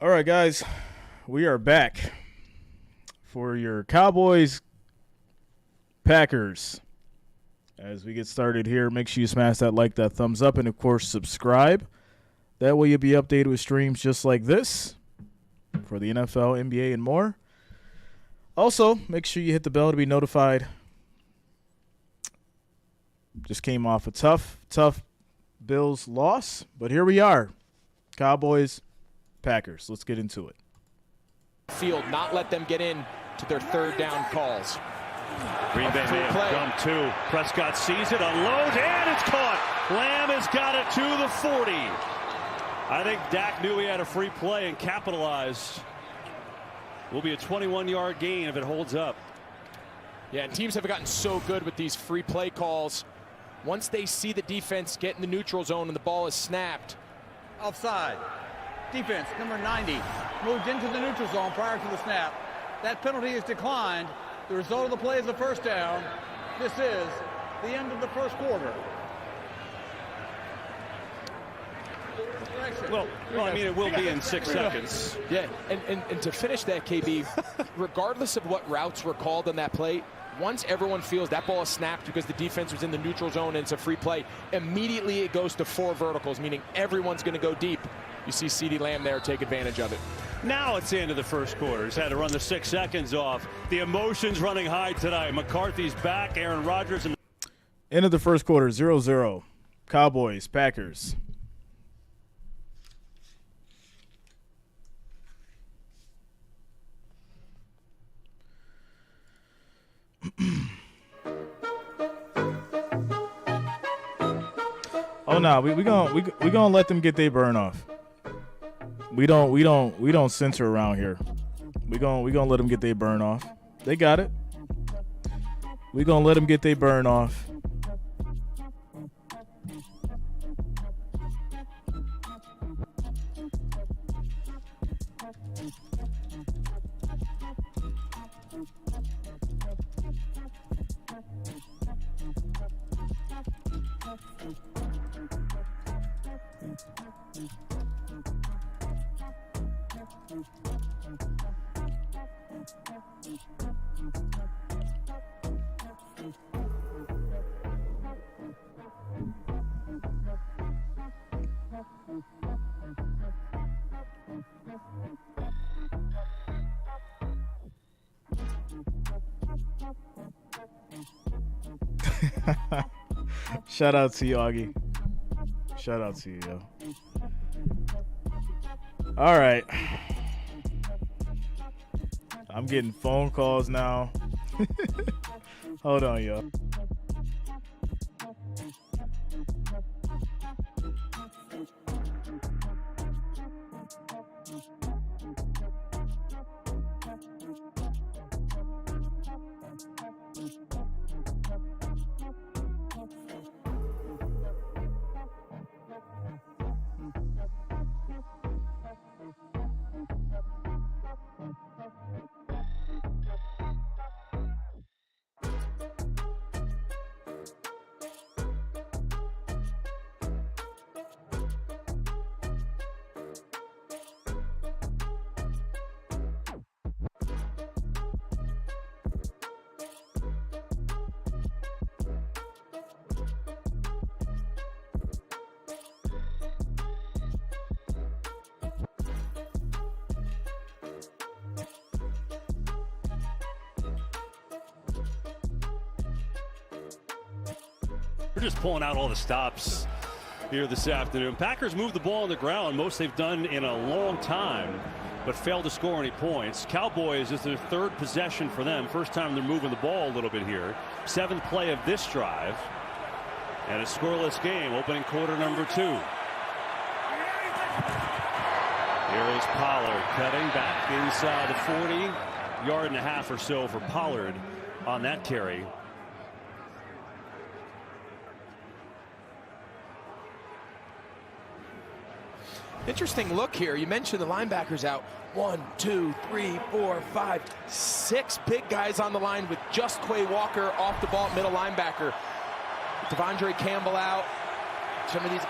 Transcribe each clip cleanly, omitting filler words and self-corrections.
All right, guys, we are back for your Cowboys Packers. As we get started here, make sure you smash that like, that thumbs up, and, of course, subscribe. That way you'll be updated with streams just like this for the NFL, NBA, and more. Also, make sure you hit the bell to be notified. Just came off a tough Bills loss, but here we are. Cowboys, Packers. Let's get into it. Field, not let them get in to their third down calls. Green Bay may have done two. Prescott sees it, unloads, and it's caught. Lamb has got it to the 40. I think Dak knew he had a free play and capitalized. Will be a 21-yard gain if it holds up. Yeah, and teams have gotten so good with these free play calls. Once they see the defense get in the neutral zone and the ball is snapped. Offside. Defense, number 90, moved into the neutral zone prior to the snap. That penalty is declined. The result of the play is a first down. This is the end of the first quarter. Well, I mean, it will be in 6 seconds. Yeah, and to finish that, KB, regardless of what routes were called on that play, once everyone feels that ball is snapped because the defense was in the neutral zone and it's a free play, immediately it goes to 4 verticals, meaning everyone's going to go deep. You see CeeDee Lamb there take advantage of it. Now it's the end of the first quarter. He's had to run the 6 seconds off. The emotions running high tonight. McCarthy's back. Aaron Rodgers. End of the first quarter, 0-0. Cowboys, Packers. Oh no, we gonna let them get their burn off. We don't censor around here. We gonna let them get their burn off. They got it. We gonna let them get their burn off. Shout out to you, Augie. Shout out to you, yo. All right. I'm getting phone calls now. Hold on, yo. We're just pulling out all the stops here this afternoon. Packers moved the ball on the ground, most they've done in a long time, but failed to score any points. Cowboys is their third possession for them. First time they're moving the ball a little bit here. 7th play of this drive. And a scoreless game, opening quarter number 2. Here is Pollard cutting back inside the 40. Yard and a half or so for Pollard on that carry. Interesting look here. You mentioned the linebackers out. 1, 2, 3, 4, 5, 6 big guys on the line with just Quay Walker off the ball at middle linebacker. Devondre Campbell out. Some of these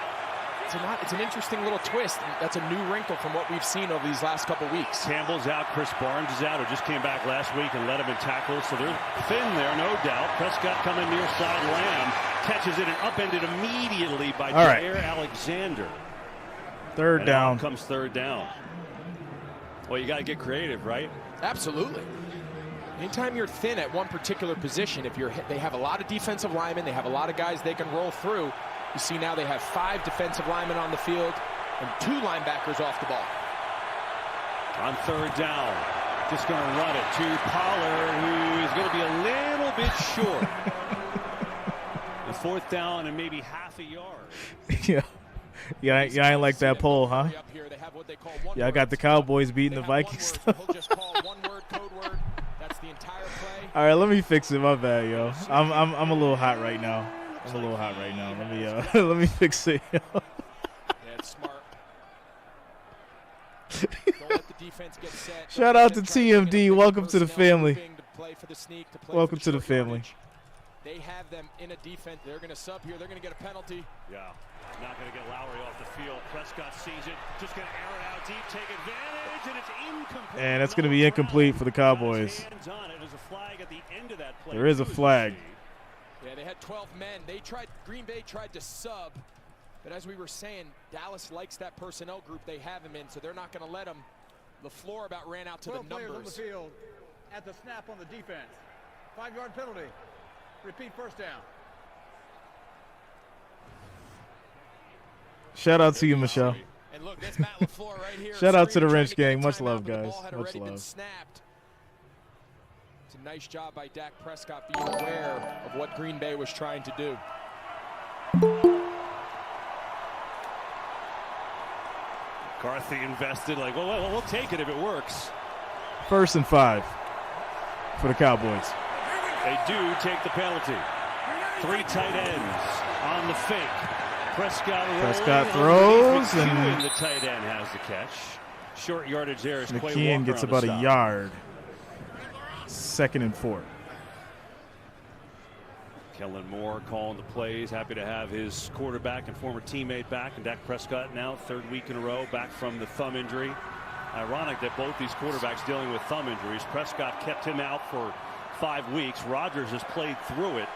it's an interesting little twist. That's a new wrinkle from what we've seen over these last couple weeks. Campbell's out. Chris Barnes is out, who just came back last week and led him in tackles. So they're thin there, no doubt. Prescott coming near side. Lamb catches it and upended immediately by Jair Alexander. Third down. Comes third down. Well, you got to get creative, right? Absolutely. Anytime you're thin at one particular position, they have a lot of defensive linemen, they have a lot of guys they can roll through. You see now they have 5 defensive linemen on the field and 2 linebackers off the ball. On third down, just going to run it to Pollard, who is going to be a little bit short. The fourth down and maybe half a yard. Yeah, I ain't like that poll, huh? Yeah, I got the Cowboys beating the Vikings. All right, let me fix it. My bad, yo. I'm a little hot right now. Let me fix it. Yo. Yeah, it's smart. Don't let the defense get set. Shout out to TMD. Welcome to the family. Welcome to the family. They have them in a defense. They're going to sub here. They're going to get a penalty. Yeah. Not going to get Lowry off the field. Prescott sees it. Just going to air it out deep, take advantage, and it's incomplete. And that's going to be incomplete for the Cowboys. There is a flag. Yeah, they had 12 men. Green Bay tried to sub, but as we were saying, Dallas likes that personnel group they have him in, so they're not going to let him. LaFleur about ran out to the numbers. 12 players on the field at the snap on the defense. 5-yard penalty. Repeat first down. Shout out to you, Michelle. And look, that's Matt LaFleur right here. Shout out to the Wrench gang. Much love, guys. Much love. It's a nice job by Dak Prescott being aware of what Green Bay was trying to do. McCarthy invested like, well, we'll take it if it works. 1st and 5 for the Cowboys. They do take the penalty. 3 tight ends on the fake. Prescott throws, and the tight end has the catch. Short yardage there. McKeon gets about a yard. 2nd and 4. Kellen Moore calling the plays. Happy to have his quarterback and former teammate back. And Dak Prescott now 3rd week in a row back from the thumb injury. Ironic that both these quarterbacks dealing with thumb injuries. Prescott kept him out for 5 weeks. Rodgers has played through it.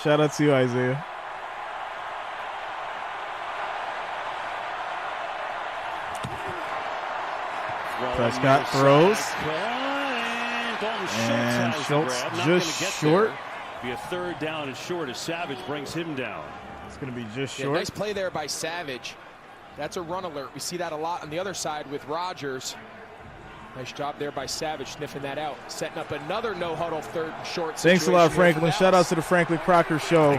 Shout out to you, Isaiah. Prescott throws. And Schultz just short. Be a 3rd down and short as Savage brings him down. It's going to be just short. Nice play there by Savage. That's a run alert. We see that a lot on the other side with Rodgers. Nice job there by Savage sniffing that out. Setting up another no-huddle 3rd and short. Thanks a lot, Franklin. Shout out to the Franklin Crocker Show.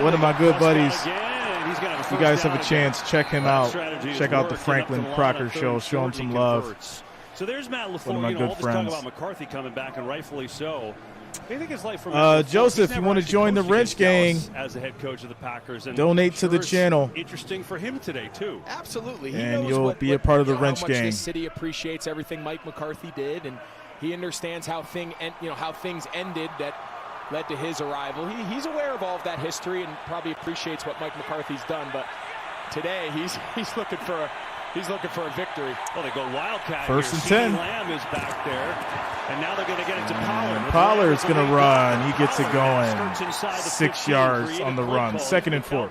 One of my good buddies. If you guys have a chance, check him out. Check out the Franklin Crocker Show. Show him some love. So there's Matt LaFleur. One of my good all this friends. talk about McCarthy coming back, and rightfully so. What do you think it's like for Joseph, you want to join the Wrench gang, as the head coach of the Packers, and donate to the channel. Interesting for him today too. Absolutely, and you'll be a part of the Wrench gang. This city appreciates everything Mike McCarthy did, and he understands how things ended that led to his arrival. He's aware of all of that history and probably appreciates what Mike McCarthy's done. But today he's looking for a victory. Well, they go Wildcat. 1st and 10. Lamb is back there, and now they're going to get it to Pollard. Pollard's going to run. He gets it going. 6 yards on the run. 2nd and 4.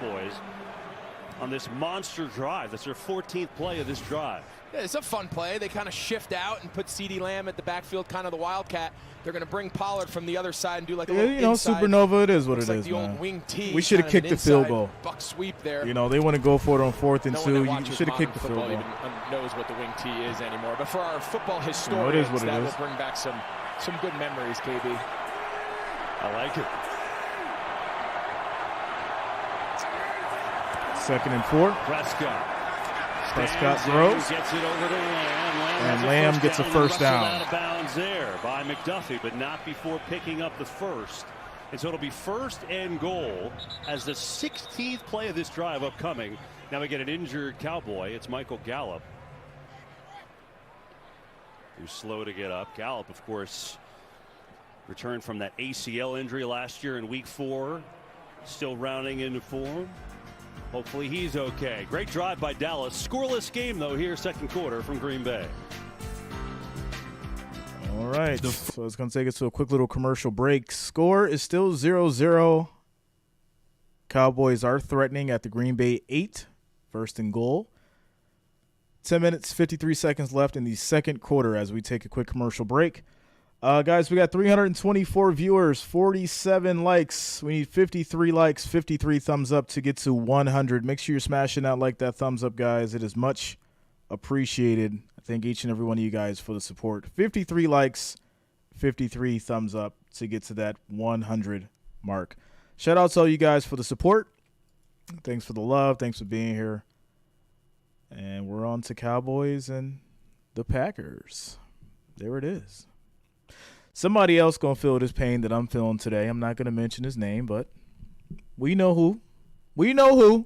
On this monster drive. That's their 14th play of this drive. Yeah, it's a fun play. They kind of shift out and put CeeDee Lamb at the backfield, kind of the Wildcat. They're going to bring Pollard from the other side and do like a little inside. Supernova, it is what it like is, the man. old wing T, we should have kicked the field goal. Buck sweep there. They want to go for it on 4th and 2. You should have kicked the field goal. Even knows what the wing T is anymore. But for our football historians, that will bring back some good memories, KB. I like it. 2nd and 4. Prescott throws. Gets it over to Lamb. And Lamb gets a 1st down. Out of bounds there by McDuffie, but not before picking up the 1st. And so it'll be 1st and goal as the 16th play of this drive upcoming. Now we get an injured Cowboy. It's Michael Gallup, who's slow to get up. Gallup, of course, returned from that ACL injury last year in week 4. Still rounding into form. Hopefully he's okay. Great drive by Dallas. Scoreless game, though, here, second quarter from Green Bay. All right. So it's going to take us to a quick little commercial break. Score is still 0-0. Cowboys are threatening at the Green Bay 8, first and goal. 10 minutes, 53 seconds left in the second quarter as we take a quick commercial break. Guys, we got 324 viewers, 47 likes. We need 53 likes, 53 thumbs up to get to 100. Make sure you're smashing that like, that thumbs up, guys. It is much appreciated. I thank each and every one of you guys for the support. 53 likes, 53 thumbs up to get to that 100 mark. Shout out to all you guys for the support. Thanks for the love. Thanks for being here. And we're on to Cowboys and the Packers. There it is. Somebody else going to feel this pain that I'm feeling today. I'm not going to mention his name, but we know who. We know who.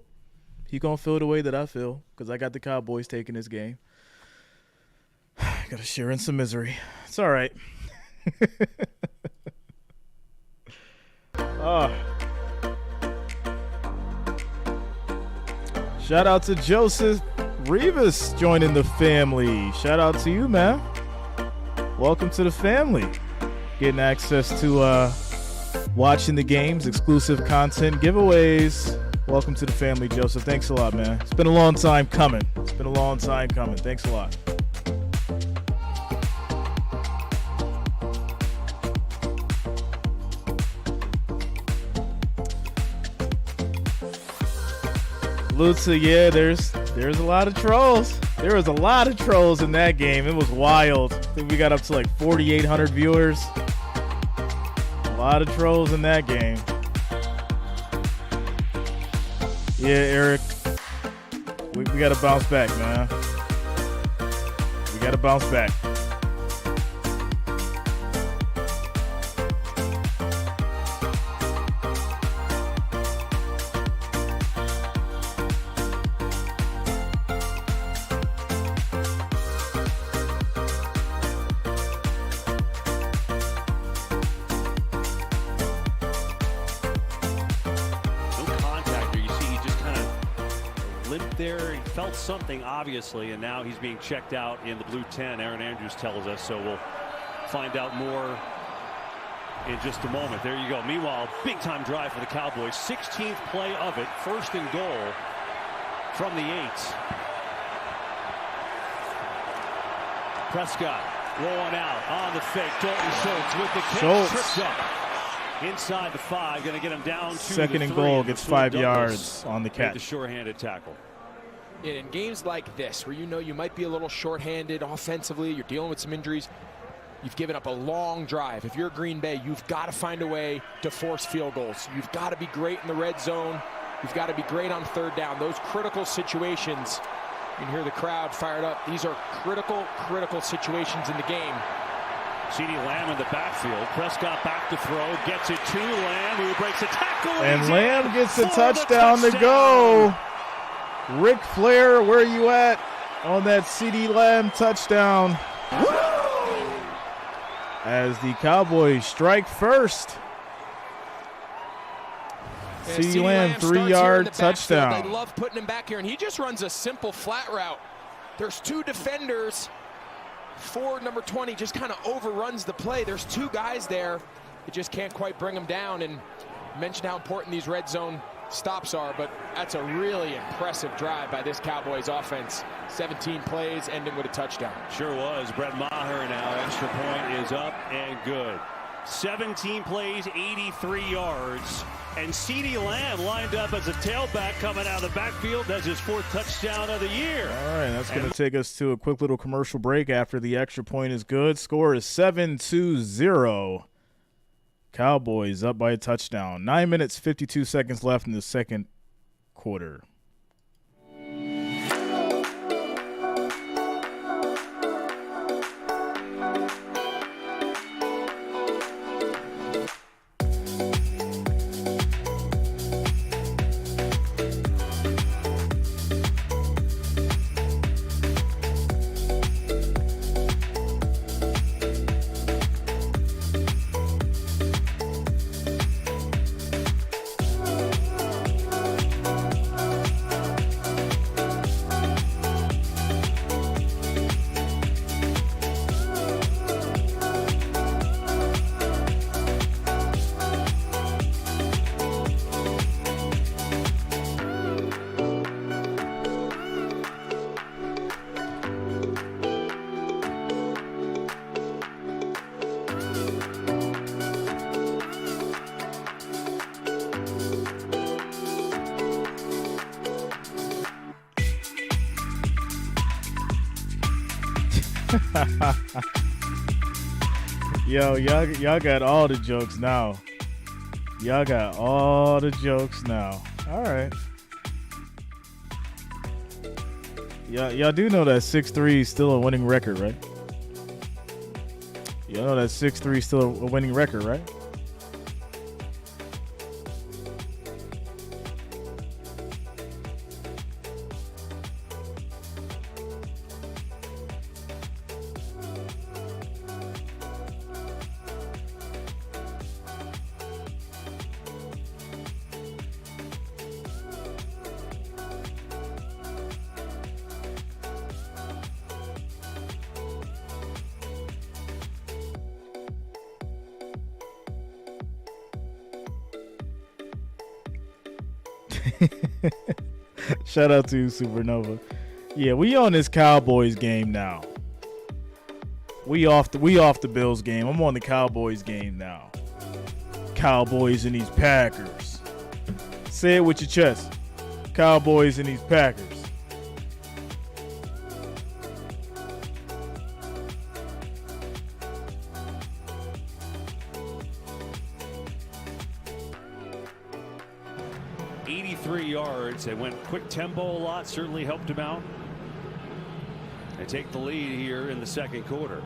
He going to feel the way that I feel because I got the Cowboys taking this game. Got to share in some misery. It's all right. Shout out to Joseph Rivas joining the family. Shout out to you, man. Welcome to the family. Getting access to watching the games, exclusive content, giveaways. Welcome to the family, Joseph. Thanks a lot, man. It's been a long time coming. Thanks a lot. Lutza, yeah, there's a lot of trolls. There was a lot of trolls in that game. It was wild. I think we got up to like 4,800 viewers. A lot of trolls in that game. Yeah, Eric, we got to bounce back, man. We got to bounce back. There, he felt something obviously, and now he's being checked out in the blue 10. Aaron Andrews tells us, so we'll find out more in just a moment. There you go. Meanwhile, big time drive for the Cowboys, 16th play of it, first and goal from the 8. Prescott rolling out on the fake. Dalton Schultz with the kick, tripped up inside the 5, going to get him down to second the and 3, goal, gets 5 Douglas yards on the catch. The sure-handed tackle. In games like this, where you know you might be a little shorthanded offensively, you're dealing with some injuries, you've given up a long drive. If you're Green Bay, you've got to find a way to force field goals. You've got to be great in the red zone. You've got to be great on third down. Those critical situations, you can hear the crowd fired up. These are critical situations in the game. CeeDee Lamb in the backfield. Prescott back to throw, gets it to Lamb, who breaks a tackle. And Lamb gets a touchdown to go. Ric Flair, where you at on that CeeDee Lamb touchdown? As the Cowboys strike first. Yeah, CeeDee Lamb, 3-yard touchdown. They love putting him back here, and he just runs a simple flat route. There's 2 defenders. Ford, number 20, just kind of overruns the play. There's 2 guys there. They just can't quite bring him down. And mentioned how important these red zone stops are, but that's a really impressive drive by this Cowboys offense. 17 plays, ending with a touchdown. Sure was. Brett Maher now. Extra point is up and good. 17 plays, 83 yards. And CeeDee Lamb lined up as a tailback coming out of the backfield. That's his 4th touchdown of the year. All right, that's going to take us to a quick little commercial break after the extra point is good. Score is 7-0. Cowboys up by a touchdown. 9 minutes, 52 seconds left in the second quarter. Yo, y'all got all the jokes now. Y'all got all the jokes now. All right. Y'all do know that 6-3 is still a winning record, right? Y'all know that 6-3 is still a winning record, right? Shout out to you, Supernova. Yeah, we on this Cowboys game now. We off the Bills game. I'm on the Cowboys game now. Cowboys and these Packers. Say it with your chest. Cowboys and these Packers. They went quick tempo a lot, certainly helped him out. They take the lead here in the second quarter.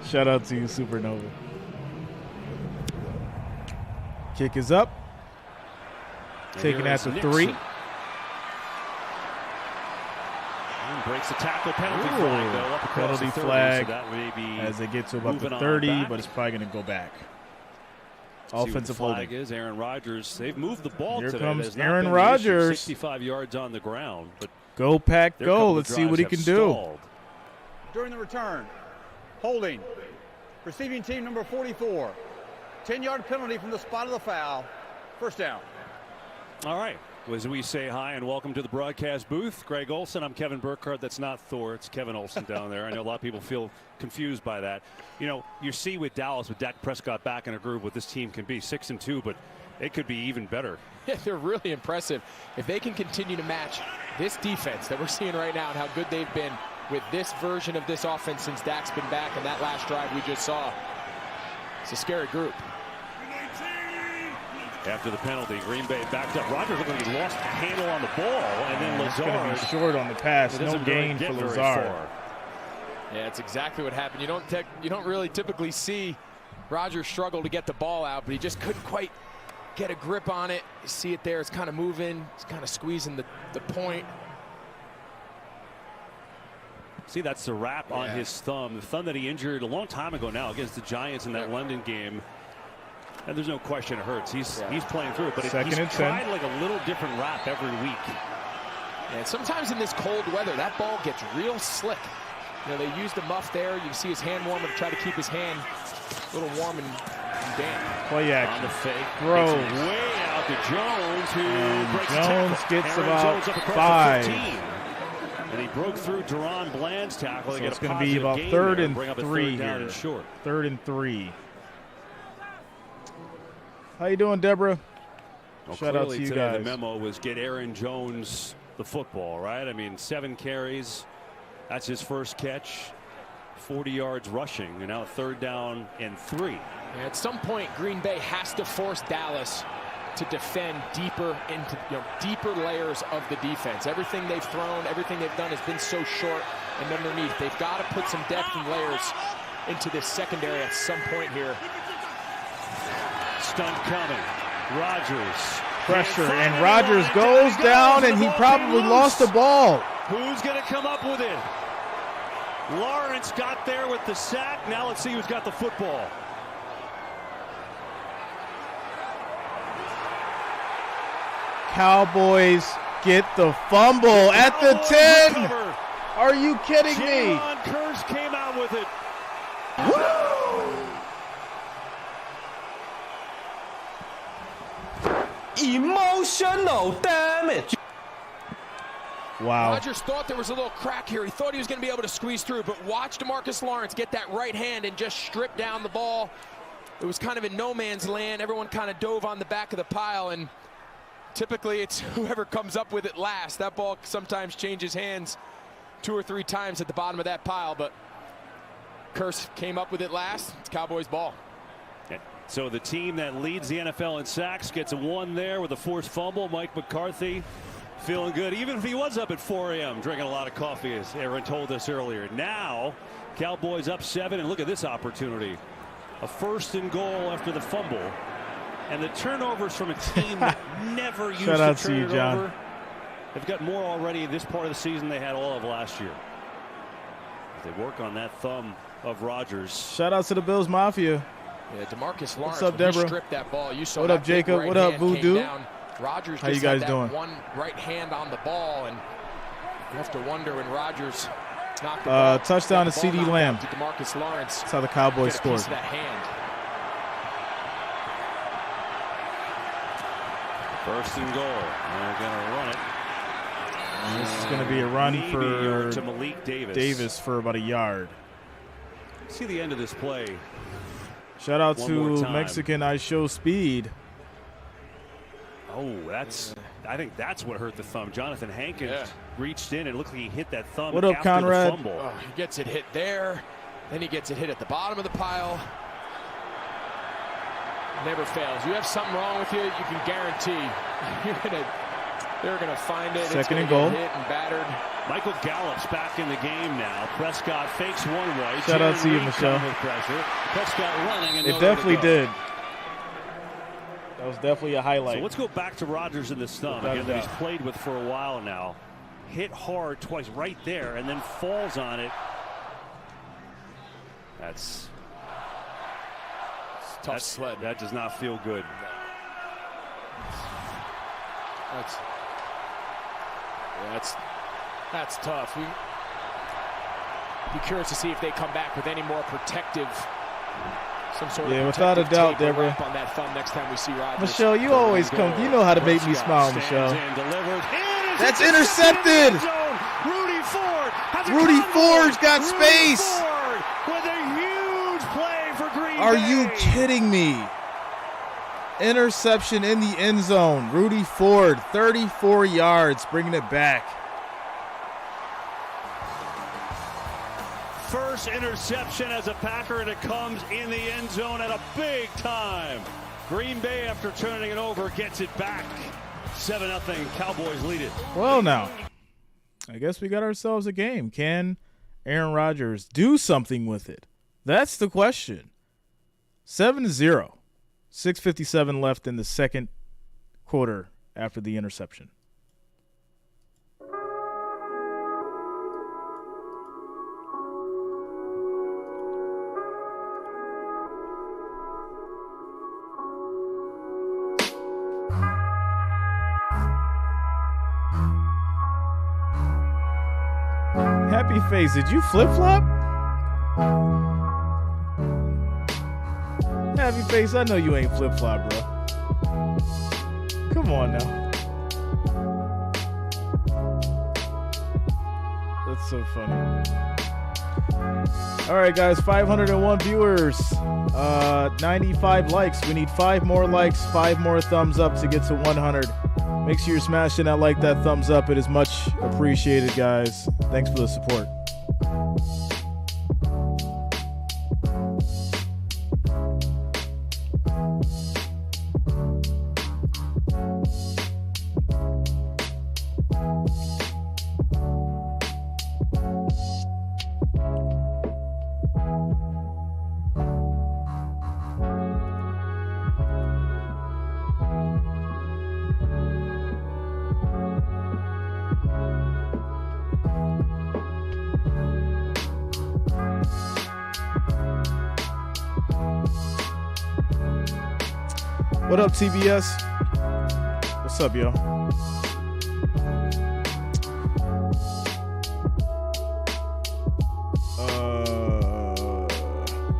Shout out to you, Supernova. Kick is up. And taking that to 3. And breaks the tackle, penalty flag though, up across penalty the 30, flag so that may be as they get to about the 30, but it's probably going to go back. Offensive holding. Is Aaron Rodgers. They've moved the ball Here today. comes Aaron Rodgers. 65 yards on the ground. But go Pack, go. Let's see what he can do. During the return, holding. Receiving team number 44. 10-yard penalty from the spot of the foul. First down. All right. As we say hi and welcome to the broadcast booth, Greg Olson. I'm Kevin Burkhardt. That's not Thor. It's Kevin Olson down there. I know a lot of people feel confused by that. You know, you see with Dallas, with Dak Prescott back in a groove, what this team can be. 6-2, but it could be even better. Yeah, they're really impressive. If they can continue to match this defense that we're seeing right now and how good they've been with this version of this offense since Dak's been back and that last drive we just saw, it's a scary group. After the penalty, Green Bay backed up. Rodgers looked like he lost the handle on the ball, and then Lazard going to be short on the pass. No gain for Lazard. Yeah, it's exactly what happened. You don't really typically see Rodgers struggle to get the ball out, but he just couldn't quite get a grip on it. You see it there. It's kind of moving. It's kind of squeezing the point. See, that's the wrap on his thumb. The thumb that he injured a long time ago now against the Giants in that London game. And there's no question it hurts. He's playing through it, but he's tried like a little different wrap every week. And sometimes in this cold weather, that ball gets real slick. You know, they used a muff there. You can see his hand warmer to try to keep his hand a little warm and damp. Play action. On the fake. Throws. Way out to Jones, who breaks Jones the gets Aaron about Jones up 5. The 15. And he broke through Deron Bland's tackle. So they it's get going to be about 3rd and 3 here. Down and short. 3rd and 3. How you doing, Deborah? Well, shout out to you guys. The memo was get Aaron Jones the football, right? I mean, 7 carries. That's his first catch. 40 yards rushing, and now 3rd down and 3. Yeah, at some point, Green Bay has to force Dallas to defend deeper into deeper layers of the defense. Everything they've thrown, everything they've done has been so short and underneath. They've got to put some depth and layers into this secondary at some point here. Stunt coming. Rodgers. Pressure, and Rodgers goes down, and he probably lost the ball. Who's going to come up with it? Lawrence got there with the sack. Now let's see who's got the football. Cowboys get the fumble at the 10. Are you kidding me? Jalen Curse came out with it. Woo! Emotional damage. Wow. Rodgers thought there was a little crack here. He thought he was going to be able to squeeze through, but watch DeMarcus Lawrence get that right hand and just strip down the ball. It was kind of in no man's land. Everyone kind of dove on the back of the pile, and typically it's whoever comes up with it last. That ball sometimes changes hands 2 or 3 times at the bottom of that pile, but Kearse came up with it last. It's Cowboys ball. So the team that leads the NFL in sacks gets a 1 there with a forced fumble. Mike McCarthy feeling good, even if he was up at 4 a.m. drinking a lot of coffee, as Aaron told us earlier. Now, Cowboys up 7, and look at this opportunity. A 1st and goal after the fumble. And the turnovers from a team that never used Shout out to to turn you, it John. over. They've got more already in this part of the season they had all of last year. They work on that thumb of Rodgers. Shout out to the Bills Mafia. Yeah, DeMarcus Lawrence, up, when he Deborah? stripped that ball, you saw What that up, Jacob? big What right up, hand came Voodoo? down. Rodgers How you just guys had that doing? one right hand on the ball, and you have to wonder when Rodgers knocked the ball. Touchdown got to the ball CD knocked Lamb. out to DeMarcus Lawrence. That's how the Cowboys Get a piece scored. of that hand. 1st and goal. They're going to run it. This is going to be a run Maybe for to Malik Davis. Davis for about a yard. See the end of this play. Shout out One more to time. Mexican I Show Speed. Oh, I think that's what hurt the thumb. Jonathan Hankins Yeah. reached in and looked like he hit that thumb What up, after Conrad? the fumble. Oh, he gets it hit there. Then he gets it hit at the bottom of the pile. Never fails. You have something wrong with you, you can guarantee they're gonna find it. Second it's and gonna goal. get hit and battered. Michael Gallup's back in the game now. Prescott fakes one way. Shout out to you, Reed Michelle. coming with pressure. Prescott running and It nowhere to definitely go. did. That was definitely a highlight. So let's go back to Rodgers in this thumb Without a again that he's doubt. played with for a while now. Hit hard twice right there and then falls on it. That's Tough sled. That does not feel good. That's tough. We be curious to see if they come back with any more protective, some sort of without a protective doubt, tape or Deborah. wrap on that thumb next time we see Rodgers. Michelle, you always come. You know how to make me smile, Michelle. That's intercepted. Rudy Ford. Rudy Ford's got space. Ford with a huge play for Green Are Bay. you kidding me? Interception in the end zone. Rudy Ford, 34 yards, bringing it back. First interception as a Packer, and it comes in the end zone at a big time. Green Bay, after turning it over, gets it back. 7-0. Cowboys lead it. Well, now, I guess we got ourselves a game. Can Aaron Rodgers do something with it? That's the question. 7-0. 6:57 left in the second quarter after the interception. Happy face, did you flip-flop? Happy face, I know you ain't flip-flop, bro. Come on now. That's so funny. All right, guys, 501 viewers, 95 likes. We need 5 more likes, 5 more thumbs up to get to 100. Make sure you're smashing that thumbs up. It is much appreciated, guys. Thanks for the support. What up, TBS? What's up, yo?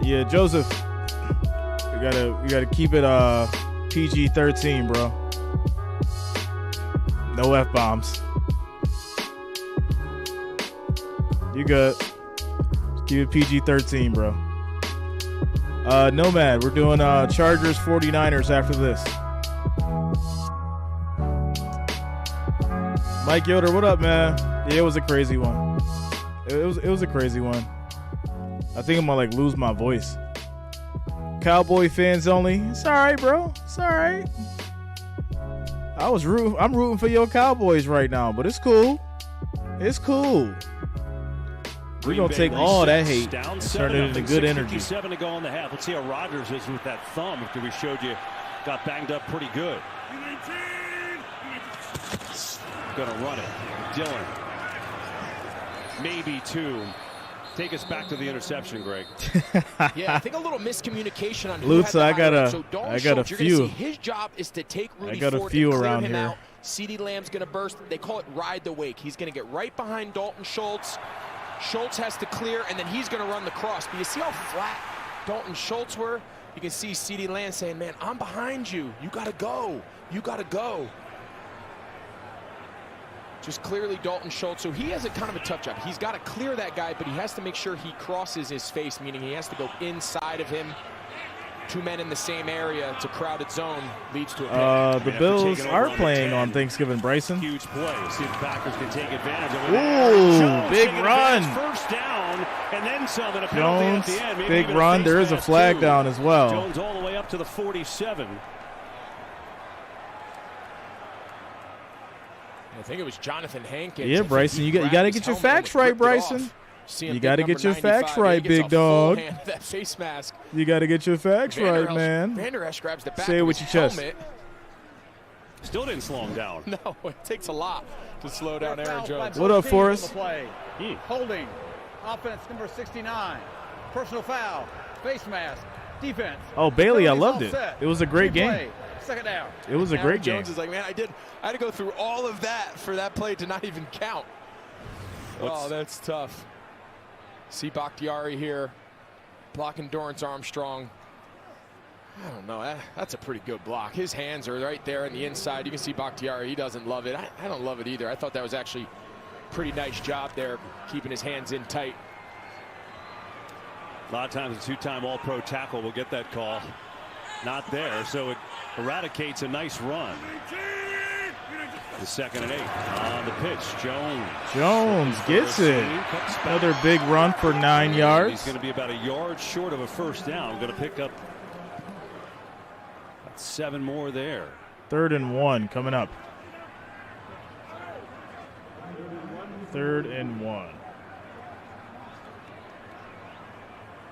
Yeah, Joseph. We gotta keep it PG-13, bro. No F-bombs. You good? Keep it PG-13, bro. Nomad, we're doing Chargers 49ers after this. Mike Yoder, what up, man? Yeah, it was a crazy one. It was a crazy one. I think I'm gonna like lose my voice. Cowboy fans only. It's all right, bro. It's all right. I'm rooting for your Cowboys right now, but it's cool. It's cool. We're going to take all that hate and turn it into good energy. 7 to go in the half. Let's see how Rodgers is with that thumb after we showed you got banged up pretty good. Going to run it. Dillon. Maybe 2. Take us back to the interception, Greg. Yeah, I think a little miscommunication on who Lutz, had the I got a few. His job is to take Rudy I got a Ford few and clear around him here. out. CeeDee Lamb's going to burst. They call it ride the wake. He's going to get right behind Dalton Schultz. Schultz has to clear, and then he's going to run the cross. But you see how flat Dalton Schultz were? You can see CeeDee Lamb saying, man, I'm behind you. You got to go. You got to go. Just clearly Dalton Schultz. So he has a kind of a tough job. He's got to clear that guy, but he has to make sure he crosses his face, meaning he has to go inside of him. 2 men in the same area. It's a crowded zone. Leads to a pick. The Bills are playing on Thanksgiving, Bryson. Huge play. See if the Packers can take advantage of it. Ooh, big run. First down, and then some. And a penalty at the end. Maybe big even run. There is a flag too. down as well. Jones all the way up to the 47. I think it was Jonathan Hankins. Yeah, Bryson, you got to get your facts right, Bryson. You got to get your facts right, big dog. That face mask. You got to get your facts right, man. Vander Esch grabs the back Say it of with his your chest. helmet. Still didn't slow him down. No, it takes a lot to slow down Aaron Jones. What up, Forrest? Holding. Offense number 69. Personal foul. Face mask. Defense. Oh, Bailey, I loved it. Set. It was a great game. Second down. It was a great game. Jones is like, man, I had to go through all of that for that play to not even count. Oh, that's tough. See Bakhtiari here, blocking Dorrance Armstrong. I don't know. That's a pretty good block. His hands are right there on the inside. You can see Bakhtiari. He doesn't love it. I don't love it either. I thought that was actually a pretty nice job there, keeping his hands in tight. A lot of times a 2-time All-Pro tackle will get that call. Not there, so it eradicates a nice run. The 2nd and 8 on the pitch. Jones gets it. Another big run for 9 yards. He's going to be about a yard short of a first down. Going to pick up 7 more there. 3rd and 1 coming up. 3rd and 1.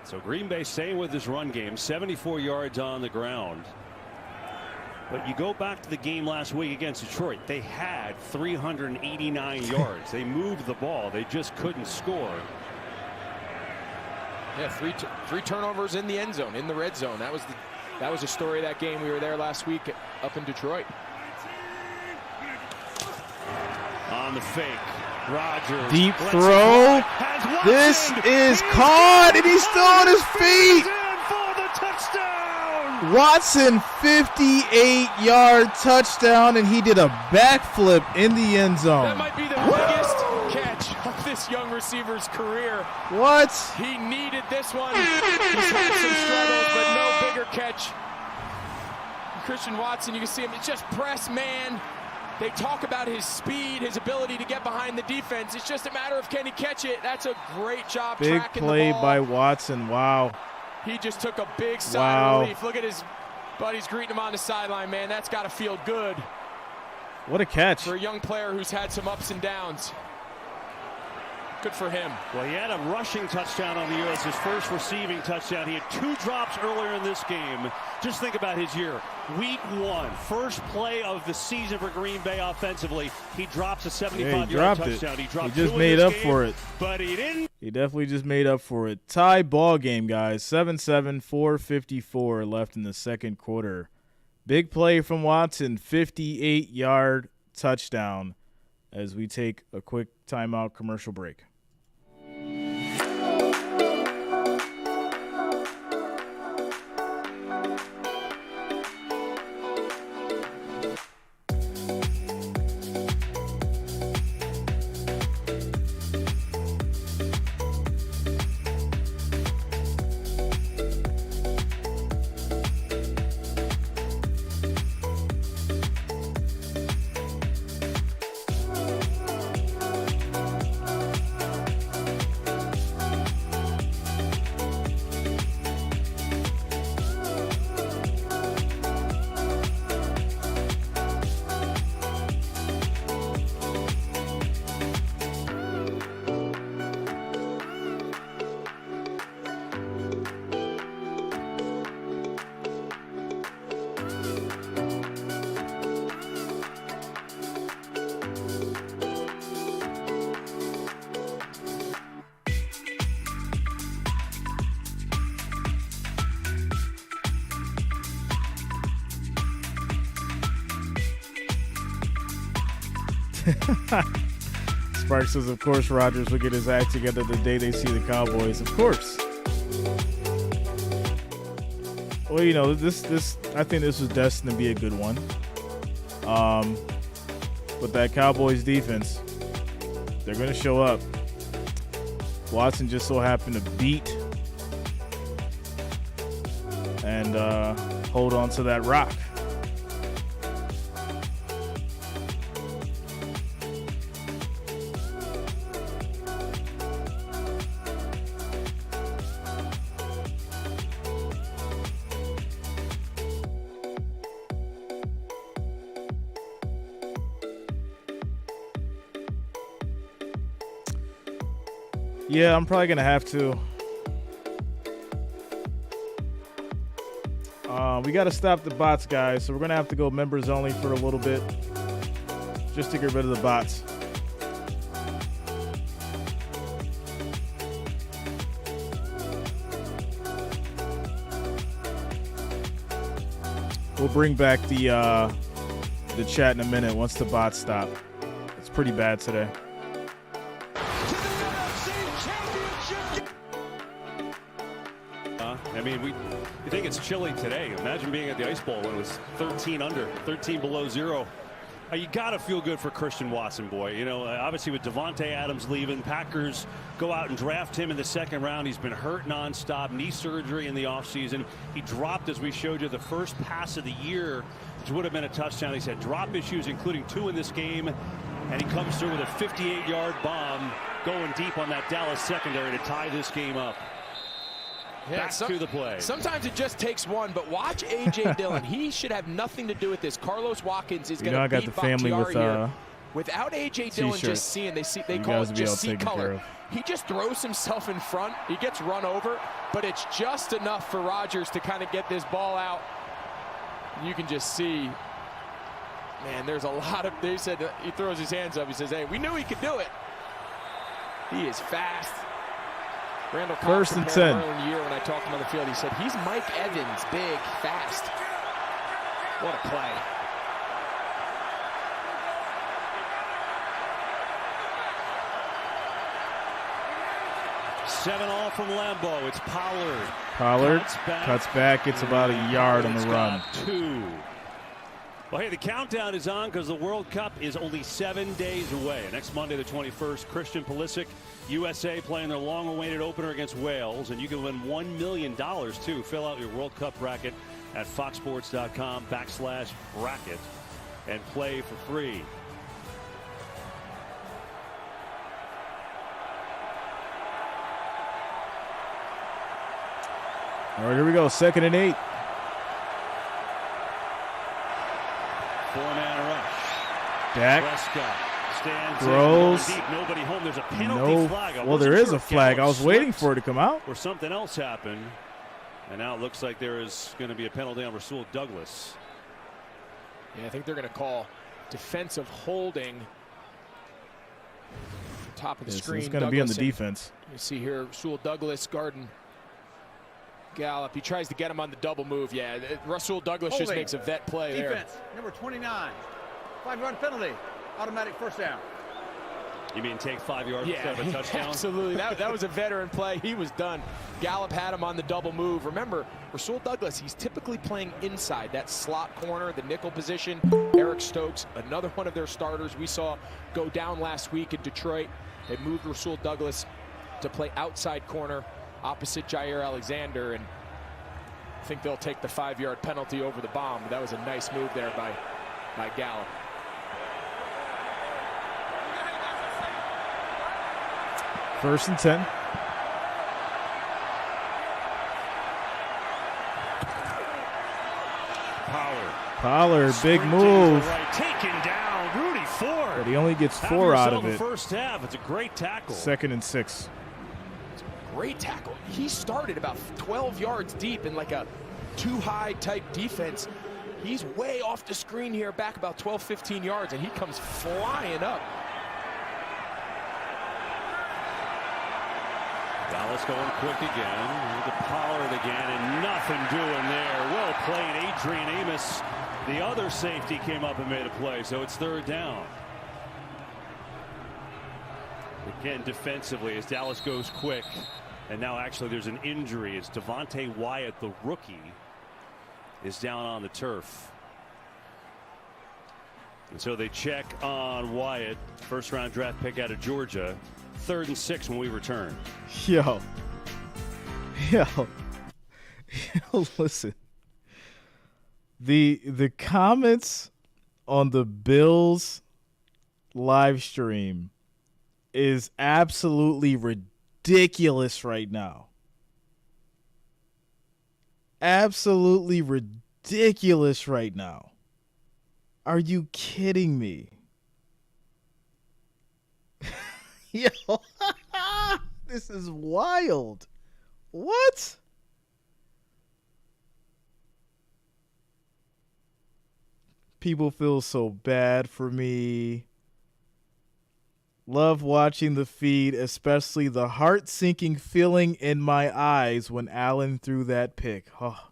So Green Bay staying with this run game, 74 yards on the ground. But you go back to the game last week against Detroit, they had 389 yards. They moved the ball. They just couldn't score. Yeah, three turnovers in the end zone, in the red zone. That was the story of that game. We were there last week up in Detroit. On the fake. Rodgers. Deep throw. This is caught, and he's still on his feet. Watson, 58-yard touchdown, and he did a backflip in the end zone. That might be the biggest catch of this young receiver's career. What? He needed this one. He's had some struggles, but no bigger catch. Christian Watson, you can see him. It's just press man. They talk about his speed, his ability to get behind the defense. It's just a matter of can he catch it. That's a great job Big tracking the play ball. by Watson. Wow. He just took a big sigh of relief. Look at his buddies greeting him on the sideline, man. That's got to feel good. What a catch. For a young player who's had some ups and downs. Good for him. Well, he had a rushing touchdown on the year. It's his first receiving touchdown. He had 2 drops earlier in this game. Just think about his year. Week 1, first play of the season for Green Bay offensively. He drops a 75-yard touchdown. He just made up for it. But he didn't. He definitely just made up for it. Tie ball game, guys. 7-7, 4:54 left in the second quarter. Big play from Watson, 58-yard touchdown as we take a quick timeout commercial break. Sparks says, of course, Rodgers will get his act together the day they see the Cowboys. Of course. Well, you know, this I think this was destined to be a good one. But that Cowboys defense, they're going to show up. Watson just so happened to beat and hold on to that rock. Yeah, I'm probably going to have to. We got to stop the bots, guys, so we're going to have to go members only for a little bit just to get rid of the bots. We'll bring back the chat in a minute once the bots stop. It's pretty bad today. I mean, you think it's chilly today. Imagine being at the Ice Bowl when it was 13 under, 13 below zero. You got to feel good for Christian Watson, boy. You know, obviously with Devontae Adams leaving, Packers go out and draft him in the second round. He's been hurt nonstop, knee surgery in the offseason. He dropped, as we showed you, the first pass of the year, which would have been a touchdown. He's had drop issues, including 2 in this game. And he comes through with a 58-yard bomb going deep on that Dallas secondary to tie this game up. Yeah, Back to the play. Sometimes it just takes one, but watch A.J. Dillon. He should have nothing to do with this. Carlos Watkins is going to beat I got the family Bakhtiari without A.J. Dillon just seeing. They call it just see color. He just throws himself in front. He gets run over, but it's just enough for Rodgers to kind of get this ball out. You can just see, man, there's a lot of, they said he throws his hands up. He says, hey, we knew he could do it. He is fast. Randall Cobb 1st and 10. Earlier in the year when I talked to him on the field, he said he's Mike Evans, big, fast. What a play. Seven all from Lambeau. It's Pollard. Pollard cuts back. It's about a yard on the run. 2. Well, hey, the countdown is on because the World Cup is only 7 days away. Next Monday, the 21st, Christian Pulisic, USA, playing their long-awaited opener against Wales. And you can win $1 million, too. Fill out your World Cup bracket at foxsports.com/bracket and play for free. All right, here we go. 2nd and 8. 4-man rush. Dak Prescott stands throws. Deep. Nobody home. There's a penalty flag. Well, there is a flag. I was waiting for it to come out. Or something else happened. And now it looks like there is going to be a penalty on Rasul Douglas. Yeah, I think they're going to call defensive holding. Top of the screen. It's going to be on the defense. You see here, Rasul Douglas guarding Gallup. He tries to get him on the double move. Yeah, Rasul Douglas just makes a vet play there. Defense, number 29. 5-yard penalty. Automatic first down. You mean take 5 yards instead of a touchdown? Absolutely. That was a veteran play. He was done. Gallup had him on the double move. Remember, Rasul Douglas, he's typically playing inside that slot corner, the nickel position. Eric Stokes, another one of their starters we saw go down last week in Detroit. They moved Rasul Douglas to play outside corner opposite Jair Alexander, and I think they'll take the 5-yard penalty over the bomb. That was a nice move there by Gallup. First and 10. Pollard, big move. Right, taken down, Rudy Ford. But he only gets 4 out of it. First half, it's a great tackle. 2nd and 6. Great tackle. He started about 12 yards deep in like a too-high type defense. He's way off the screen here, back about 12, 15 yards, and he comes flying up. Dallas going quick again. To Pollard again, and nothing doing there. Well played, Adrian Amos. The other safety came up and made a play, so it's 3rd down. Again, defensively, as Dallas goes quick. And now actually there's an injury as Devontae Wyatt, the rookie, is down on the turf. And so they check on Wyatt, first-round draft pick out of Georgia. 3rd and 6 when we return. Yo, listen. The comments on the Bills live stream is absolutely ridiculous right now. Absolutely ridiculous right now. Are you kidding me? Yo, this is wild. What? People feel so bad for me. Love watching the feed, especially the heart-sinking feeling in my eyes when Allen threw that pick. Oh,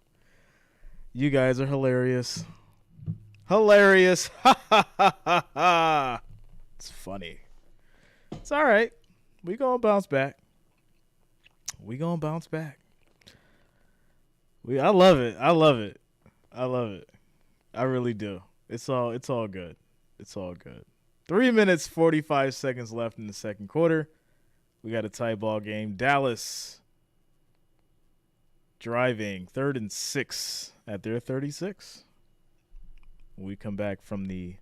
you guys are hilarious. Hilarious. Ha ha ha ha ha. It's funny. It's all right. We gonna bounce back. I love it. I love it. I really do. It's all good. It's all good. 3 minutes, 45 seconds left in the second quarter. We got a tie ball game. Dallas driving 3rd and 6 at their 36. We come back from the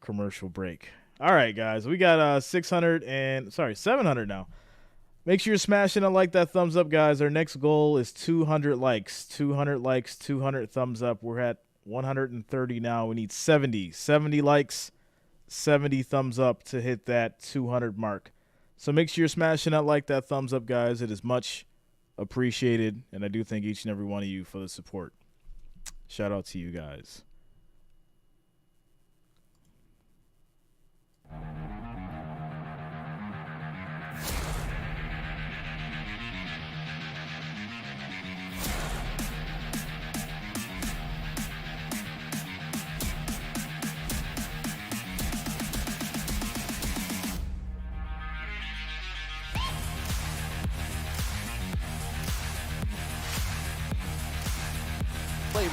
commercial break. All right, guys, we got 700 now. Make sure you're smashing it, like that thumbs up, guys. Our next goal is 200 likes. 200 likes, 200 thumbs up. We're at 130 now. We need 70 likes, 70 thumbs up to hit that 200 mark. So make sure you're smashing that, like that thumbs up, guys. It is much appreciated, and I do thank each and every one of you for the support. Shout out to you guys.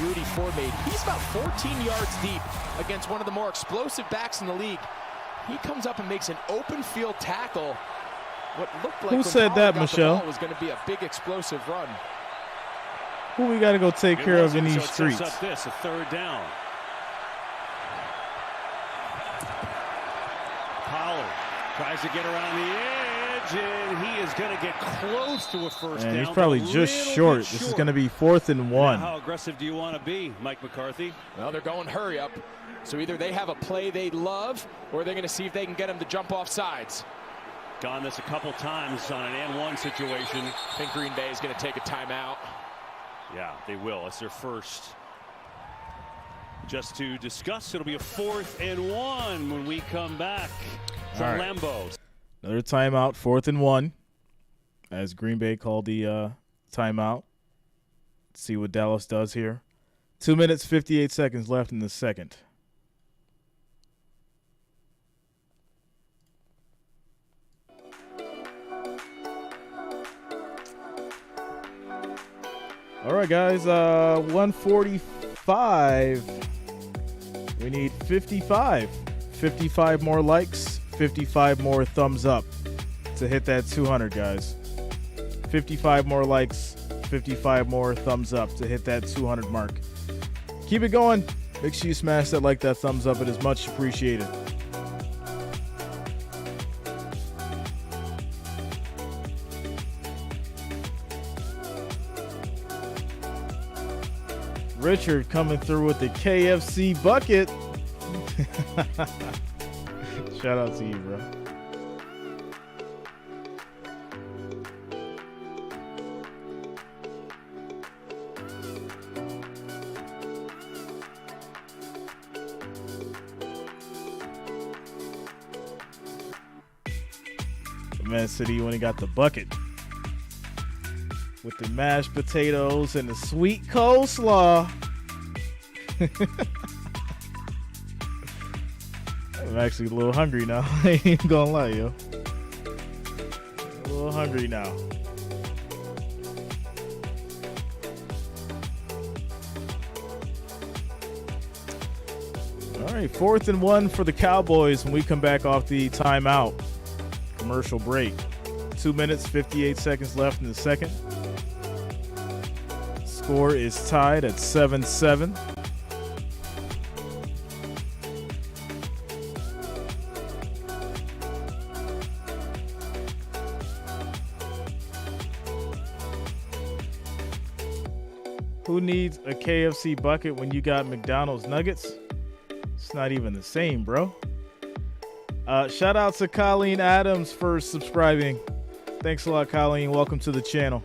Rudy Ford made. He's about 14 yards deep against one of the more explosive backs in the league. He comes up and makes an open field tackle. What looked like who said that, Michelle? Was going to be a big explosive run. Who we got to go take care of in these streets? Up this, a 3rd down. Pollard tries to get around the edge, and he is going to get close to a first down. He's probably just short. This is going to be 4th and 1. Now, how aggressive do you want to be, Mike McCarthy? Well, they're going hurry up. So either they have a play they love, or they're going to see if they can get him to jump off sides. Gone this a couple times on an and 1 situation. I think Green Bay is going to take a timeout. Yeah, they will. It's their first. Just to discuss, it'll be a 4th and 1 when we come back from Lambeau. Another timeout, 4th and 1, as Green Bay called the timeout. Let's see what Dallas does here. 2 minutes, 58 seconds left in the second. All right, guys, 145. We need 55. 55 more likes. 55 more thumbs up to hit that 200, guys. 55 more likes, 55 more thumbs up to hit that 200 mark. Keep it going. Make sure you smash that, like that thumbs up. It is much appreciated. Richard coming through with the KFC bucket. Shout out to you, bro. The man said he only got the bucket with the mashed potatoes and the sweet coleslaw. I'm actually a little hungry now. I ain't even gonna lie, yo. A little hungry now. All right, 4th and 1 for the Cowboys when we come back off the timeout. Commercial break. 2 minutes, 58 seconds left in the second. Score is tied at 7-7. Who needs a KFC bucket when you got McDonald's nuggets? It's not even the same, bro. Shout out to Colleen Adams for subscribing. Thanks a lot, Colleen. Welcome to the channel.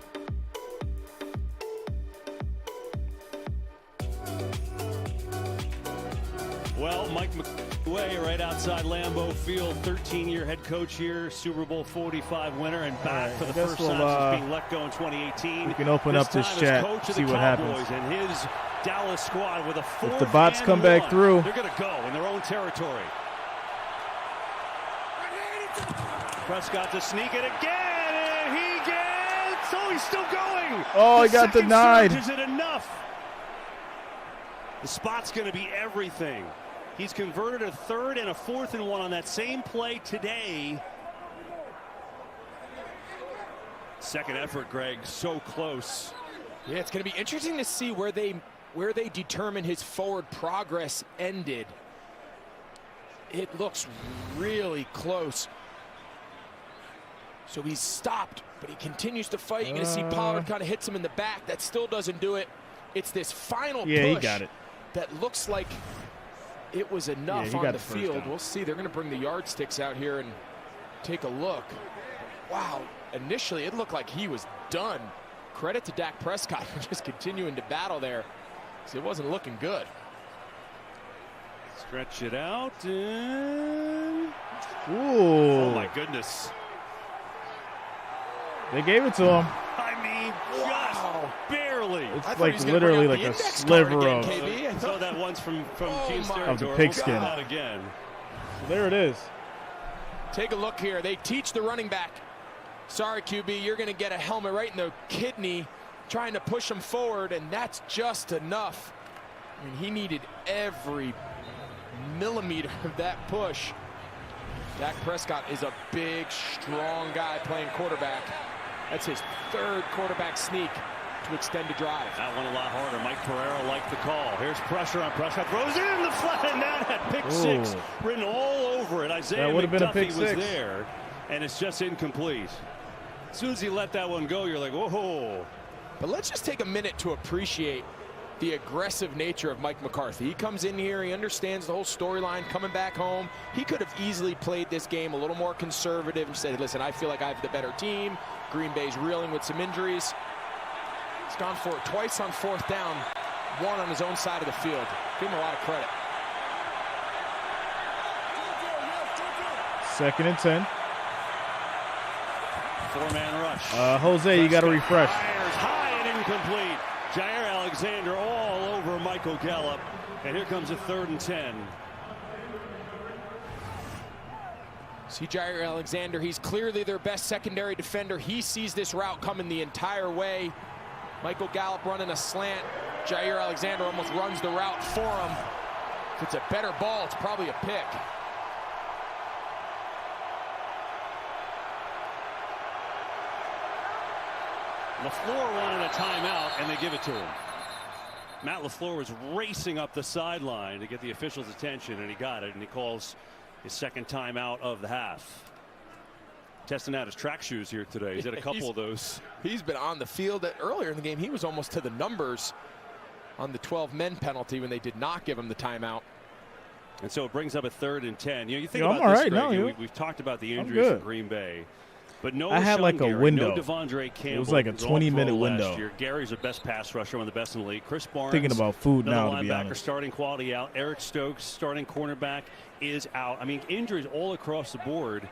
Well, Mike McCarthy right outside Lambeau Field, 13-year head coach here, Super Bowl 45 winner, and back for the first time since being let go in 2018. We can open up this chat, see what happens. And his Dallas squad with a 4th if the bots come back through, they're going to go in their own territory. Prescott to sneak it again, and he gets. Oh, he's still going. Oh, he got denied. Is it enough? The spot's going to be everything. He's converted a 3rd and a 4th and 1 on that same play today. Second effort, Greg, so close. Yeah, it's going to be interesting to see where they determine his forward progress ended. It looks really close. So he's stopped, but he continues to fight. You're going to see Pollard kind of hits him in the back. That still doesn't do it. It's this final push he got it. That looks like it was enough on the field. We'll see. They're going to bring the yardsticks out here and take a look. Wow. Initially, it looked like he was done. Credit to Dak Prescott for just continuing to battle there. So it wasn't looking good. Stretch it out. And... Ooh. Oh, my goodness. They gave it to him. I mean, just barely. It's like literally like a sliver of. I saw that once from Team's territory. Of the pigskin. Again. There it is. Take a look here. They teach the running back. Sorry, QB, you're going to get a helmet right in the kidney, trying to push him forward, and that's just enough. I mean, he needed every millimeter of that push. Dak Prescott is a big, strong guy playing quarterback. That's his 3rd quarterback sneak to extend a drive. That one a lot harder. Mike Pereira liked the call. Here's pressure on Prescott. Throws it in the flat, and that had pick 6 written all over it. Isaiah McDuffie was there, and it's just incomplete. As soon as he let that one go, you're like, whoa. But let's just take a minute to appreciate the aggressive nature of Mike McCarthy. He comes in here, he understands the whole storyline coming back home. He could have easily played this game a little more conservative and said, listen, I feel like I have the better team. Green Bay's reeling with some injuries. He's gone for it twice on 4th down, 1 on his own side of the field. Give him a lot of credit. 2nd and 10. 4-man rush. Jose, you got to refresh. Fires high and incomplete. Jair Alexander all over Michael Gallup. And here comes a 3rd and 10. See Jair Alexander, he's clearly their best secondary defender. He sees this route coming the entire way. Michael Gallup running a slant. Jair Alexander almost runs the route for him. If it's a better ball, it's probably a pick. LaFleur wanted a timeout, and they give it to him. Matt LaFleur was racing up the sideline to get the official's attention, and he got it, and he calls his 2nd timeout of the half. Testing out his track shoes here today. He's had a couple of those. He's been on the field. Earlier in the game, he was almost to the numbers on the 12-men penalty when they did not give him the timeout. And so it brings up a 3rd and 10. You think I'm about all this, right. Greg, we've talked about the injuries in Green Bay. But no, I had like a window. No Devondre Campbell. It was like a 20-minute window. Year. Gary's the best pass rusher, one of the best in the league. Chris Barnes, thinking about food now, to be linebacker, honest. starting quality out. Eric Stokes, starting cornerback, is out. I mean, injuries all across the board.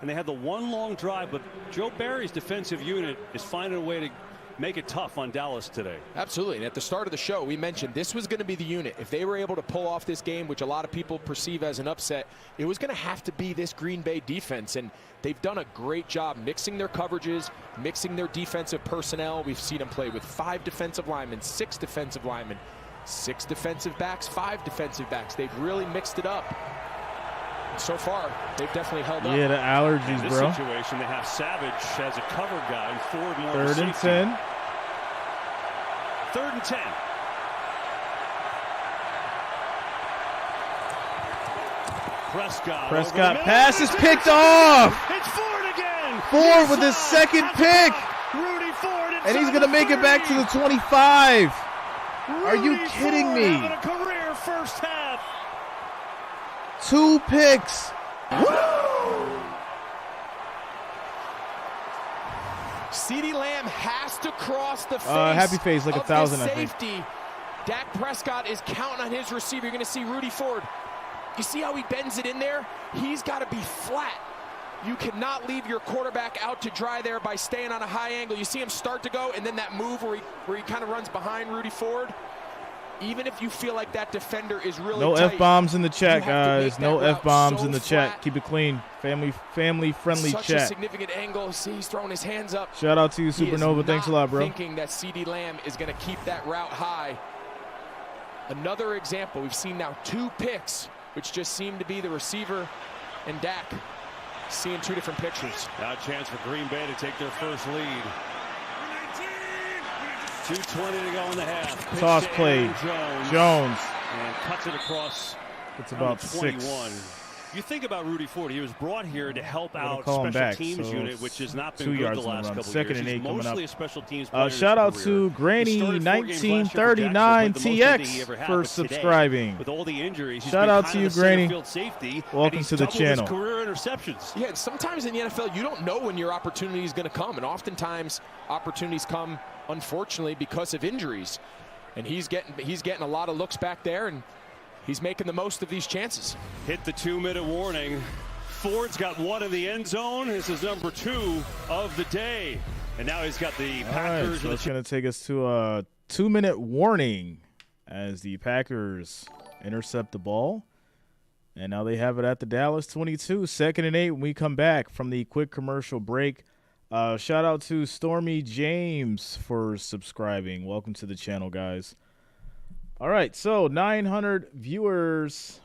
And they had the one long drive, but Joe Barry's defensive unit is finding a way to make it tough on Dallas today. Absolutely. And at the start of the show, we mentioned this was going to be the unit. If they were able to pull off this game, which a lot of people perceive as an upset, it was going to have to be this Green Bay defense. And they've done a great job mixing their coverages, mixing their defensive personnel. We've seen them play with 5 defensive linemen, 6 defensive linemen, 6 defensive backs, 5 defensive backs. They've really mixed it up. So far, they've definitely held up. Yeah, the allergies, In this bro. situation, they have Savage as a cover guy and Ford more 3rd and 10. 3rd and 10. Prescott pass is picked off. It's Ford again. Ford with his second pick. Rudy Ford, And he's going to make it back to the 25. Are you kidding me? Having a career first half. 2 picks. CeeDee Lamb has to cross the face Happy face, like of 1,000, this I think. safety. Dak Prescott is counting on his receiver. You're going to see Rudy Ford. You see how he bends it in there? He's got to be flat. You cannot leave your quarterback out to dry there by staying on a high angle. You see him start to go, and then that move where he kind of runs behind Rudy Ford. Even if you feel like that defender is really No tight, F-bombs in the chat, you have to make guys. that No route F-bombs so in the flat. chat. Keep it clean. Family-friendly Such a chat. significant angle. See, he's throwing his hands up. Shout out to you, He is Supernova. Thanks a lot, bro. Thinking that CeeDee Lamb is going to keep that route high. Another example. We've seen now 2 picks, which just seem to be the receiver and Dak seeing 2 different pictures. Now a chance for Green Bay to take their first lead. 2:20 to go in the half. Pitch Toss to play. Aaron Jones. And cuts it across. It's about 21. 6. You think about Rudy Ford. He was brought here to help out call him special back, teams so unit, which has not been 2 good yards the on the last run. couple 2nd years. and 8 He's coming mostly up. a special teams player in his Shout out career. to Granny He started 4 games last year for Jacksonville, 1939 played the most I think he TX ever had, for but today, subscribing. with all the injuries, he's Shout been out kind to of you, the center Granny. field safety, Welcome and to the he's doubled channel. his career interceptions. Yeah, sometimes in the NFL, you don't know when your opportunity is going to come, and oftentimes opportunities come, unfortunately, because of injuries. And he's getting a lot of looks back there, and he's making the most of these chances. Hit the 2-minute warning. Ford's got 1 in the end zone. This is number 2 of the day. And now he's got the All right, Packers. so and it's the going to take us to a 2-minute warning as the Packers intercept the ball. And now they have it at the Dallas 22. 2nd and 8 when we come back from the quick commercial break. Shout out to Stormy James for subscribing. Welcome to the channel, guys. All right, so 900 viewers,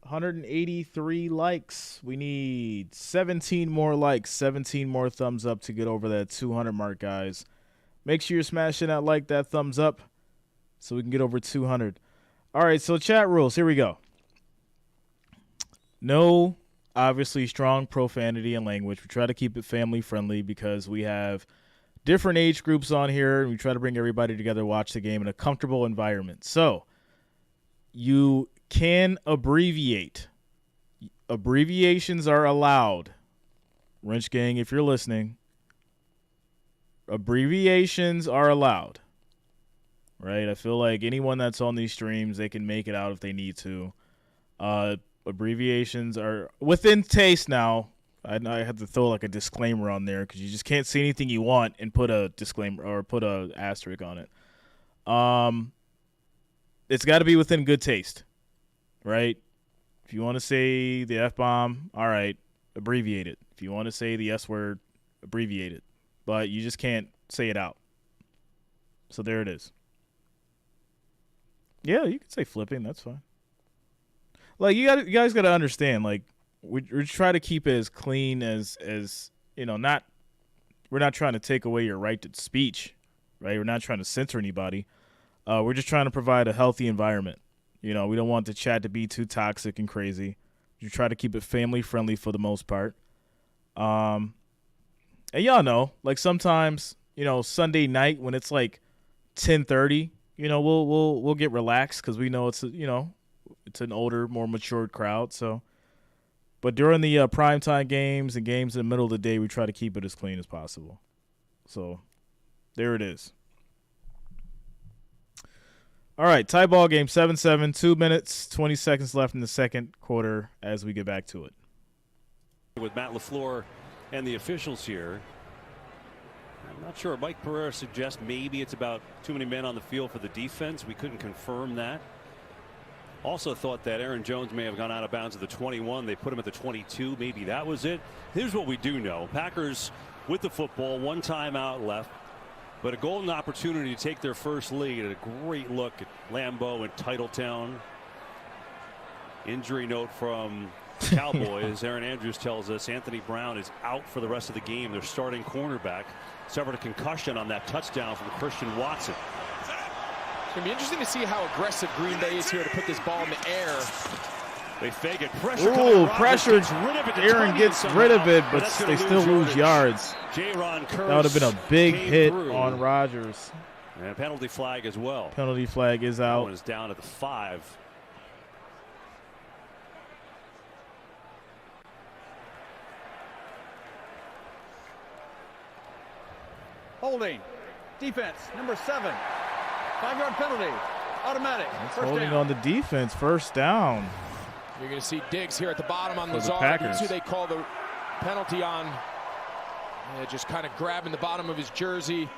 183 likes. We need 17 more likes, 17 more thumbs up to get over that 200 mark, guys. Make sure you're smashing that like, that thumbs up, so we can get over 200. All right, so chat rules. Here we go. No, obviously, strong profanity and language. We try to keep it family friendly because we have different age groups on here, and we try to bring everybody together to watch the game in a comfortable environment. So you can abbreviate. Abbreviations are allowed. Wrench Gang, if you're listening, abbreviations are allowed. Right? I feel like anyone that's on these streams, they can make it out if they need to. Abbreviations are within taste now. I have to throw like a disclaimer on there because you just can't say anything you want and put a disclaimer or put a asterisk on it. It's got to be within good taste, right? If you want to say the F-bomb, all right, abbreviate it. If you want to say the S word, abbreviate it. But you just can't say it out. So there it is. Yeah, you can say flipping. That's fine. Like you guys got to understand. Like we try to keep it as clean as you know. We're not trying to take away your right to speech, right? We're not trying to censor anybody. We're just trying to provide a healthy environment. You know, we don't want the chat to be too toxic and crazy. You try to keep it family friendly for the most part. And y'all know, like sometimes, you know, Sunday night when it's like 10:30, you know, we'll get relaxed because we know it's it's an older, more matured crowd. So, but during the primetime games and games in the middle of the day, we try to keep it as clean as possible. So, there it is. All right, tie ball game, 7-7, 2 minutes, 20 seconds left in the second quarter as we get back to it. with Matt LaFleur and the officials here. I'm not sure. Mike Pereira suggests maybe it's about too many men on the field for the defense. We couldn't confirm that. Also thought that Aaron Jones may have gone out of bounds at the 21. They put him at the 22. Maybe that was it. Here's what we do know. Packers with the football, 1 timeout left, but a golden opportunity to take their first lead. And a great look at Lambeau and Titletown. Injury note from Cowboys. Aaron Andrews tells us Anthony Brown is out for the rest of the game. Their starting cornerback suffered a concussion on that touchdown from Christian Watson. It's going to be interesting to see how aggressive Green Bay is here to put this ball in the air. They fake it. Pressure. Ooh, pressure. Aaron gets rid of it, but they still lose yards. That would have been a big hit on Rodgers. And a penalty flag as well. Penalty flag is That out. one is down at the 5. Holding. Defense, number 7. 5-yard penalty. Automatic. It's First holding down. on the defense. First down. You're going to see Diggs here at the bottom on For the Lazard. Packers. That's who they call the penalty on. Just kind of grabbing the bottom of his jersey.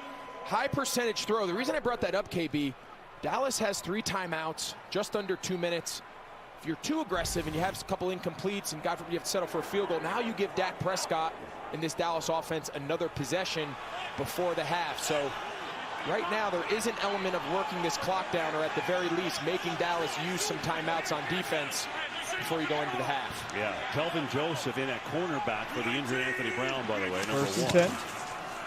High percentage throw. The reason I brought that up, KB, Dallas has 3 timeouts, just under 2 minutes. If you're too aggressive and you have a couple incompletes and God forbid you have to settle for a field goal, now you give Dak Prescott in this Dallas offense another possession before the half. So right now there is an element of working this clock down, or at the very least making Dallas use some timeouts on defense before you go into the half. Yeah, Kelvin Joseph in at cornerback for the injured Anthony Brown, by the way. Number First and 1.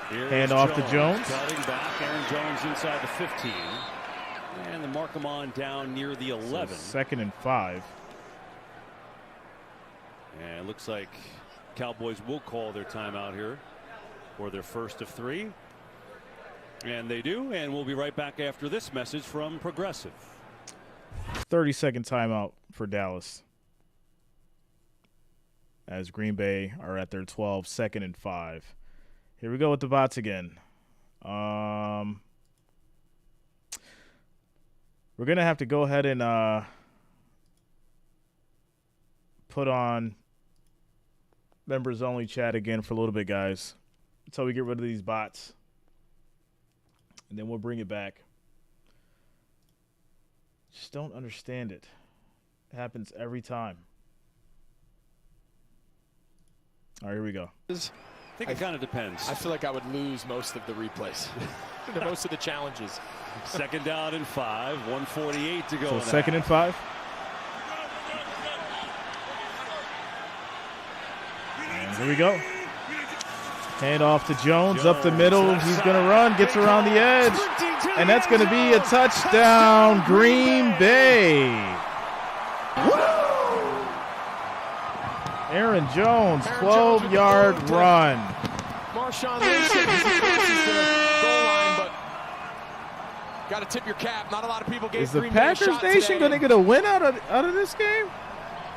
10. Hand off to Jones. Cutting back. Aaron Jones inside the 15. And the mark him on down near the 11. So 2nd and 5. And it looks like Cowboys will call their timeout here for their first of 3. And they do. And we'll be right back after this message from Progressive. 30-second timeout for Dallas, as Green Bay are at their 12, 2nd and 5. Here we go with the bots again. We're going to have to go ahead and put on members only chat again for a little bit, guys, until we get rid of these bots. And then we'll bring it back. Just don't understand it. It happens every time. All right, here we go. I think it kind of depends. I feel like I would lose most of the replays, most of the challenges. 2nd down and 5, 1:48 to go. So 2nd and 5. And here we go. Hand off to Jones, up the middle. He's going to run, gets around the edge. And that's going to be a touchdown, Green Bay. Aaron Jones, 12-yard run. Marshawn Lynch is the closest to the goal line, but got to tip your cap. Not a lot of people gave Is the Green Bay a Packers shot Nation today. going to get a win out of this game?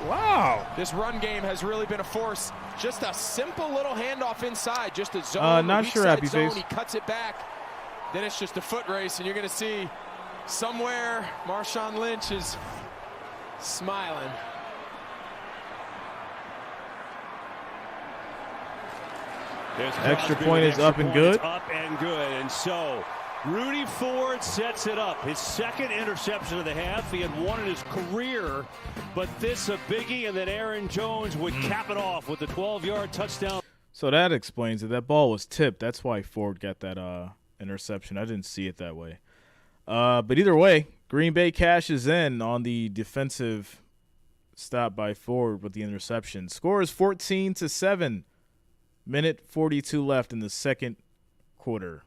Wow. This run game has really been a force. Just a simple little handoff inside, just a zone. Not sure, Happy zone. Face. He cuts it back. Then it's just a foot race, and you're going to see somewhere Marshawn Lynch is smiling. Extra point is up and good. Up and good. And so Rudy Ford sets it up. His 2nd interception of the half. He had 1 in his career, but this a biggie, and then Aaron Jones would cap it off with the 12-yard touchdown. So that explains it. That ball was tipped. That's why Ford got that interception. I didn't see it that way. But either way, Green Bay cashes in on the defensive stop by Ford with the interception. Score is 14-7. Minute 42 left in the 2nd quarter.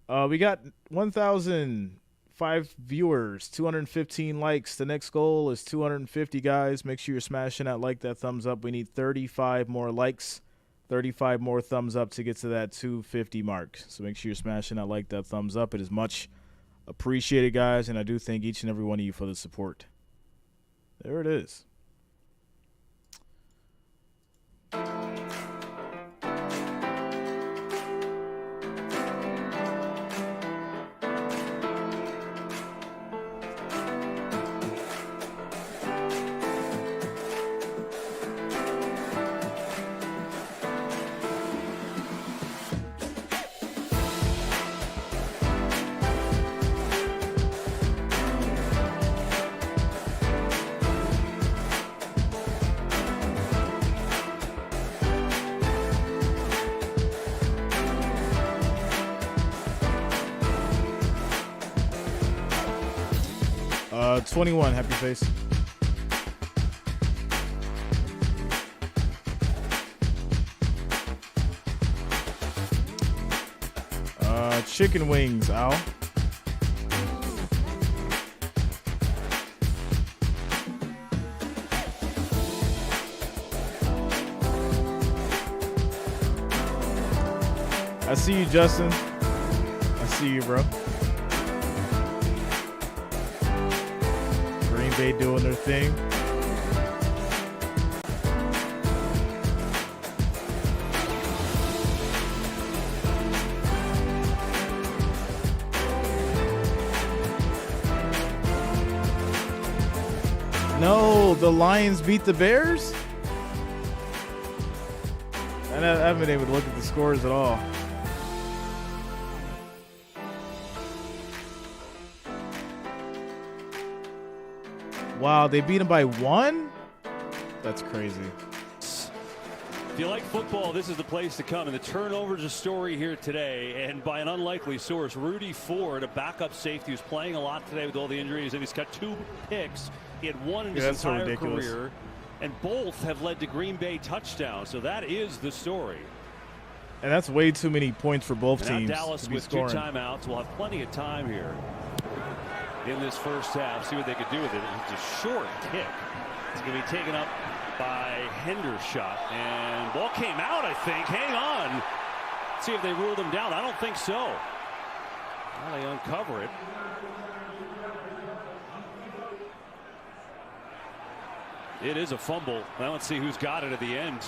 We got 1,005 viewers, 215 likes. The next goal is 250, guys. Make sure you're smashing that thumbs up. We need 35 more likes, 35 more thumbs up to get to that 250 mark. So make sure you're smashing that thumbs up. It is much appreciated, guys, and I do thank each and every one of you for the support. There it is. 21, happy face. Chicken wings, Al. I see you, Justin. I see you, bro. Green Bay doing their thing. No, the Lions beat the Bears? I haven't been able to look at the scores at all. Wow, they beat them by 1? That's crazy. If you like football, this is the place to come. And the turnover's a story here today. And by an unlikely source, Rudy Ford, a backup safety who's playing a lot today with all the injuries, and he's got 2 picks. He had 1 in his entire career. And both have led to Green Bay touchdowns. So that is the story. And that's way too many points for both teams. Dallas with scoring. 2 timeouts. We'll have plenty of time here in this first half. See what they could do with it. It's a short kick. It's going to be taken up by Hendershot. And ball came out, I think. Hang on. Let's see if they ruled him down. I don't think so. Well, they uncover it. It is a fumble. Now let's see who's got it at the end.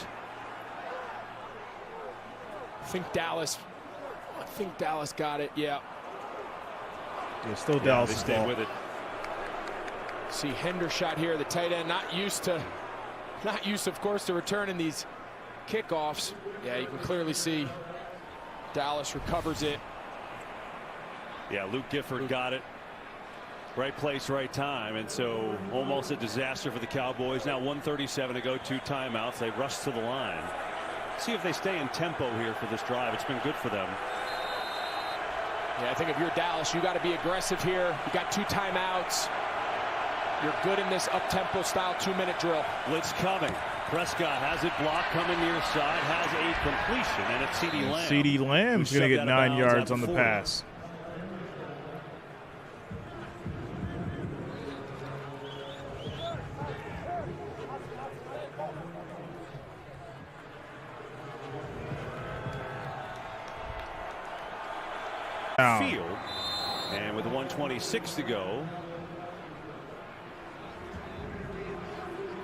I think Dallas got it. Yeah. Yeah, still Dallas. They stayed with it. See Hendershot here, the tight end, not used, of course, to returning these kickoffs. Yeah, you can clearly see Dallas recovers it. Yeah, Luke Gifford got it. Right place, right time, and so almost a disaster for the Cowboys. Now 1:37 to go, 2 timeouts. They rush to the line. See if they stay in tempo here for this drive. It's been good for them. Yeah, I think if you're Dallas, you got to be aggressive here. You got 2 timeouts. You're good in this up-tempo style 2-minute drill. Blitz coming. Prescott has it blocked, coming near side, has a completion, and it's CeeDee Lamb. CeeDee Lamb's going to get 9 yards on the pass. Field, and with 1:26 to go.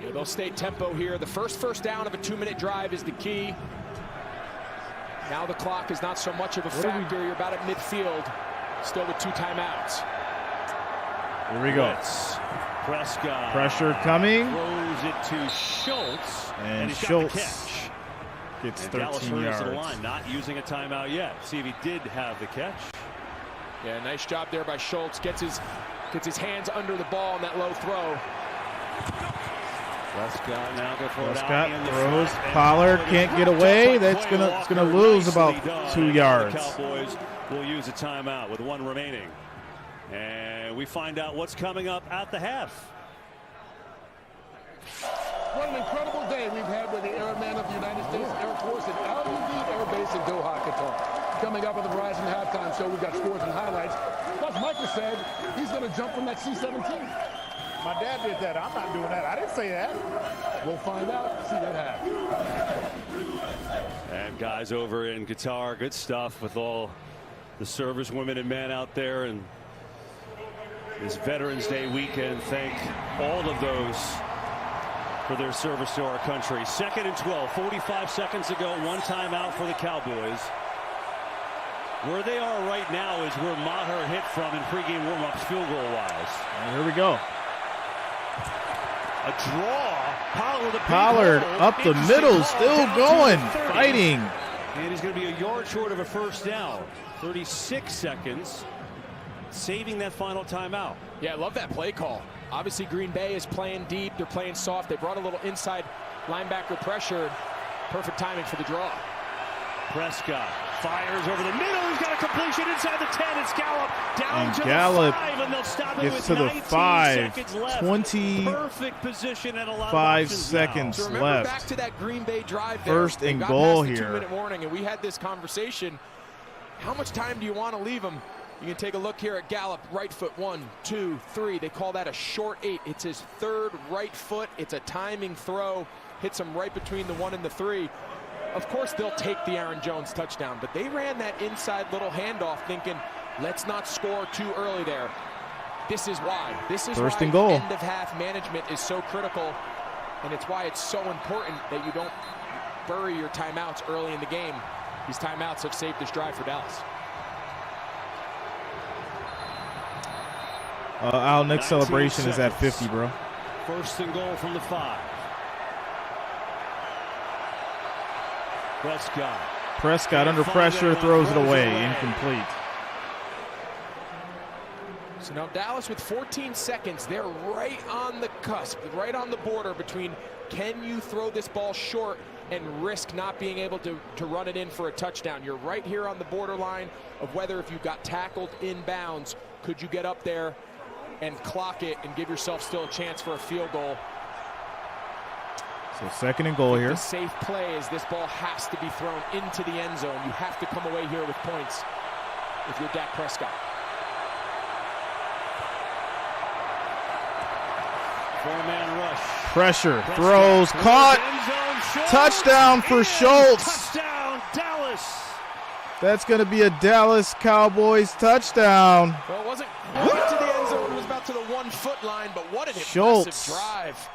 Yeah, they'll stay tempo here. The first down of a 2-minute drive is the key. Now the clock is not so much of a factor. You're about at midfield, still with 2 timeouts. Here we go. Prescott. Pressure coming. Throws it to Schultz, and he's Schultz got the catch. Gets and 13 Dallas yards. To the line, not using a timeout yet. See if he did have the catch. Yeah, nice job there by Schultz. Gets his hands under the ball on that low throw. Prescott now go for Prescott throws. Pollard can't get away. That's gonna lose about 2 yards. The Cowboys will use a timeout with 1 remaining, and we find out what's coming up at the half. What an incredible day we've had with the Airman of the United States Air Force at Al-Udeid Air Base in Doha, Qatar. Coming up on the Verizon Halftime Show, we've got scores and highlights. Plus, Michael said he's going to jump from that C-17. My dad did that. I'm not doing that. I didn't say that. We'll find out. See that happen. And guys over in Qatar, good stuff with all the service women and men out there. And this Veterans Day weekend, thank all of those for their service to our country. 2nd and 12, 45 seconds to go, 1 timeout for the Cowboys. Where they are right now is where Maher hit from in pregame warm-ups field goal-wise. And here we go. A draw. Pollard up the middle, still going, fighting. And he's going to be a yard short of a first down. 36 seconds, saving that final timeout. Yeah, I love that play call. Obviously, Green Bay is playing deep. They're playing soft. They brought a little inside linebacker pressure. Perfect timing for the draw. Prescott Fires over the middle. He's got a completion inside the 10. It's Gallup down to Gallup the 5, and they'll stop it gets with to the 19 5. seconds left. 20 Perfect position and a lot 5 of options seconds now. So remember left. back to that Green Bay drive there. First They and got goal past the here. 2-minute warning, and we had this conversation. How much time do you want to leave them? You can take a look here at Gallup. Right foot, 1, 2, 3. They call that a short 8. It's his third right foot. It's a timing throw. Hits him right between the 1 and the 3. Of course, they'll take the Aaron Jones touchdown, but they ran that inside little handoff thinking, let's not score too early there. This is why. This is First why and goal. end of half management is so critical, and it's why it's so important that you don't bury your timeouts early in the game. These timeouts have saved this drive for Dallas. Our next 19 celebration is at seconds. 50, bro. First and goal from the 5. Prescott under pressure, throws it away, incomplete. So now Dallas with 14 seconds. They're right on the cusp, right on the border between can you throw this ball short and risk not being able to run it in for a touchdown. You're right here on the borderline of whether if you got tackled in bounds, could you get up there and clock it and give yourself still a chance for a field goal. So second and goal here. The safe play is this ball has to be thrown into the end zone. You have to come away here with points if you're Dak Prescott. Four-man rush. Pressure, throws, caught. Touchdown for Schultz. Touchdown, Dallas. That's going to be a Dallas Cowboys touchdown. Well, it wasn't quite to the end zone. It was about to the 1 foot line, but what an Schultz. impressive drive.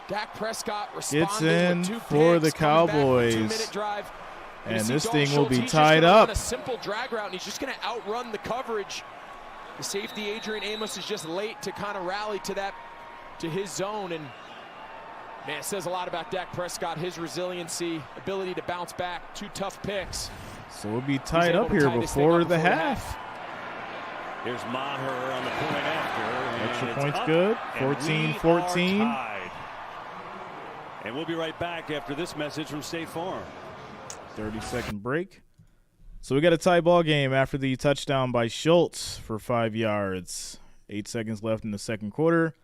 Dak Prescott Gets responded in with 2 for the picks, coming back from a Cowboys. 2-minute drive. And You see this Dalton thing will be Schultz, he's tied just gonna up. run a simple drag route, and he's just going to outrun the coverage. The safety, Adrian Amos, is just late to kind of rally to his zone. And, man, it says a lot about Dak Prescott, his resiliency, ability to bounce back, 2 tough picks. So we'll be tied able up to here tie this thing before up the before the half. Here's Maher on the point after. Extra and it's points up, good. and 14-14. we are tied. And we'll be right back after this message from State Farm. 30-second break. So we got a tie ball game after the touchdown by Schultz for 5 yards. 8 seconds left in the second quarter.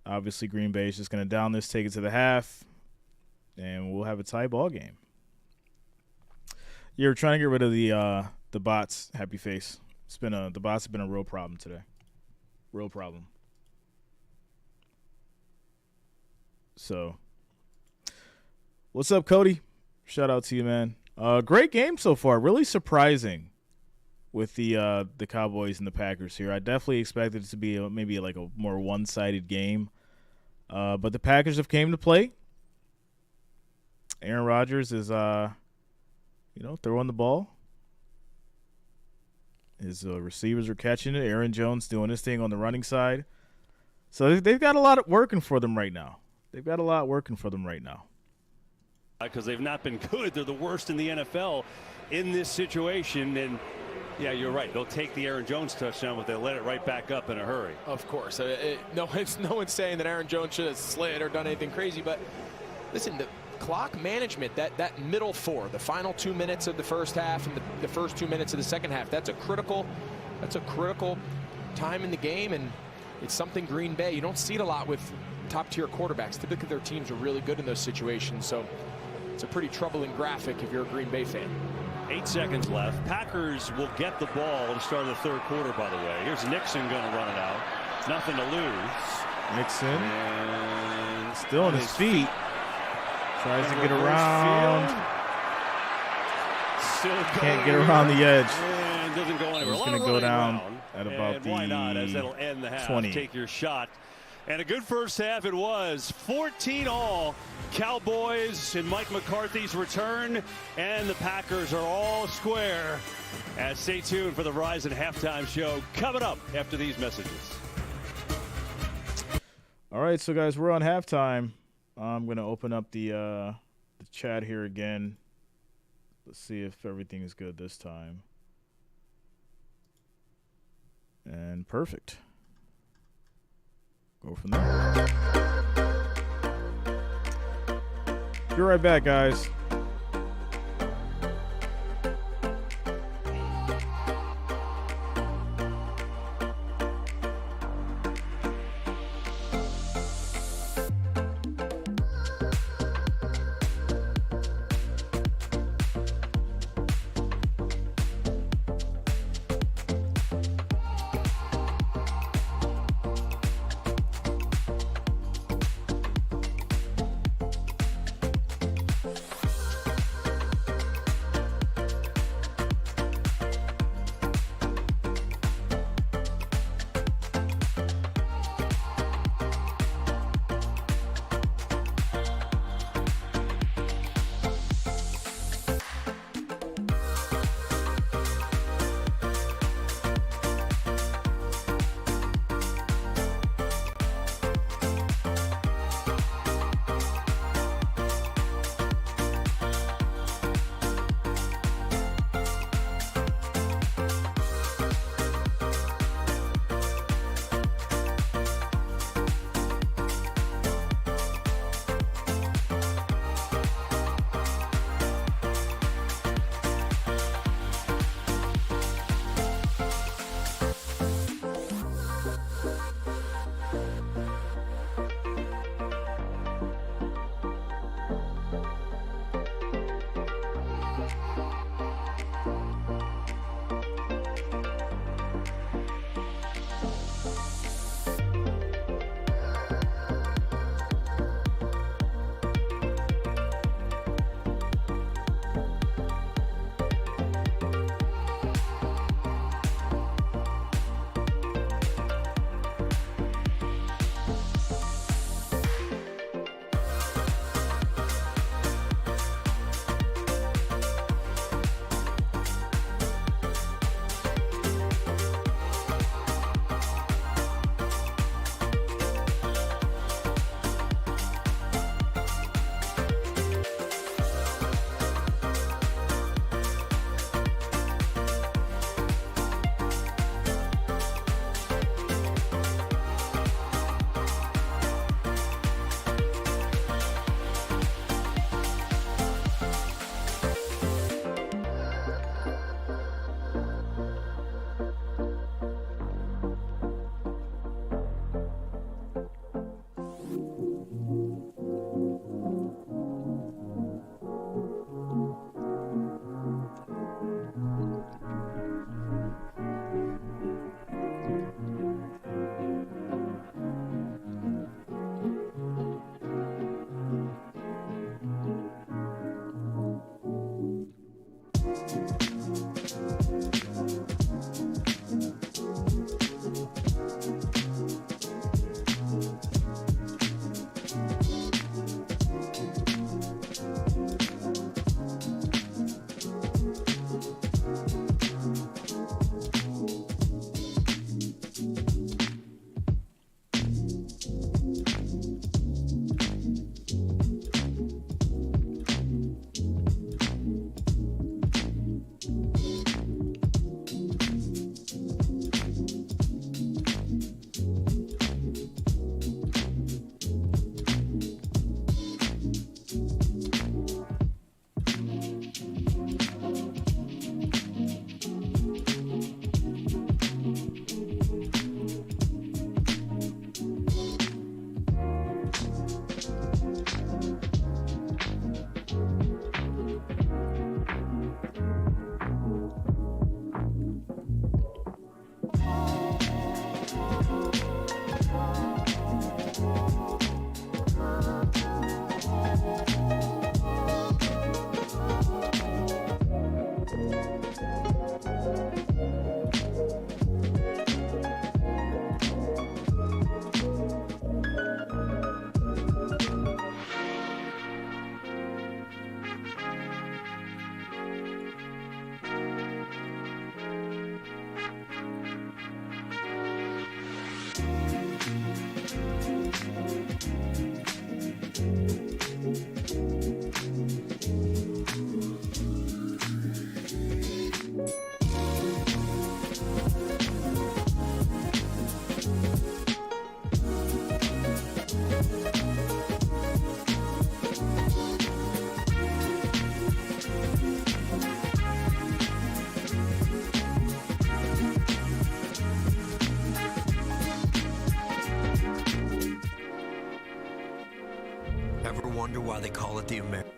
Obviously, Green Bay is just going to down this, take it to the half, and we'll have a tie ball game. You're trying to get rid of the bots, happy face. The bots have been a real problem today. Real problem. So, what's up, Cody? Shout out to you, man. Great game so far. Really surprising with the Cowboys and the Packers here. I definitely expected it to be maybe like a more one-sided game. But the Packers have came to play. Aaron Rodgers is, throwing the ball. His receivers are catching it. Aaron Jones doing his thing on the running side. So they've got a lot working for them right now. Because they've not been good. They're the worst in the NFL in this situation. And, yeah, you're right. They'll take the Aaron Jones touchdown, but they'll let it right back up in a hurry. Of course. No one's saying that Aaron Jones should have slid or done anything crazy. But, listen, the clock management, that middle 4, the final 2 minutes of the first half and the first 2 minutes of the second half, that's a critical time in the game. And it's something Green Bay, you don't see it a lot with top-tier quarterbacks. Typically, their teams are really good in those situations. So it's a pretty troubling graphic if you're a Green Bay fan. 8 seconds left. Packers will get the ball at the start of the third quarter, by the way. Here's Nixon going to run it out. Nothing to lose. Nixon. And still on his feet. Tries to get around. Can't get around the edge. And doesn't go anywhere. He's going to go down at about and why not, as that'll the end the half. 20. Take your shot. And a good first half it was. 14-all. Cowboys and Mike McCarthy's return. And the Packers are all square. And stay tuned for the Verizon halftime show coming up after these messages. All right, so guys, we're on halftime. I'm going to open up the chat here again. Let's see if everything is good this time. And perfect. Go from there. Be right back, guys. why they call it the American.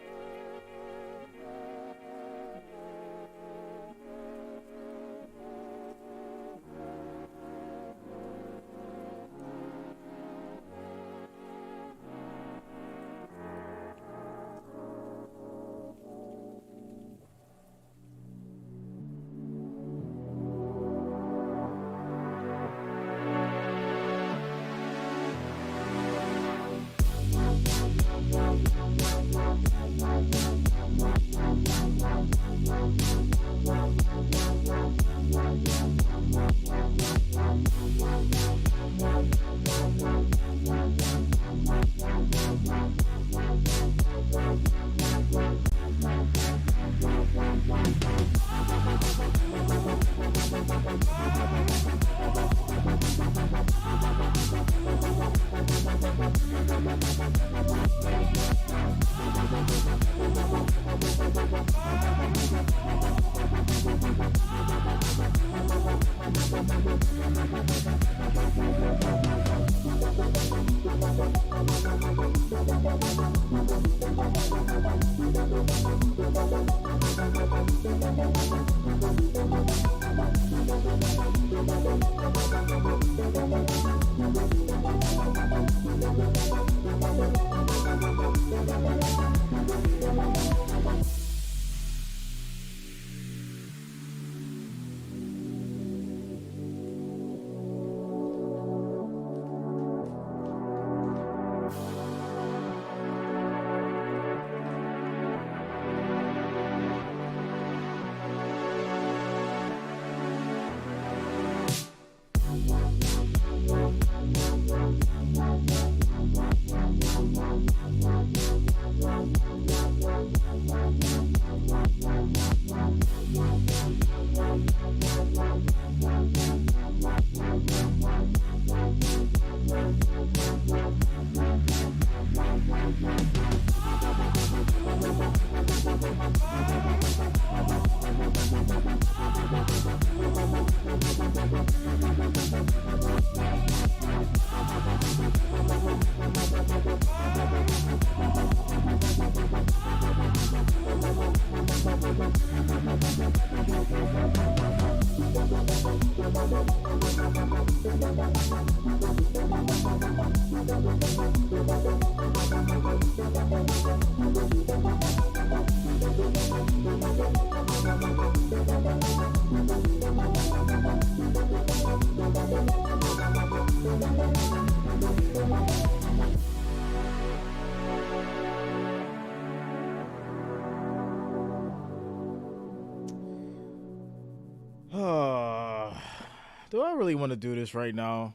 Do I really want to do this right now?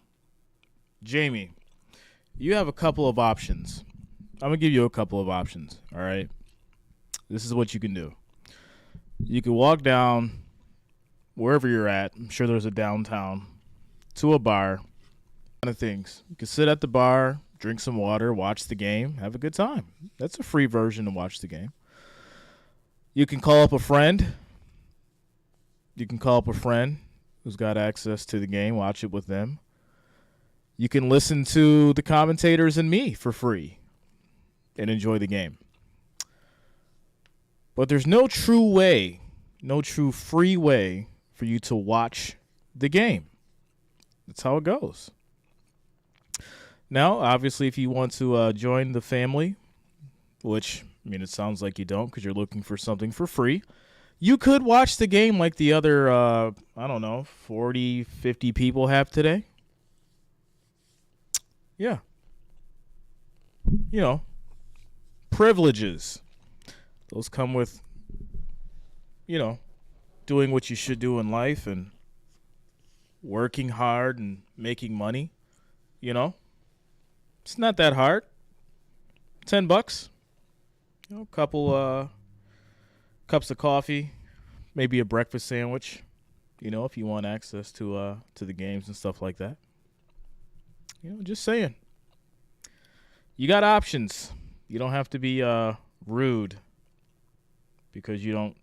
Jamie, you have a couple of options. I'm going to give you a couple of options, all right? This is what you can do. You can walk down wherever you're at. I'm sure there's a downtown to a bar. Kind of things. You can sit at the bar, drink some water, watch the game, have a good time. That's a free version to watch the game. You can call up a friend. Who's got access to the game, watch it with them. You can listen to the commentators and me for free and enjoy the game. But there's no true free way for you to watch the game. That's how it goes. Now, obviously, if you want to join the family, which, I mean, it sounds like you don't because you're looking for something for free, you could watch the game like the other, 40, 50 people have today. Yeah. Privileges. Those come with, doing what you should do in life and working hard and making money. It's not that hard. $10. A couple cups of coffee, maybe a breakfast sandwich, if you want access to the games and stuff like that. Just saying. You got options. You don't have to be rude because you don't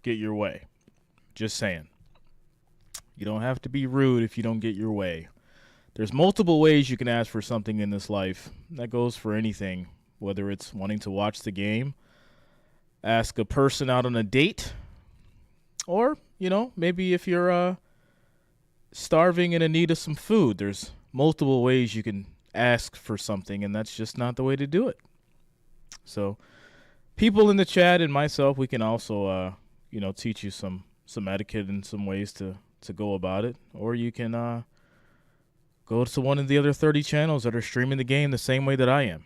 get your way. Just saying. You don't have to be rude if you don't get your way. There's multiple ways you can ask for something in this life. That goes for anything, whether it's wanting to watch the game, ask a person out on a date, or, maybe if you're starving and in need of some food, there's multiple ways you can ask for something, and that's just not the way to do it. So people in the chat and myself, we can also, teach you some etiquette and some ways to go about it. Or you can go to one of the other 30 channels that are streaming the game the same way that I am.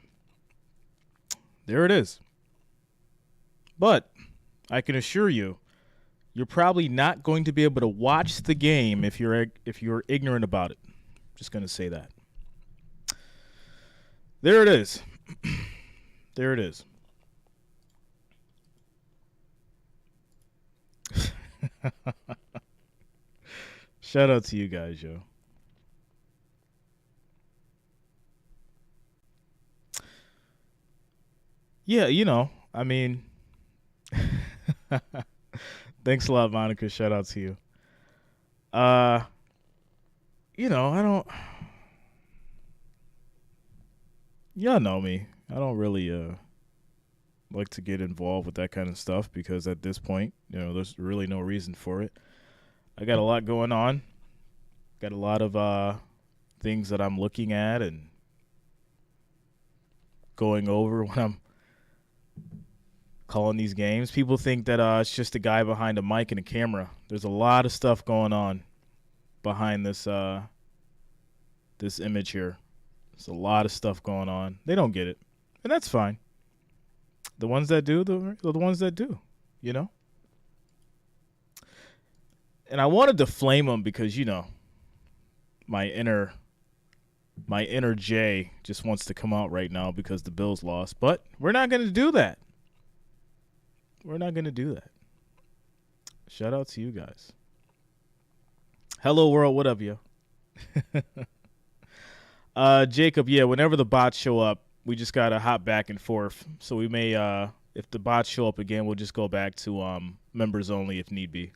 There it is. But I can assure you, you're probably not going to be able to watch the game if you're ignorant about it. Just going to say that. There it is. There it is. Shout out to you guys, yo. Yeah, thanks a lot, Monica. Shout out to you. I don't. Y'all know me. I don't really like to get involved with that kind of stuff because at this point, there's really no reason for it. I got a lot going on. Got a lot of things that I'm looking at and going over when I'm calling these games. People think that it's just a guy behind a mic and a camera. There's a lot of stuff going on behind this this image here. There's a lot of stuff going on. They don't get it, and that's fine. The ones that do, the ones that do, And I wanted to flame them because, my inner Jay just wants to come out right now because the Bills lost. But we're not going to do that. We're not going to do that. Shout out to you guys. Hello, world. What up, yo? Jacob, yeah, whenever the bots show up, we just got to hop back and forth. So we may, if the bots show up again, we'll just go back to members only if need be.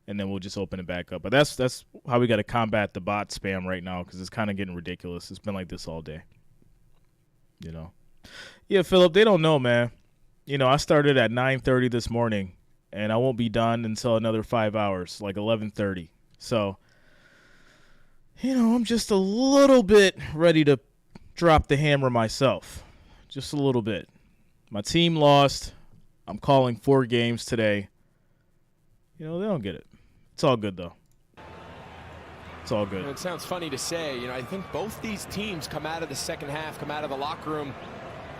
And then we'll just open it back up. But that's how we got to combat the bot spam right now because it's kind of getting ridiculous. It's been like this all day. Yeah, Philip, they don't know, man. I started at 9:30 this morning, and I won't be done until another 5 hours, like 11:30. So, I'm just a little bit ready to drop the hammer myself. Just a little bit. My team lost. I'm calling 4 games today. They don't get it. It's all good, though. It's all good. It sounds funny to say. I think both these teams come out of the second half, come out of the locker room.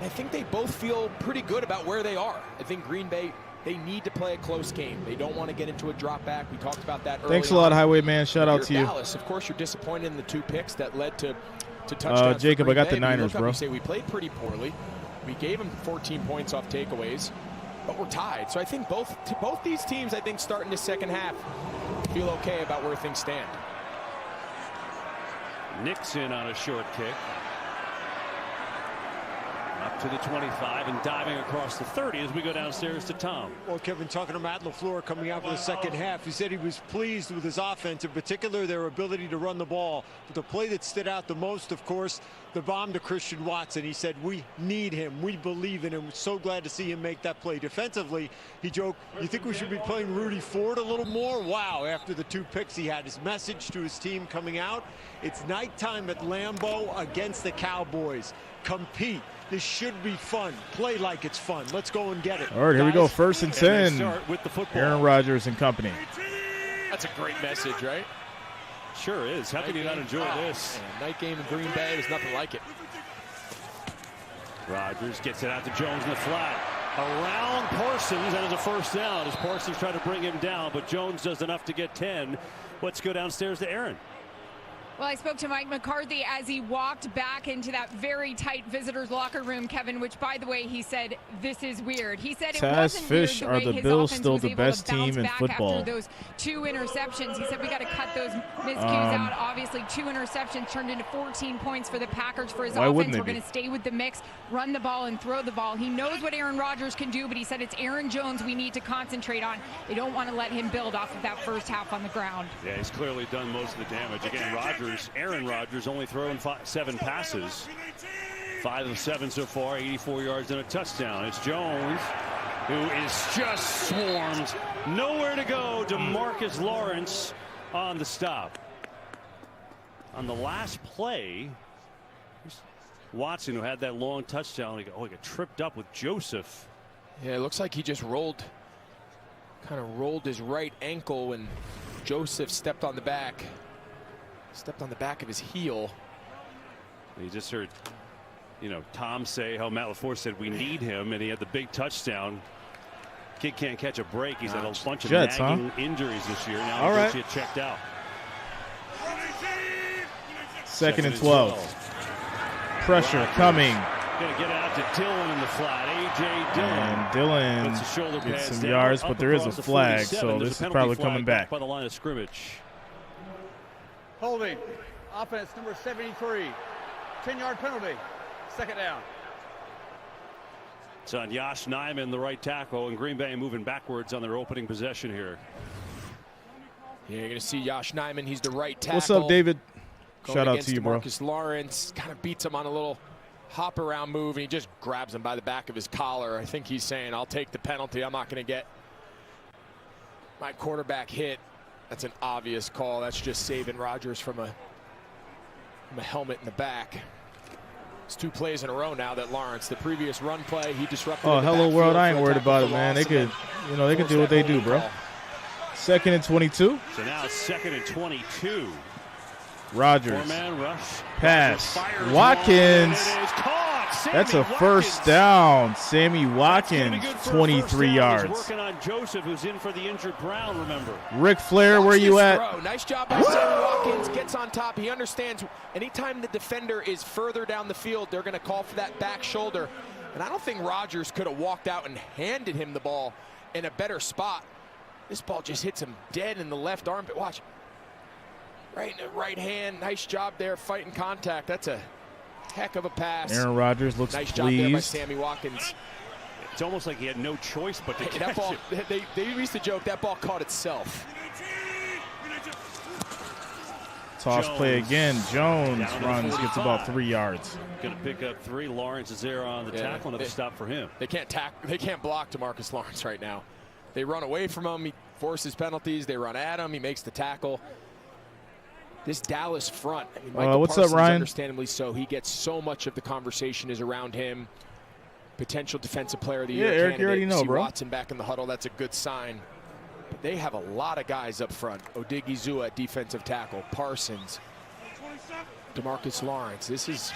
I think they both feel pretty good about where they are. I think Green Bay, they need to play a close game. They don't want to get into a drop back. We talked about that earlier. Thanks a lot, Highwayman. Shout out to you. Dallas, of course, you're disappointed in the 2 picks that led to touchdowns. Jacob, I got the Niners, bro. You say we played pretty poorly. We gave them 14 points off takeaways, but we're tied. So I think both these teams, starting the second half, feel okay about where things stand. Nixon on a short kick. Up to the 25 and diving across the 30 as we go downstairs to Tom. Well, Kevin, talking to Matt LaFleur coming out for the second half, he said he was pleased with his offense, in particular their ability to run the ball. But the play that stood out the most, of course, the bomb to Christian Watson. He said, we need him. We believe in him. We're so glad to see him make that play. Defensively, he joked, you think we should be playing Rudy Ford a little more? Wow, after the 2 picks, he had his message to his team coming out. It's nighttime at Lambeau against the Cowboys. Compete. This should be fun. Play like it's fun. Let's go and get it. All right, here we go. 1st and 10. Start with the football. Aaron Rodgers and company. That's a great message, right? Sure is. How can you not enjoy this? Night game in Green Bay, there's nothing like it. Rodgers gets it out to Jones in the flat. Around Parsons, that is a first down as Parsons tried to bring him down, but Jones does enough to get 10. Let's go downstairs to Aaron. Well, I spoke to Mike McCarthy as he walked back into that very tight visitors locker room, Kevin, which, by the way, he said, this is weird. He said it wasn't weird the way his offense was able to bounce back after those 2 interceptions. He said we got to cut those miscues out. Obviously, 2 interceptions turned into 14 points for the Packers for his offense. We're going to stay with the mix, run the ball, and throw the ball. He knows what Aaron Rodgers can do, but he said it's Aaron Jones we need to concentrate on. They don't want to let him build off of that first half on the ground. Yeah, he's clearly done most of the damage. Again, Aaron Rodgers only throwing 7 passes 5 of 7 so far, 84 yards and a touchdown. It's Jones, who is just swarmed. Nowhere to go. DeMarcus Lawrence on the stop. On the last play, Watson, who had that long touchdown, he got tripped up with Joseph. Yeah, it looks like he just kind of rolled his right ankle when Joseph stepped on the back of his heel. You just heard, Tom say how Matt LaFleur said we need him, and he had the big touchdown. Kid can't catch a break. He's had a bunch of nagging injuries this year. Now he's actually checked out. Second and 12. Pressure coming. Going to get out to Dillon in the flat. A.J. Dillon. And Dillon gets some yards, but there is a flag, so this is probably coming back. By the line of scrimmage. Holding. Offense number 73. 10-yard penalty. Second down. It's on Josh Nijman, the right tackle, and Green Bay moving backwards on their opening possession here. Yeah, you're going to see Josh Nijman. He's the right tackle. What's up, David? Shout out to you, bro. DeMarcus Lawrence kind of beats him on a little hop around move, and he just grabs him by the back of his collar. I think he's saying, I'll take the penalty. I'm not going to get my quarterback hit. That's an obvious call. That's just saving Rodgers from a helmet in the back. It's 2 plays in a row now that Lawrence, the previous run play, he disrupted. Oh, hello world. I ain't worried about it, man. They could, they could do what they do, bro. Second and 22. So now it's second and 22. Rodgers. 4-man rush. Pass. Watkins. That's a first down. Sammy Watkins, 23 yards. Working on Joseph, who's in for the injured Brown, remember. Ric Flair, where you at? Nice job by Sammy Watkins. Gets on top. He understands anytime the defender is further down the field, they're going to call for that back shoulder. And I don't think Rodgers could have walked out and handed him the ball in a better spot. This ball just hits him dead in the left armpit. Watch. Right in the right hand. Nice job there fighting contact. That's a heck of a pass. Aaron Rodgers looks nice pleased. Job there by Sammy Watkins. It's almost like he had no choice but to catch that ball, it. They used to joke that ball caught itself. Toss play again. Jones runs, gets about 3 yards. Going to pick up 3. Lawrence is there on the tackle. Another stop for him. They can't block DeMarcus Lawrence right now. They run away from him. He forces penalties. They run at him. He makes the tackle. This Dallas front, I mean, Michael what's Parsons, up, Ryan? Understandably so. He gets so much of the conversation is around him. Potential defensive player of the year. Eric, you already know, see bro. Watson back in the huddle. That's a good sign. But they have a lot of guys up front. Odigizua at defensive tackle. Parsons. DeMarcus Lawrence. This is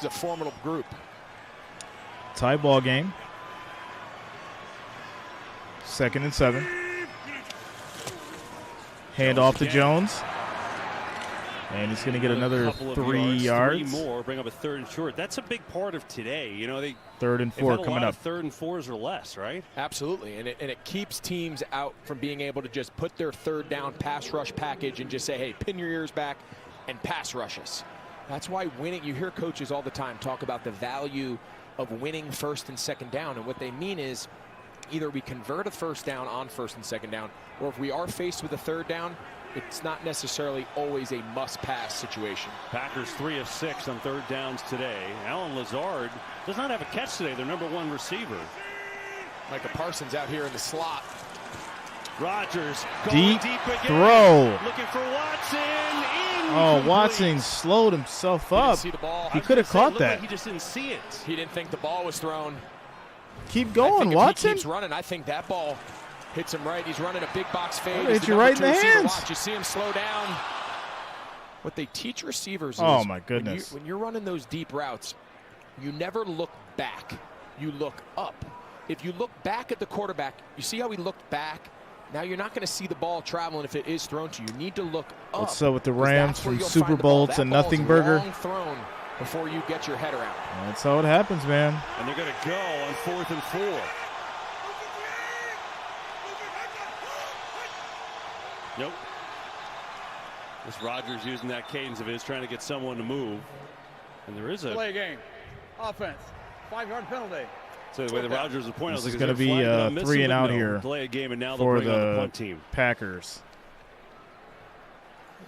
a formidable group. Tie ball game. Second and 7. Hand off to Jones. And he's going to get another 3 yards. 3 more, bring up a 3rd and short. That's a big part of today. They 3rd and 4 coming up. 3rd and 4s or less, right? Absolutely, and it keeps teams out from being able to just put their 3rd down pass rush package and just say, hey, pin your ears back and pass rush us. That's why winning, you hear coaches all the time talk about the value of winning 1st and 2nd down, and what they mean is either we convert a 1st down on 1st and 2nd down, or if we are faced with a 3rd down, it's not necessarily always a must-pass situation. Packers 3 of 6 on 3rd downs today. Alan Lazard does not have a catch today, their number 1 receiver. Micah Parsons out here in the slot. Rodgers deep again. Throw. Looking for Watson. Oh, Watson slowed himself up. He could have caught that. Like he just didn't see it. He didn't think the ball was thrown. Keep going, if Watson. He keeps running. I think that ball hits him right. He's running a big box fade. Hit you right in the hands. Watch. You see him slow down. What they teach receivers is, oh my goodness, when you're running those deep routes, you never look back. You look up. If you look back at the quarterback, you see how he looked back? Now you're not going to see the ball traveling if it is thrown to you. You need to look up. What's up with the Rams from Super Bowl to Nothing Burger? Long thrown before you get your head around. That's how it happens, man. And they're going to go on 4th and 4. Nope. This Rodgers using that cadence of his, trying to get someone to move. And there is a play game. Offense. 5-yard penalty. So the way the Rodgers would point out, this is going to be 3 and out here delay a game, and now for bring on the punt team. Packers.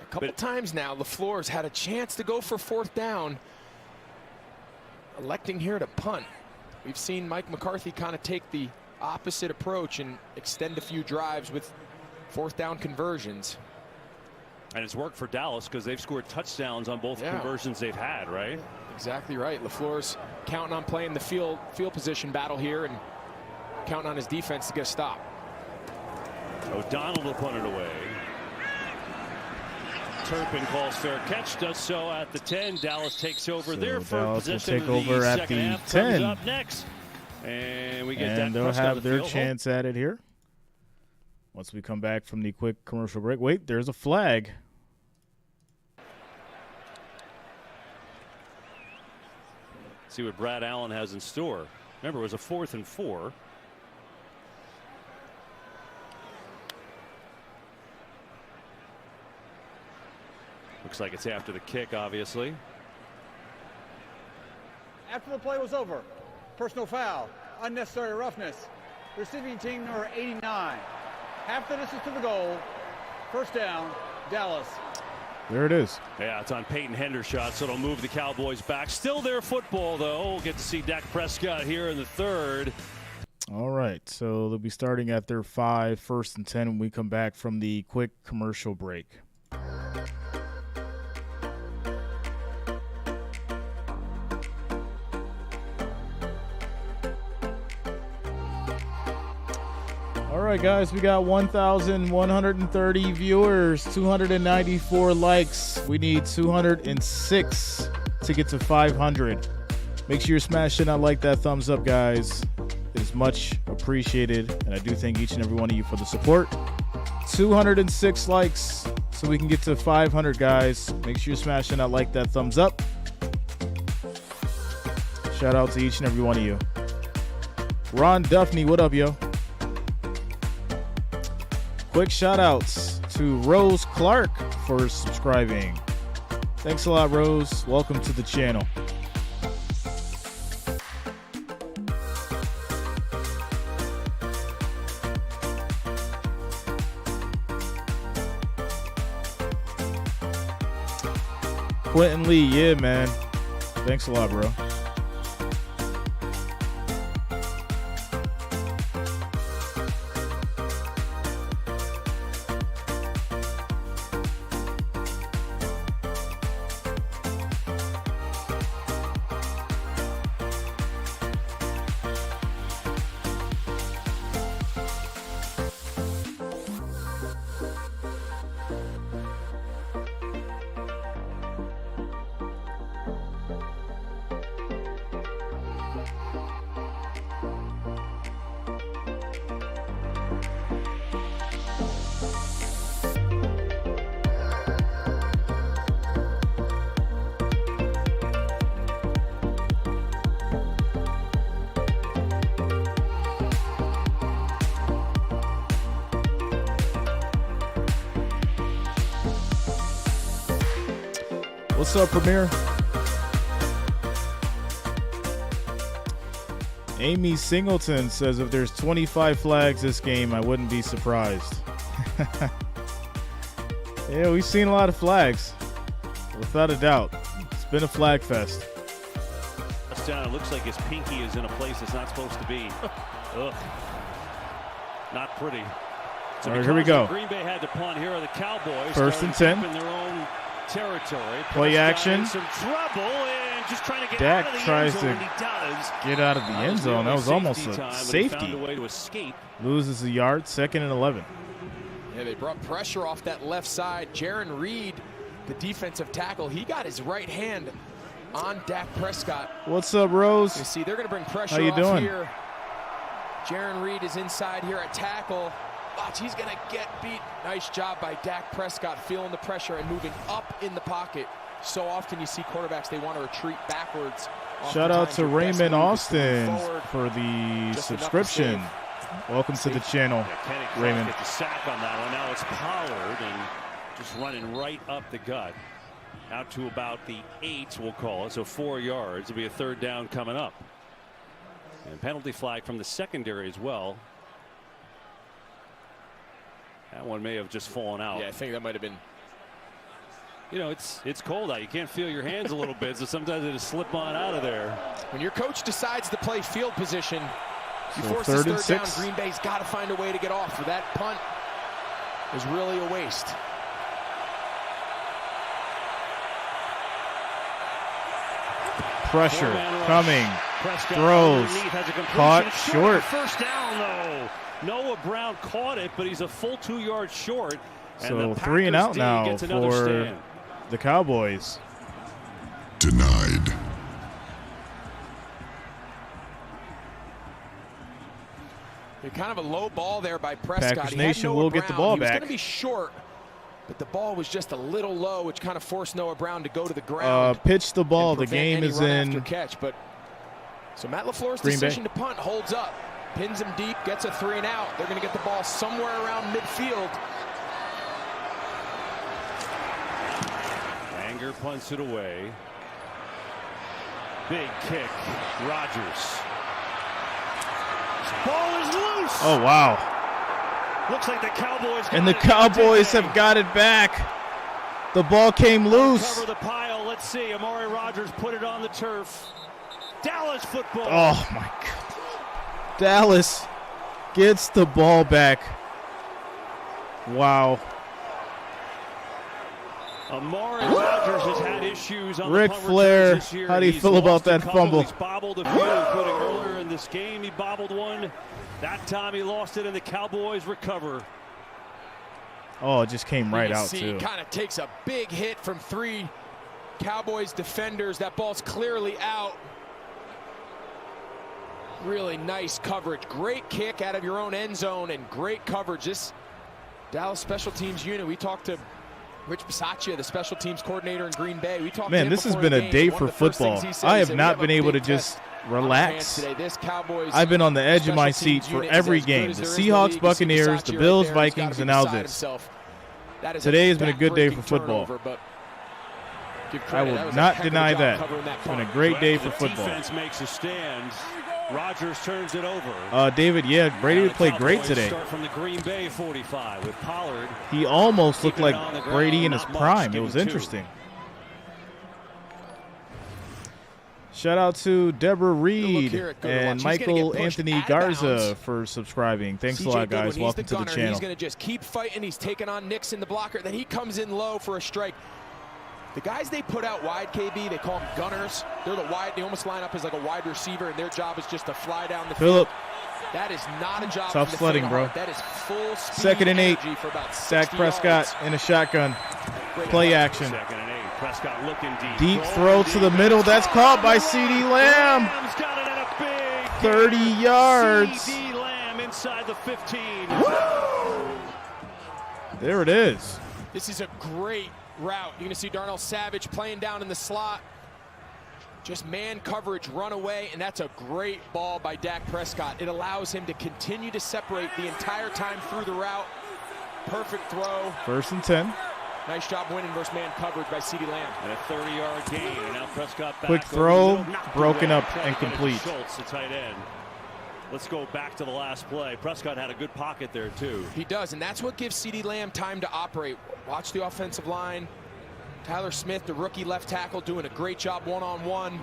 A couple times now, LaFleur's had a chance to go for 4th down. electing here to punt. We've seen Mike McCarthy kind of take the opposite approach and extend a few drives with 4th down conversions. And it's worked for Dallas because they've scored touchdowns on both conversions they've had, right? Exactly right. LaFleur's counting on playing the field position battle here and counting on his defense to get a stop. O'Donnell will punt it away. Turpin calls fair catch, does so at the 10. Dallas takes over there for Dallas possession will take over at the 10. Up next. And we get and they'll have their chance at it here. Once we come back from the quick commercial break. Wait, there's a flag. See what Brad Allen has in store. Remember, it was a 4th and 4. Looks like it's after the kick, obviously. After the play was over, personal foul, unnecessary roughness. Receiving team number 89. Half the distance to the goal. 1st down, Dallas. There it is. Yeah, it's on Peyton Hendershot, so it'll move the Cowboys back. Still their football, though. We'll get to see Dak Prescott here in the 3rd. All right, so they'll be starting at their 5, 1st and 10 when we come back from the quick commercial break. All right, guys, we got 1,130 viewers, 294 likes. We need 206 to get to 500. Make sure you're smashing that like, that thumbs up, guys. It is much appreciated, and I do thank each and every one of you for the support. 206 likes so we can get to 500, guys. Make sure you're smashing that like, that thumbs up. Shout out to each and every one of you. Ron Duffney, what up, yo? Quick shout outs to Rose Clark for subscribing. Thanks a lot, Rose. Welcome to the channel. Quentin Lee, yeah, man. Thanks a lot, bro. What's up, Premier? Amy Singleton says if there's 25 flags this game, I wouldn't be surprised. Yeah, we've seen a lot of flags, without a doubt. It's been a flag fest. It looks like his pinky is in a place it's not supposed to be. Ugh. Not pretty. So all right, here we go. Green Bay had to punt. Here are the Cowboys. 1st and 10. In their own territory. Play action. Some trouble and just trying to get Dak out of the tries end zone, to get out of the end zone. That was almost a safety. Found a way to escape. Loses a yard. 2nd and 11. Yeah, they brought pressure off that left side. Jaron Reed, the defensive tackle, he got his right hand on Dak Prescott. What's up, Rose? You see, they're going to bring pressure How you off doing? here. Jaron Reed is inside here at tackle. Watch, he's going to get beat. Nice job by Dak Prescott, feeling the pressure and moving up in the pocket. So often you see quarterbacks, they want to retreat backwards. Shout out to Raymond Austin for the Just subscription. Welcome to the channel, Yeah, Raymond. Get the sack on that one. Now it's Pollard and just running right up the gut. Out to about the 8, we'll call it. So 4 yards. It'll be a 3rd down coming up. And penalty flag from the secondary as well. That one may have just fallen out. Yeah, I think that might have been You know, it's cold out. You can't feel your hands a little bit, so sometimes they just slip on out of there. When your coach decides to play field position, you So force this third and third down. 6. Green Bay's got to find a way to get off. That punt is really a waste. Pressure coming. Prescott Throws. has a completion. Caught short. First down, though. Noah Brown caught it, but he's a full 2 yards short. So 3 and out now for the Cowboys. Denied. Kind of a low ball there by Prescott. Packers Nation will get the ball back. He was back. going to be short, but the ball was just a little low, which kind of forced Noah Brown to go to the ground. Pitch the ball. The game is in. Catch, but so Matt LaFleur's Green decision Bay. to punt holds up, pins him deep, gets a 3 and out. They're going to get the ball somewhere around midfield. Anger punts it away. Big kick. Rodgers. Ball is loose. Oh, wow. Looks like the Cowboys. And the Cowboys have got it back. The ball came loose. Cover the pile. Let's see. Amari Rodgers put it on the turf. Dallas football. Oh, my God. Dallas gets the ball back. Wow. Amari Rodgers has had issues on Ric the punt Flair, returns this year. how do you He's feel about lost a that couple. fumble? He's bobbled a few, including earlier in this game. He bobbled one. That time he lost it, and the Cowboys recover. Oh, it just came right out, See, too. kind of takes a big hit from 3 Cowboys defenders. That ball's clearly out. Really nice coverage. Great kick out of your own end zone and great coverage. This Dallas special teams unit, we talked to Rich Bisaccia, the special teams coordinator in Green Bay. We talked to him Man, this has before been the a game, day and one for of the first things football. he said, I he have said, not "We have been a able to big just test on our relax. hands today. This Cowboys I've been on the edge of my special seat teams for unit is every as good game. as The there is in Seahawks, league. You see Buccaneers, Bisaccia the right Bills, there. He's gotta Vikings, be and now beside this. himself. That is Today a has been a good day for backbreaking football. turnover, but give I credit. That will was a not heck of a deny job that. covering It's been a punt. great day The for football. defense makes a stand. Rodgers turns it over. David, yeah, Brady Now the played great Cowboys today. Start from the Green Bay 45 with Pollard. He almost looked Keeping it like on the Brady in ground, his not much, prime. It give was him 2. interesting. Shout out to Deborah Reed here at Good and Watch. He's gonna Michael get pushed Anthony out of Garza bounds. for subscribing. Thanks a CJ lot, Goodwin, guys. he's Welcome the to the gunner. channel. He's going to just keep fighting. He's taking on Nixon, the blocker. Then he comes in low for a strike. The guys they put out wide, KB, they call them gunners. They're the wide. They almost line up as like a wide receiver, and their job is just to fly down the Phillip. field. That is not a job. Tough for the sledding, faint bro. of heart. That is full speed. 2nd and 8. energy for about Dak 60 Prescott yards. in a shotgun. Great Play play. action. 2nd and 8. Prescott looking deep. Deep throw to the middle. That's caught by CeeDee Lamb. Lamb's got it at a big 30 gain. yards. CeeDee Lamb inside the 15. There it is. This is a great route. You're going to see Darnell Savage playing down in the slot. Just man coverage, run away, and that's a great ball by Dak Prescott. It allows him to continue to separate the entire time through the route. Perfect throw. 1st and 10. Nice job winning versus man coverage by CeeDee Lamb. And a 30-yard gain. And now Prescott back. Quick over throw, the middle, knocked broken away. up, Trying and to get it to complete. Schultz, the tight end. Let's go back to the last play. Prescott had a good pocket there, too. He does, and that's what gives CeeDee Lamb time to operate. Watch the offensive line. Tyler Smith, the rookie left tackle, doing a great job one-on-one.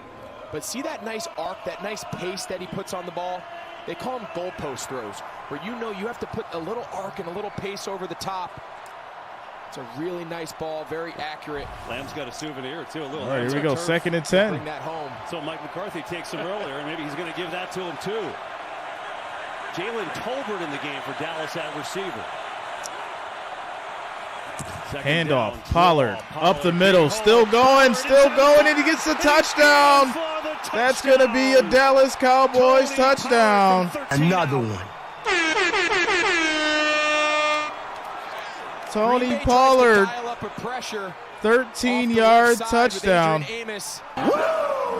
But see that nice arc, that nice pace that he puts on the ball? They call them goalpost throws, where you know you have to put a little arc and a little pace over the top. It's a really nice ball, very accurate. Lamb's got a souvenir, too. A little. All right, here we go. 2nd and 10. Bring that home. So Mike McCarthy takes him earlier, and maybe he's going to give that to him, too. Jalen Tolbert in the game for Dallas at receiver. Second Handoff. down, Pollard draw. up the Pollard, middle. big Still hole. going, still Pollard going, and he gets the touchdown. for the That's going to be a touchdown. Dallas Cowboys Tony touchdown. Pollard from 13 Another out. one. Tony Green Bay tries to Pollard, dial up a pressure. 13-yard Off the left side with touchdown. Adrian Amos.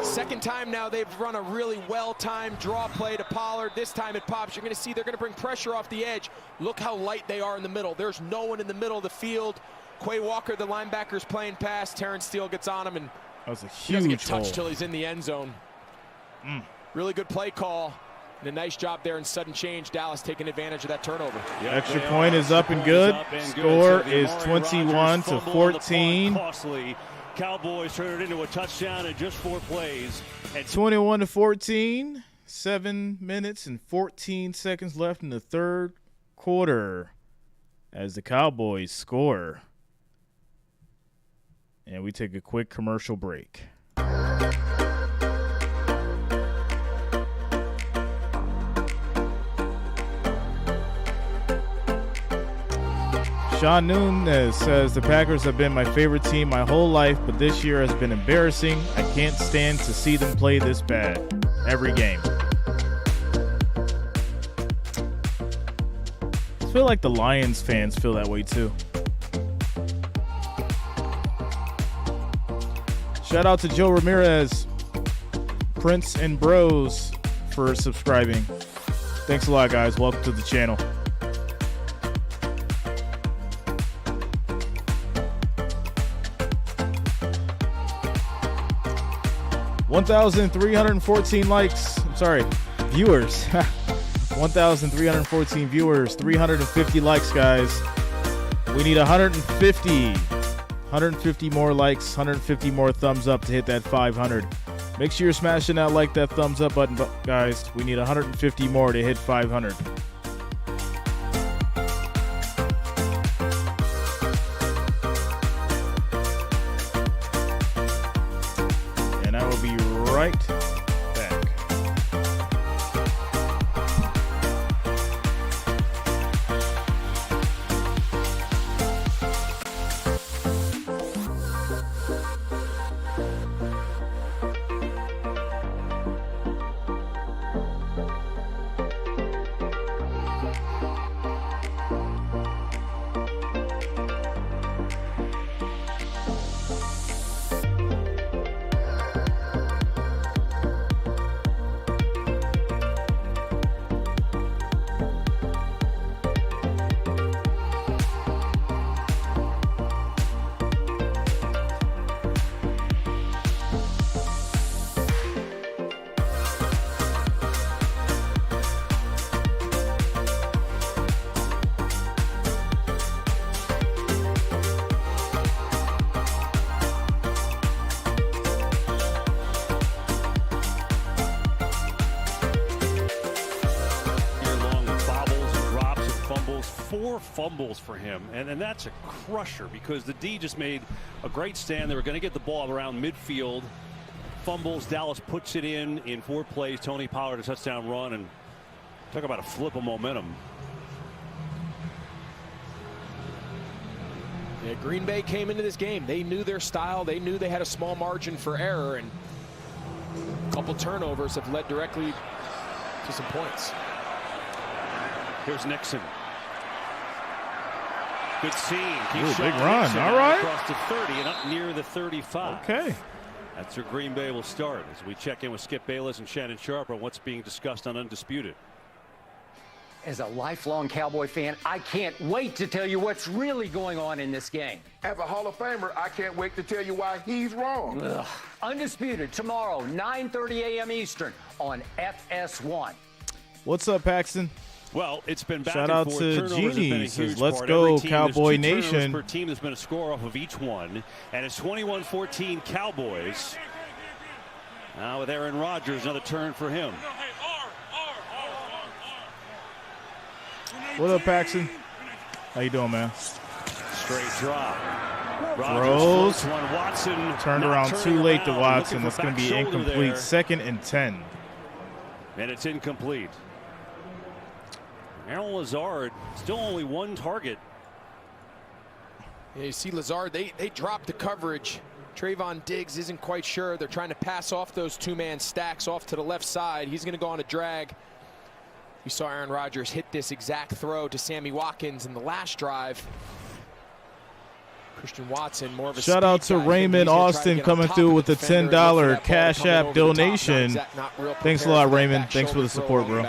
Second time now they've run a really well-timed draw play to Pollard. This time it pops. You're going to see they're going to bring pressure off the edge. Look how light they are in the middle. There's no one in the middle of the field. Quay Walker, the linebacker's playing pass. Terrence Steele gets on him, and That was a he doesn't get huge hole. touched till he's in the end zone. Really good play call. And a nice job there in sudden change. Dallas taking advantage of that turnover. Yeah, extra point is up and good. Score is 21-14. Costly. Cowboys turn it into a touchdown in just 4 plays. 21-14. 7 minutes and 14 seconds left in the third quarter as the Cowboys score. And we take a quick commercial break. Sean Nunez says the Packers have been my favorite team my whole life, but this year has been embarrassing. I can't stand to see them play this bad every game. I feel like the Lions fans feel that way too. Shout out to Joe Ramirez, Prince and Bros for subscribing. Thanks a lot, guys. Welcome to the channel. $1,314 likes. I'm sorry, viewers. 1,314 viewers, 350 likes, guys. We need 150 more likes, 150 more thumbs up to hit that 500. Make sure you're smashing that like, that thumbs up button, guys. We need 150 more to hit 500. And I will be right back. Fumbles for him, and that's a crusher because the D just made a great stand. They were going to get the ball around midfield. Fumbles. Dallas puts it in 4 plays. Tony Pollard a touchdown run, and talk about a flip of momentum. Yeah, Green Bay came into this game. They knew their style. They knew they had a small margin for error, and a couple turnovers have led directly to some points. Here's Nixon. Good scene. Ooh, big run. All right. Across the 30 and up near the 35. Okay. That's where Green Bay will start as we check in with Skip Bayless and Shannon Sharp on what's being discussed on Undisputed. As a lifelong Cowboy fan, I can't wait to tell you what's really going on in this game. As a Hall of Famer, I can't wait to tell you why he's wrong. Ugh. Undisputed tomorrow, 9:30 a.m. Eastern on FS1. What's up, Paxton? Well, it's been back Shout and out forth. to Turnovers Genie. Have been a Says, huge let's part. go, Team, Cowboy there's 2 Nation. Per team, there's been a score off of each one, and it's 21-14 Cowboys. Now with Aaron Rodgers, another turn for him. What up, Paxton? How you doing, man? Straight drop. Throws. One. Watson turned around too late to Watson. That's going to be incomplete. There. 2nd and 10. And it's incomplete. Aaron Lazard still only 1 target. Yeah, you see Lazard, they dropped the coverage. Trayvon Diggs isn't quite sure. They're trying to pass off those 2-man stacks off to the left side. He's going to go on a drag. We saw Aaron Rodgers hit this exact throw to Sammy Watkins in the last drive. Christian Watson, more of a shout out to Raymond Austin coming through with the $10 Cash App donation. Thanks a lot, Raymond. Thanks for the support, bro.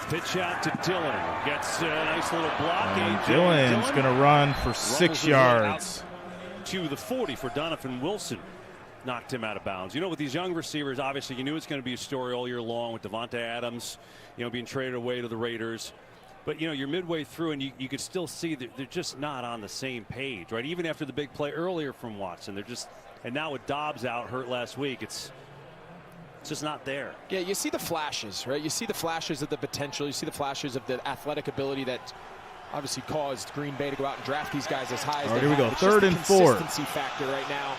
Pitch out to Dillon. Gets a nice little block. Dillon's going to run for 6 yards. To the 40 for Donovan Wilson. knocked him out of bounds. You know, with these young receivers, obviously you knew it's going to be a story all year long with Devontae Adams, you know, being traded away to the Raiders. But, you know, you're midway through and you could still see that they're just not on the same page, right? Even after the big play earlier from Watson, they're just, and now with Dobbs out hurt last week, it's just not there. Yeah, you see the flashes, right? You see the flashes of the potential. You see the flashes of the athletic ability that obviously caused Green Bay to go out and draft these guys as high as all right, they here we go. It's 3rd and 4. Consistency factor right now.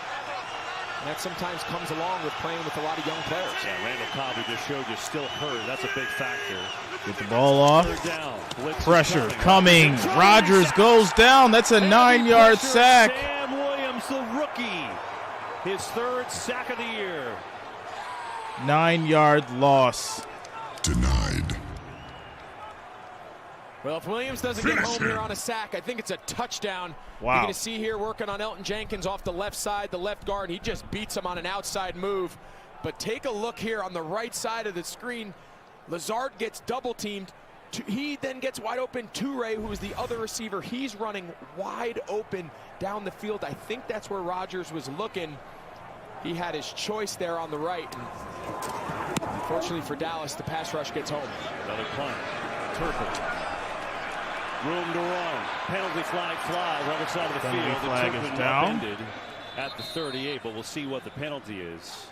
And that sometimes comes along with playing with a lot of young players. Yeah, Randall Cobb, who just showed you, still hurt. That's a big factor. Get the ball off. Down. Pressure coming. Rodgers goes down. That's a 9-yard sack. Sam Williams, the rookie. His 3rd sack of the year. 9-yard loss. Denied. Well, if Williams doesn't get home here on a sack, I think it's a touchdown. Wow. You're going to see here working on Elton Jenkins off the left side, the left guard. He just beats him on an outside move. But take a look here on the right side of the screen. Lazard gets double teamed. He then gets wide open. Toure, who is the other receiver, he's running wide open down the field. I think that's where Rodgers was looking. He had his choice there on the right. And unfortunately for Dallas, the pass rush gets home. Another punt. Turpin. Room to run. Penalty flag flies on the side of the field. Penalty flag is down. Upended at the 38, but we'll see what the penalty is.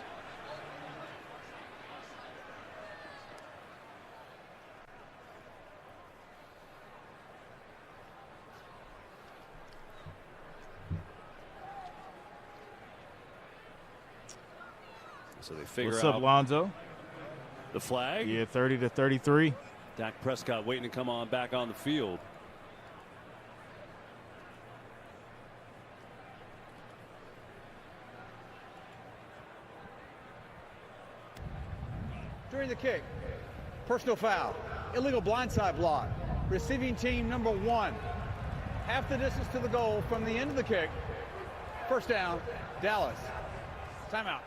So they figure What's out up, Lonzo? the flag. Yeah, 30-33. Dak Prescott waiting to come on back on the field. During the kick, personal foul, illegal blindside block, receiving team number 1. Half the distance to the goal from the end of the kick. First down, Dallas. Timeout.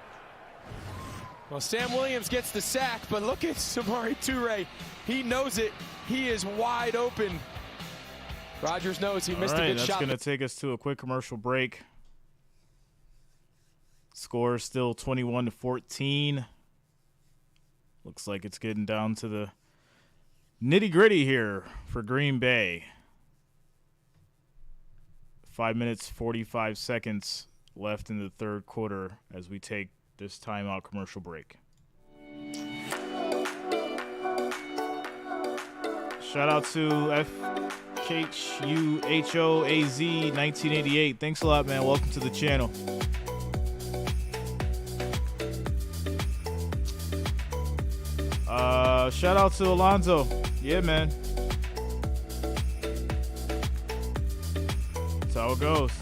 Well, Sam Williams gets the sack, but look at Samori Toure. He knows it. He is wide open. Rodgers knows he missed a good shot. That's going to take us to a quick commercial break. Score is still 21-14. Looks like it's getting down to the nitty-gritty here for Green Bay. 5 minutes, 45 seconds left in the third quarter as we take this timeout commercial break. Shout out to FHUHOAZ 1988. Thanks a lot, man. Welcome to the channel. Shout out to Alonzo. Yeah, man. That's how it goes.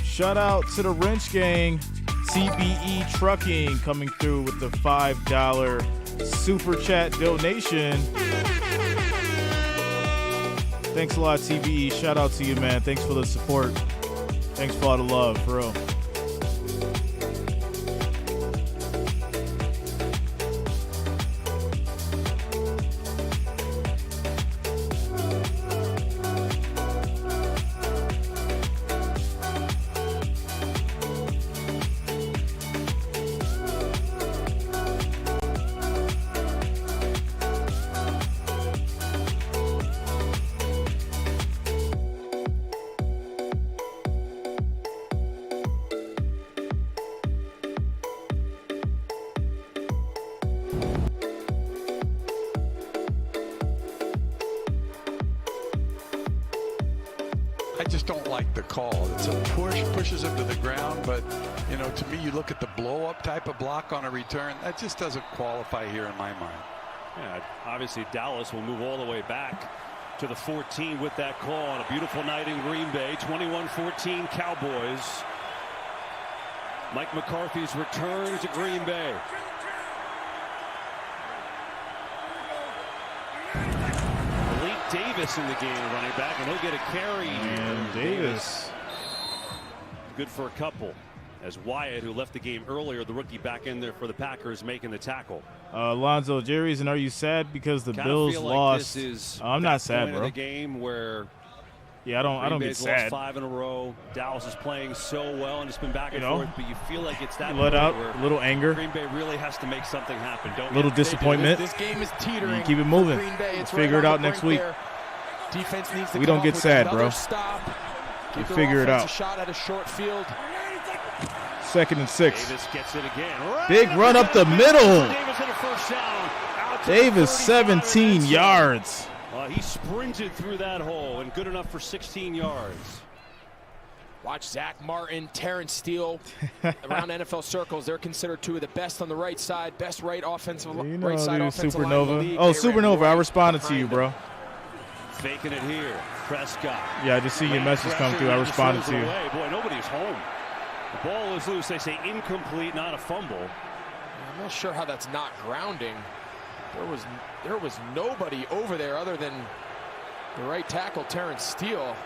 Shout out to the Wrench Gang, TBE Trucking, coming through with the $5 super chat donation. Thanks a lot, TBE. Shout out to you, man. Thanks for the support. Thanks for all the love, for real. I just don't like the call. It's a push, pushes him to the ground, but, you know, to me, you look at the blow-up type of block on a return, that just doesn't qualify here in my mind. Yeah, obviously Dallas will move all the way back to the 14 with that call on a beautiful night in Green Bay. 21-14 Cowboys. Mike McCarthy's return to Green Bay. Malik Davis in the game, running back, and he'll get a carry. And Davis. Good for a couple. As Wyatt, who left the game earlier, the rookie back in there for the Packers, making the tackle. Alonzo, Jerry's, and are you sad because the Kinda Bills feel like lost? This is I'm not sad, bro. The game where I don't get sad. Lost 5 in a row. Dallas is playing so well, and it's been back and forth. But you feel like it's that let out where a little anger. Green Bay really has to make something happen. Don't little disappointment. This game is teetering. You keep it moving. Green Bay. Let's figure it out next week. There. Defense needs to we come don't get up with sad, another bro. Stop. We figure it out. A shot at a short field. 2nd and 6. Davis gets it again. Big run up the middle. Davis hit a first down. Davis 17 yards. He sprinted through that hole and good enough for 16 yards. Watch Zach Martin, Terrence Steele around NFL circles. They're considered 2 of the best on the right side, best right offensive right side offensive line in the league. Oh, Supernova! I responded to you, bro. Faking it here, Prescott. Yeah, I just see your message come through. I responded to you. Boy, nobody's home. The ball is loose. They say incomplete, not a fumble. I'm not sure how that's not grounding. There was nobody over there other than the right tackle, Terrence Steele.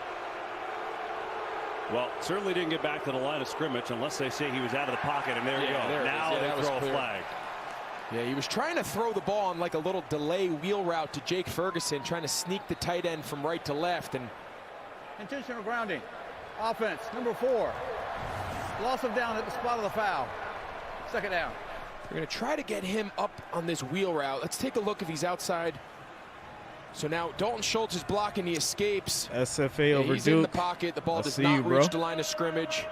Well, certainly didn't get back to the line of scrimmage unless they say he was out of the pocket, and there you go. Now they throw a flag. Yeah, he was trying to throw the ball on like a little delay wheel route to Jake Ferguson, trying to sneak the tight end from right to left. And intentional grounding. Offense, number 4. Loss of down at the spot of the foul. 2nd down. They're going to try to get him up on this wheel route. Let's take a look if he's outside. So now Dalton Schultz is blocking. He escapes. SFA over He's in the Duke. pocket. The ball does not reach the line of scrimmage.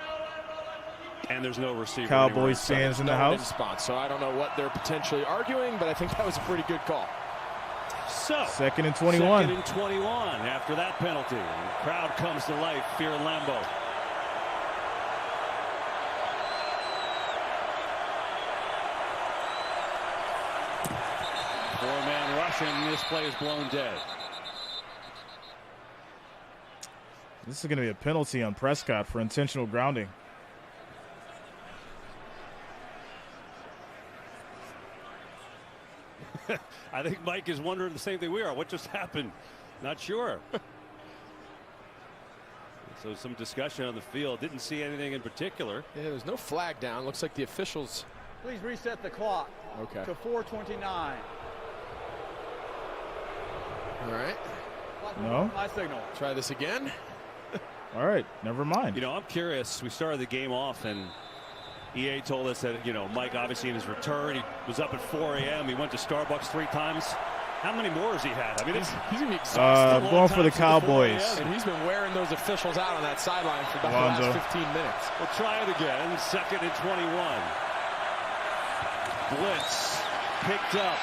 And there's no receiver. Cowboys fans in the house. Response. So I don't know what they're potentially arguing, but I think that was a pretty good call. So 2nd and 21. 2nd and 21 after that penalty. The crowd comes to life. Fear Lambeau. Four-man rush, and this play is blown dead. This is going to be a penalty on Prescott for intentional grounding. I think Mike is wondering the same thing we are. What just happened? Not sure. So some discussion on the field. Didn't see anything in particular. Yeah, there's no flag down. Looks like the officials. Please reset the clock to 4:29. All right. No. My signal. Try this again. All right. Never mind. You know, I'm curious. We started the game off and EA told us that, you know, Mike obviously in his return, he was up at 4 a.m. He went to Starbucks 3 times. How many more has he had? I mean, he's going to be exhausted. Going for the Cowboys. And he's been wearing those officials out on that sideline for the last 15 minutes. We'll try it again. 2nd and 21. Blitz picked up.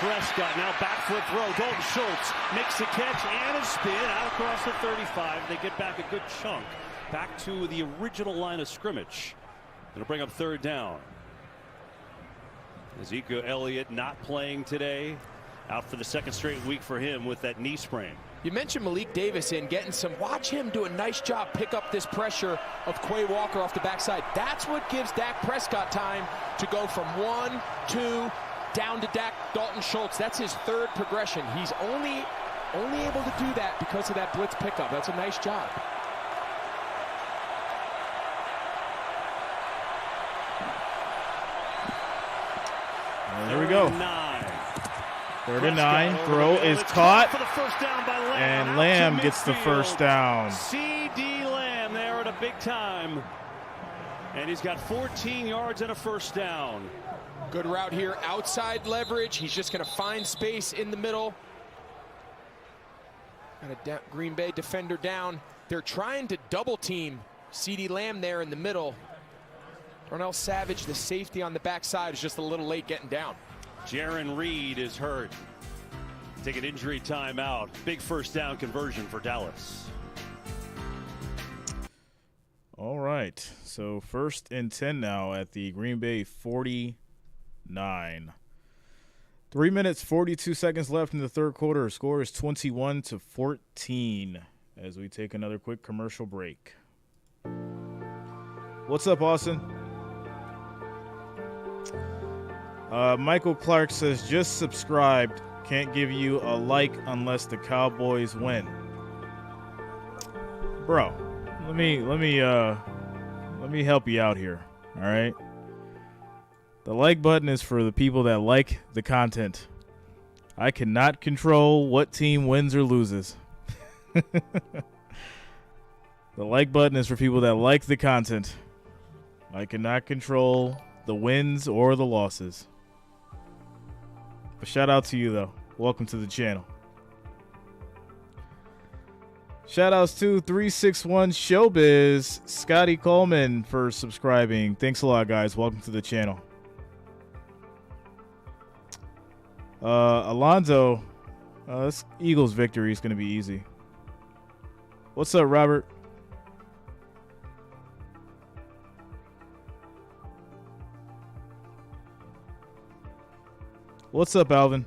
Prescott now back foot throw. Dalton Schultz makes the catch and a spin out across the 35. They get back a good chunk back to the original line of scrimmage. It'll bring up 3rd down. Ezekiel Elliott not playing today. Out for the 2nd straight week for him with that knee sprain. You mentioned Malik Davis in getting some. Watch him do a nice job pick up this pressure of Quay Walker off the backside. That's what gives Dak Prescott time to go from 1, 2, down to Dalton Schultz. That's his 3rd progression. He's only able to do that because of that blitz pickup. That's a nice job. Here we go. 3rd and 9. Throw is caught. And Lamb gets the first down. C.D. Lamb there at a big time. And he's got 14 yards and a first down. Good route here. Outside leverage. He's just going to find space in the middle. Got a Green Bay defender down. They're trying to double team C.D. Lamb there in the middle. Darnell Savage, the safety on the backside, is just a little late getting down. Jaron Reed is hurt. Take an injury timeout. Big first down conversion for Dallas. All right. So 1st and 10 now at the Green Bay 49. 3 minutes, 42 seconds left in the third quarter. Score is 21-14 as we take another quick commercial break. What's up, Austin? Michael Clark says, just subscribed. Can't give you a like unless the Cowboys win. Bro, let me help you out here. All right. The like button is for the people that like the content. I cannot control what team wins or loses. The like button is for people that like the content. I cannot control the wins or the losses. But shout out to you, though. Welcome to the channel. Shout outs to 361 Showbiz, Scotty Coleman for subscribing. Thanks a lot, guys. Welcome to the channel. Alonzo, this Eagles victory is going to be easy. What's up, Robert? What's up, Alvin?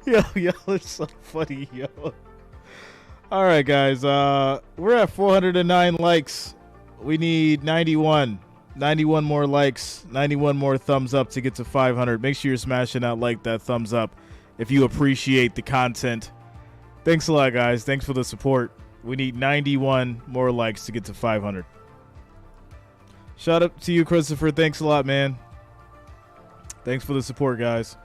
Yo, it's so funny, yo. All right, guys. We're at 409 likes. We need 91 more likes, 91 more thumbs up to get to 500. Make sure you're smashing that thumbs up if you appreciate the content. Thanks a lot, guys. Thanks for the support. We need 91 more likes to get to 500. Shout out to you, Christopher. Thanks a lot, man. Thanks for the support, guys.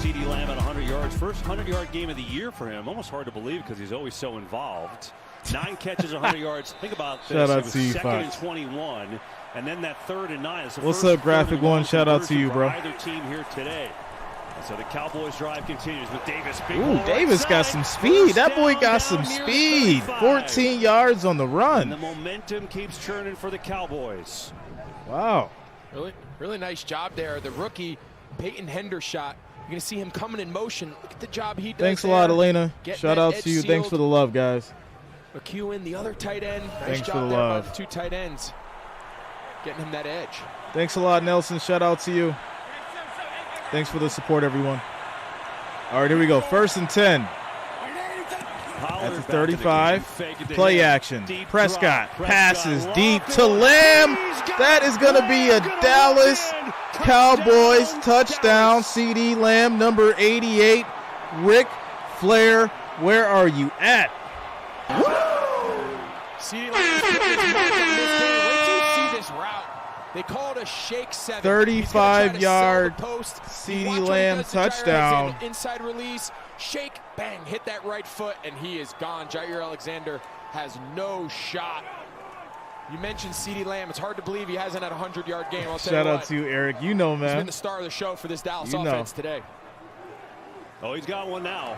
CeeDee Lamb at 100 yards. First 100-yard game of the year for him. Almost hard to believe because he's always so involved. 9 catches, 100 yards. Think about this. Shout out it was to you, 2nd Fox. and 21, and then that 3rd and 9. What's up, Graphic One? Shout out to you, bro. Either team here today. So the Cowboys drive continues with Davis. Ooh, Davis got some speed. That boy got some speed. 14 yards on the run. And the momentum keeps churning for the Cowboys. Wow. Really nice job there. The rookie, Peyton Hendershot. You're going to see him coming in motion. Look at the job he does. Thanks a lot, Elena. Shout out to you. Sealed. Thanks for the love, guys. McEwen, the other tight end. Nice Thanks job for the there love. by the 2 tight ends. Getting him that edge. Thanks a lot, Nelson. Shout out to you. Thanks for the support, everyone. All right, here we go. 1st and 10. At the 35. Play action. Prescott passes deep to Lamb. That is going to be a Dallas Cowboys touchdown. CeeDee Lamb, number 88. Ric Flair, where are you at? CeeDee Lamb. Wait till you see this route. They call it a shake 7. 35-yard CeeDee Lamb touchdown. Inside release, shake, bang, hit that right foot, and he is gone. Jair Alexander has no shot. You mentioned CeeDee Lamb. It's hard to believe he hasn't had a 100-yard game. I'll tell Shout you out what. to you, Eric. You know, man. He's been the star of the show for this Dallas offense today. Oh, he's got one now.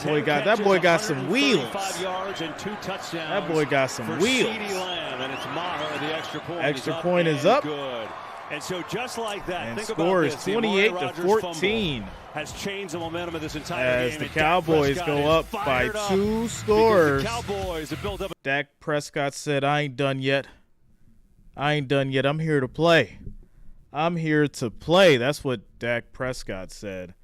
That boy got some wheels. 5 yards and 2 touchdowns. That boy got some for wheels. CeeDee Lamb, and it's Maher, the extra point. Extra point is up. Good. And so just like that, and think score about is this. 28-14. Has changed the momentum of this entire game. As the Cowboys go up by 2 scores. The Cowboys have built up. Dak Prescott said, I ain't done yet. I'm here to play. I'm here to play. That's what Dak Prescott said.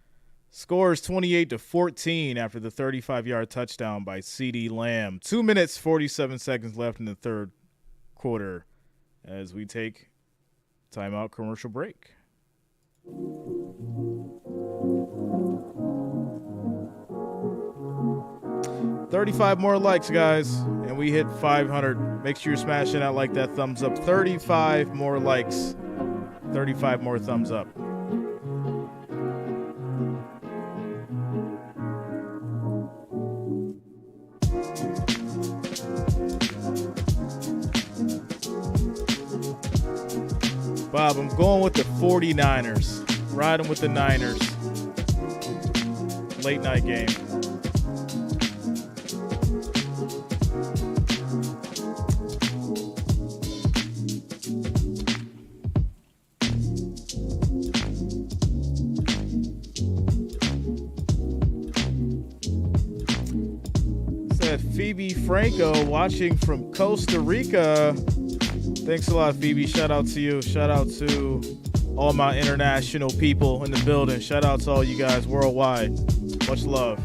Scores 28-14 after the 35-yard touchdown by CeeDee Lamb. 2 minutes, 47 seconds left in the third quarter as we take timeout commercial break. $35 more likes, guys, and we hit 500. Make sure you're smashing out like that thumbs up. 35 more likes, 35 more thumbs up. Bob, I'm going with the 49ers. Riding with the Niners. Late night game. Said Phoebe Franco watching from Costa Rica. Thanks a lot, Phoebe. Shout out to you. Shout out to all my international people in the building. Shout out to all you guys worldwide. Much love.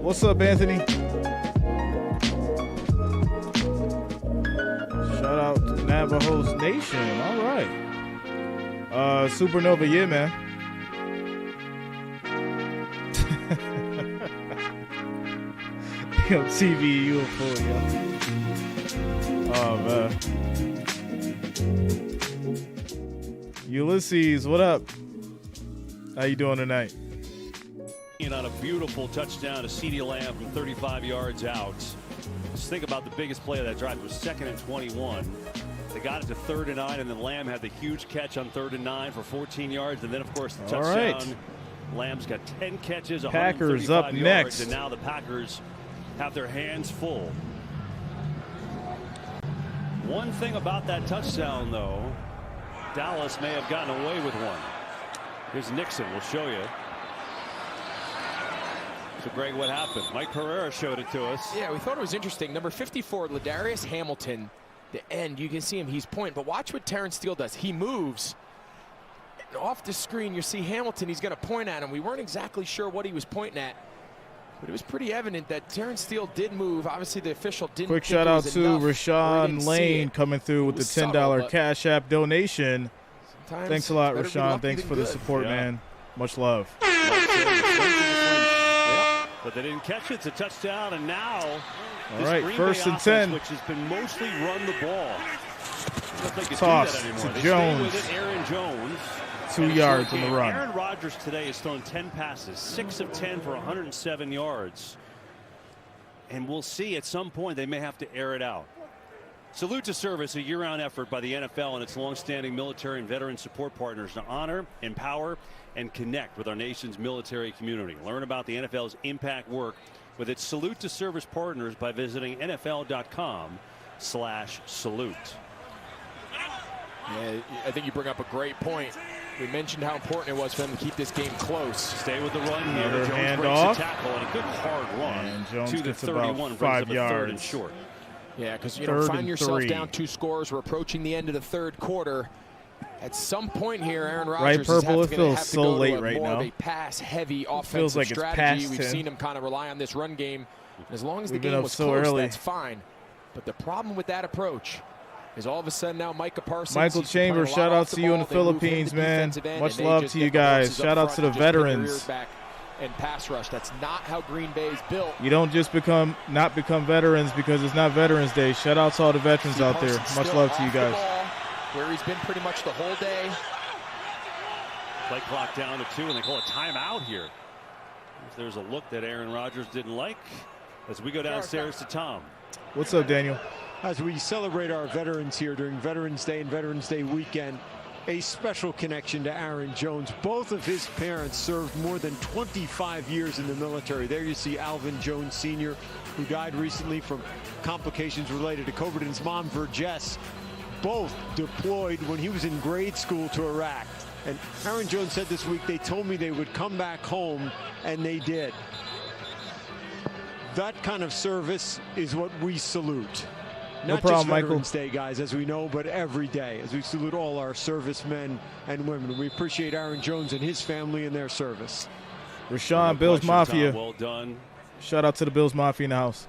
What's up, Anthony? Shout out to Navajo's Nation. All right. Supernova, yeah, man. Yo, TV, you a fool, yo. Oh, man. Ulysses, what up? How you doing tonight? On a beautiful touchdown to CeeDee Lamb from 35 yards out. Just think about the biggest play of that drive. It was 2nd and 21. They got it to 3rd and 9, and then Lamb had the huge catch on 3rd and 9 for 14 yards, and then of course the touchdown. Right. Lamb's got 10 catches, Packers 135 up yards, next. and now the Packers have their hands full. One thing about that touchdown, though, Dallas may have gotten away with one. Here's Nixon. We'll show you. So, Greg, what happened? Mike Pereira showed it to us. Yeah, we thought it was interesting. Number 54, Ladarius Hamilton, the end. You can see him. He's pointing. But watch what Terrence Steele does. He moves. And off the screen, you see Hamilton. He's going to point at him. We weren't exactly sure what he was pointing at. But it was pretty evident that Terrence Steele did move. Obviously, the official didn't. Quick shout out to Rashawn Lane coming through with the $10 Cash App donation. Thanks a lot, Rashawn. Thanks for the support, man. Much love. But they didn't catch it. It's a touchdown, and now all right, first and 10, which has been mostly run the ball. Toss to Jones. Aaron Jones, 2 yards on the run. Aaron Rodgers today has thrown 10 passes, 6 of 10 for 107 yards. And we'll see at some point they may have to air it out. Salute to Service, a year-round effort by the NFL and its long-standing military and veteran support partners to honor, empower, and connect with our nation's military community. Learn about the NFL's impact work with its Salute to Service partners by visiting NFL.com/salute. Yeah, I think you bring up a great point. We mentioned how important it was for them to keep this game close. Stay with the run here. Another Jones hand breaks off. a tackle and a good hard run. And Jones to the gets 31, about brings 5 up a yards. 3rd and short. Yeah, because you 3rd find and yourself 3. down 2 scores. We're approaching the end of the 3rd quarter. At some point here, Aaron Right, Rodgers Purple, is it feels have to so go late to right more now. of a pass-heavy offensive feels like it's strategy. past We've 10. seen him kind of rely on this run game. As long as the We've been game up was so close, early. that's fine. But the problem with that approach is all of a sudden now Micah Parsons. Michael Chambers, shout out to you in the Philippines, man. Much love to you guys. Shout out to the veterans. And pass rush. That's not how Green Bay is built. You don't just become veterans because it's not Veterans Day. Shout out to all the veterans out there. Much love to you guys. Where he's been pretty much the whole day. Play clock down to 2, and they call a timeout here. If there's a look that Aaron Rodgers didn't like, as we go downstairs to Tom. What's up, Daniel? As we celebrate our veterans here during Veterans Day and Veterans Day weekend, a special connection to Aaron Jones. Both of his parents served more than 25 years in the military. There you see Alvin Jones Sr., who died recently from complications related to COVID, and his mom, Vergess, both deployed when he was in grade school to Iraq. And Aaron Jones said this week, they told me they would come back home, and they did. That kind of service is what we salute. Not problem, just Veterans Michael. Day, guys, as we know, but every day, as we salute all our servicemen and women. We appreciate Aaron Jones and his family and their service. Rashawn, Bills Mafia. Well done. Shout out to the Bills Mafia in the house.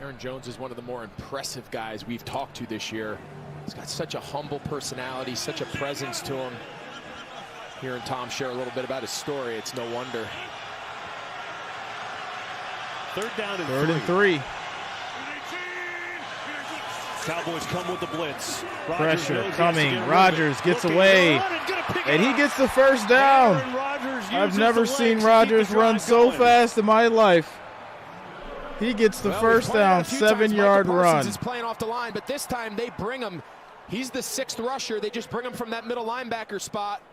Aaron Jones is one of the more impressive guys we've talked to this year. He's got such a humble personality, such a presence to him. Hearing Tom share a little bit about his story, it's no wonder. Third down and Third and three. Cowboys come with the blitz. Pressure coming. Rodgers gets away. And he gets the first down. I've never seen Rodgers run so fast in my life. He gets the first down, 7-yard run. He's playing off the line, but this time they bring him. He's the 6th rusher. They just bring him from that middle linebacker spot.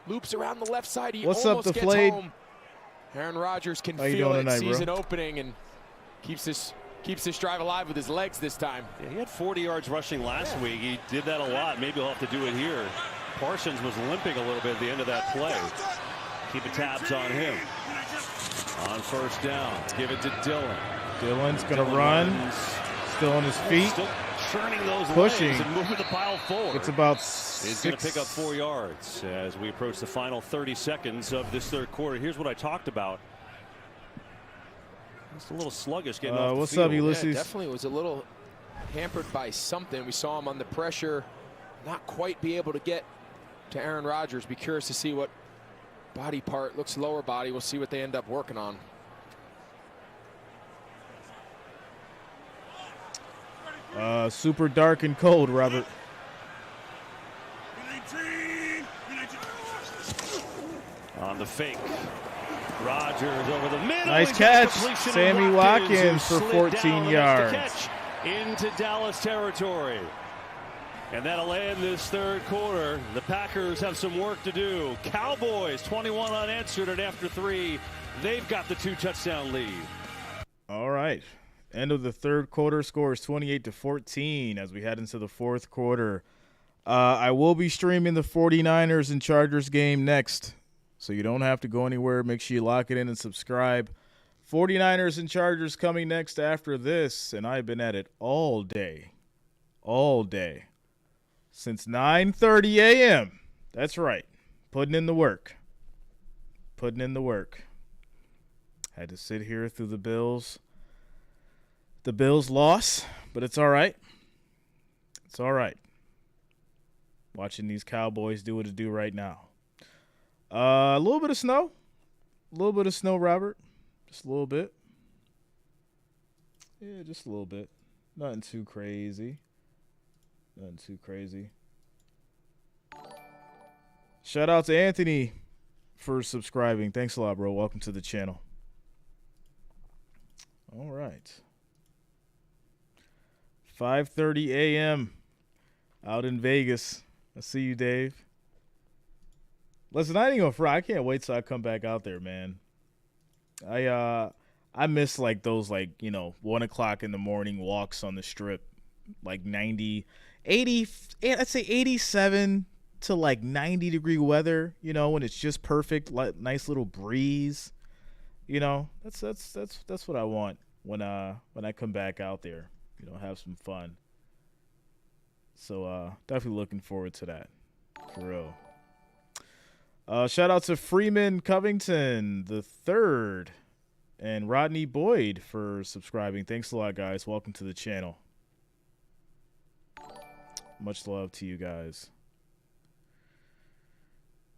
Loops around the left side. He What's up, almost gets Deflate? home. Aaron Rodgers can How you feel doing it, tonight, sees bro? an opening, and keeps this drive alive with his legs this time. Yeah, he had 40 yards rushing last week. He did that a lot. Maybe he'll have to do it here. Parsons was limping a little bit at the end of that play. Keeping tabs on him. On first down, give it to Dillon. Dillon's going to run. Still on his feet. Still churning those Pushing. legs and moving the pile forward. It's about He's going to pick up 4 yards as we approach the final 30 seconds of this third quarter. Here's what I talked about. Just a little sluggish getting off the what's field. up, Ulysses? Yeah, definitely was a little hampered by something. We saw him on the pressure, not quite be able to get to Aaron Rodgers. Be curious to see what body part looks lower body. We'll see what they end up working on. Super dark and cold, Robert. On the fake. Rodgers over the middle. Nice catch. Sammy Watkins for 14 yards. Catch into Dallas territory. And that'll end this third quarter. The Packers have some work to do. Cowboys 21 unanswered, and after 3, they've got the 2-touchdown lead. All right. End of the third quarter, score is 28-14 as we head into the fourth quarter. I will be streaming the 49ers and Chargers game next, so you don't have to go anywhere. Make sure you lock it in and subscribe. 49ers and Chargers coming next after this, and I've been at it all day, since 9:30 a.m. That's right, putting in the work. Had to sit here through the Bills loss, but it's all right. It's all right. Watching these Cowboys do what it do right now. A little bit of snow. Robert. Just a little bit. Yeah, just a little bit. Nothing too crazy. Shout out to Anthony for subscribing. Thanks a lot, bro. Welcome to the channel. All right. 5:30 a.m. out in Vegas. I see you, Dave. Listen, I ain't gonna fry. I can't wait till I come back out there, man. I miss like those 1 o'clock in the morning walks on the strip, like 80, I'd say 87 to 90 degree weather. You know, when it's just perfect, nice little breeze. You know, that's what I want when I come back out there. You know, have some fun. So definitely looking forward to that, for real. Shout out to Freeman Covington the third and Rodney Boyd for subscribing. Thanks a lot, guys. Welcome to the channel. Much love to you guys.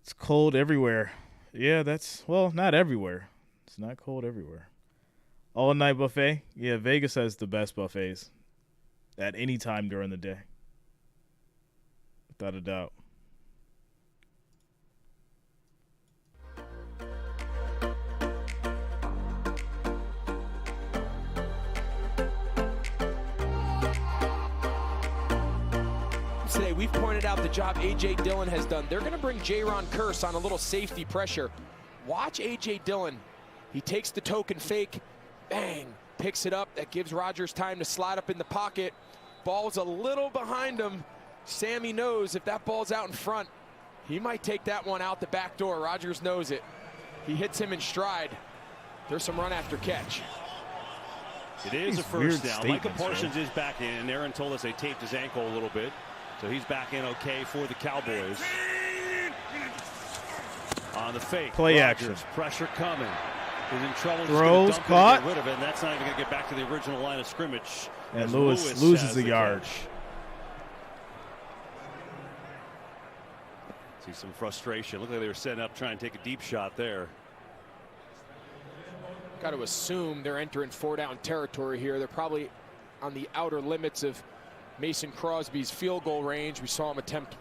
It's cold everywhere. Yeah, not everywhere. It's not cold everywhere. All night buffet. Yeah, Vegas has the best buffets at any time during the day. Without a doubt. Today, we've pointed out the job A.J. Dillon has done. They're going to bring Jaron Kearse on a little safety pressure. Watch A.J. Dillon. He takes the token fake, bang, picks it up. That gives Rodgers time to slide up in the pocket. Ball's a little behind him. Sammy knows if that ball's out in front, he might take that one out the back door. Rodgers knows it. He hits him in stride. There's some run after catch. It is a first down. Micah Parsons is back in. Aaron told us they taped his ankle a little bit. So he's back in okay for the Cowboys. On the fake. Play Rodgers, action. pressure coming. is in trouble. Throws, caught. Get rid of it, and that's not even going to get back to the original line of scrimmage. And Lewis loses a yard. See some frustration. Looked like they were setting up, trying to take a deep shot there. Got to assume they're entering 4-down territory here. They're probably on the outer limits of Mason Crosby's field goal range. We saw him attempt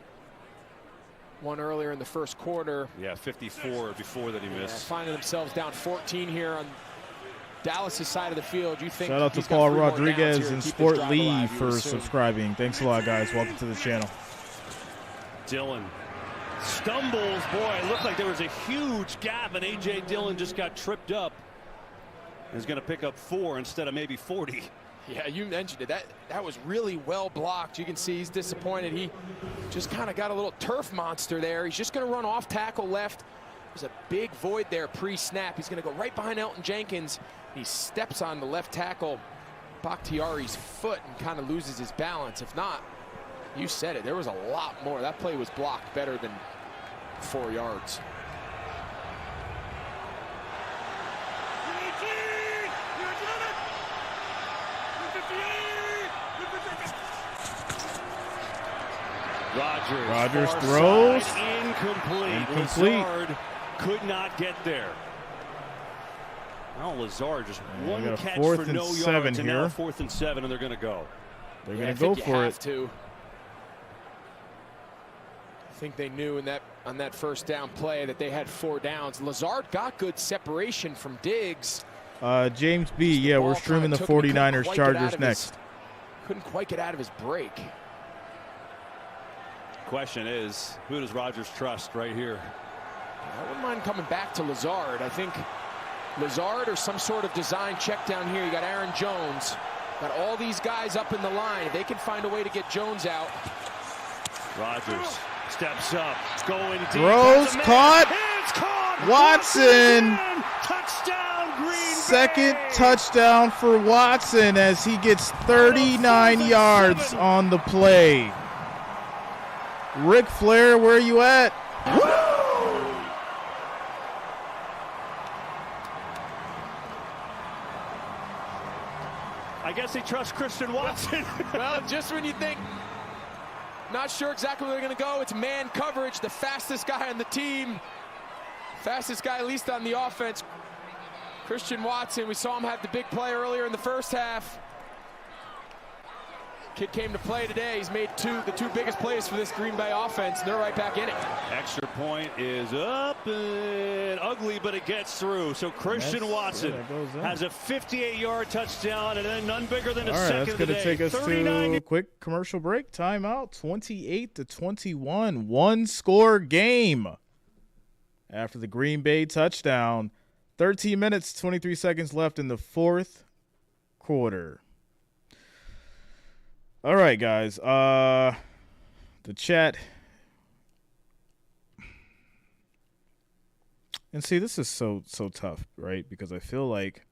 one earlier in the first quarter. Yeah, 54 before that he missed. Finding themselves down 14 here on Dallas' side of the field. You think? Shout out to Paul Rodriguez and Sport Lee for subscribing. Thanks a lot, guys. Welcome to the channel. Dillon stumbles. Boy, it looked like there was a huge gap, and A.J. Dillon just got tripped up. He's going to pick up 4 instead of maybe 40. Yeah, you mentioned it. That was really well blocked. You can see he's disappointed. He just kind of got a little turf monster there. He's just going to run off tackle left. There's a big void there pre-snap. He's going to go right behind Elton Jenkins. He steps on the left tackle Bakhtiari's foot and kind of loses his balance. If not, you said it, there was a lot more. That play was blocked better than 4 yards. Rodgers throws. Incomplete. Lazard could not get there. Now Lazard just one catch for no yards, and now 4th and 7, and they're going to go. They're going to go for it. I think they knew on that first down play that they had 4 downs. Lazard got good separation from Diggs. James B. Yeah, we're streaming the 49ers Chargers next. Couldn't quite get out of his break. Question is, who does Rodgers trust right here? I wouldn't mind coming back to Lazard. I think Lazard or some sort of design check down here. You got Aaron Jones. Got all these guys up in the line. If they can find a way to get Jones out. Rodgers steps up, going deep. Throws, caught. Watson. Touchdown, Green Bay. Second touchdown for Watson as he gets 39 yards on the play. Ric Flair, where you at? I guess he trusts Christian Watson. Well, just when you think, not sure exactly where they're going to go, it's man coverage. The fastest guy on the team, fastest guy at least on the offense, Christian Watson. We saw him have the big play earlier in the first half. Kid came to play today. He's made the two biggest plays for this Green Bay offense, and they're right back in it. Extra point is up and ugly, but it gets through. So Christian Watson has a 58-yard touchdown, and then none bigger than a second of the day. All right, that's going to take us to a quick commercial break. Timeout, 28-21. One-score game after the Green Bay touchdown. 13 minutes, 23 seconds left in the 4th quarter. All right, guys. The chat. And see, this is so tough, right? Because I feel like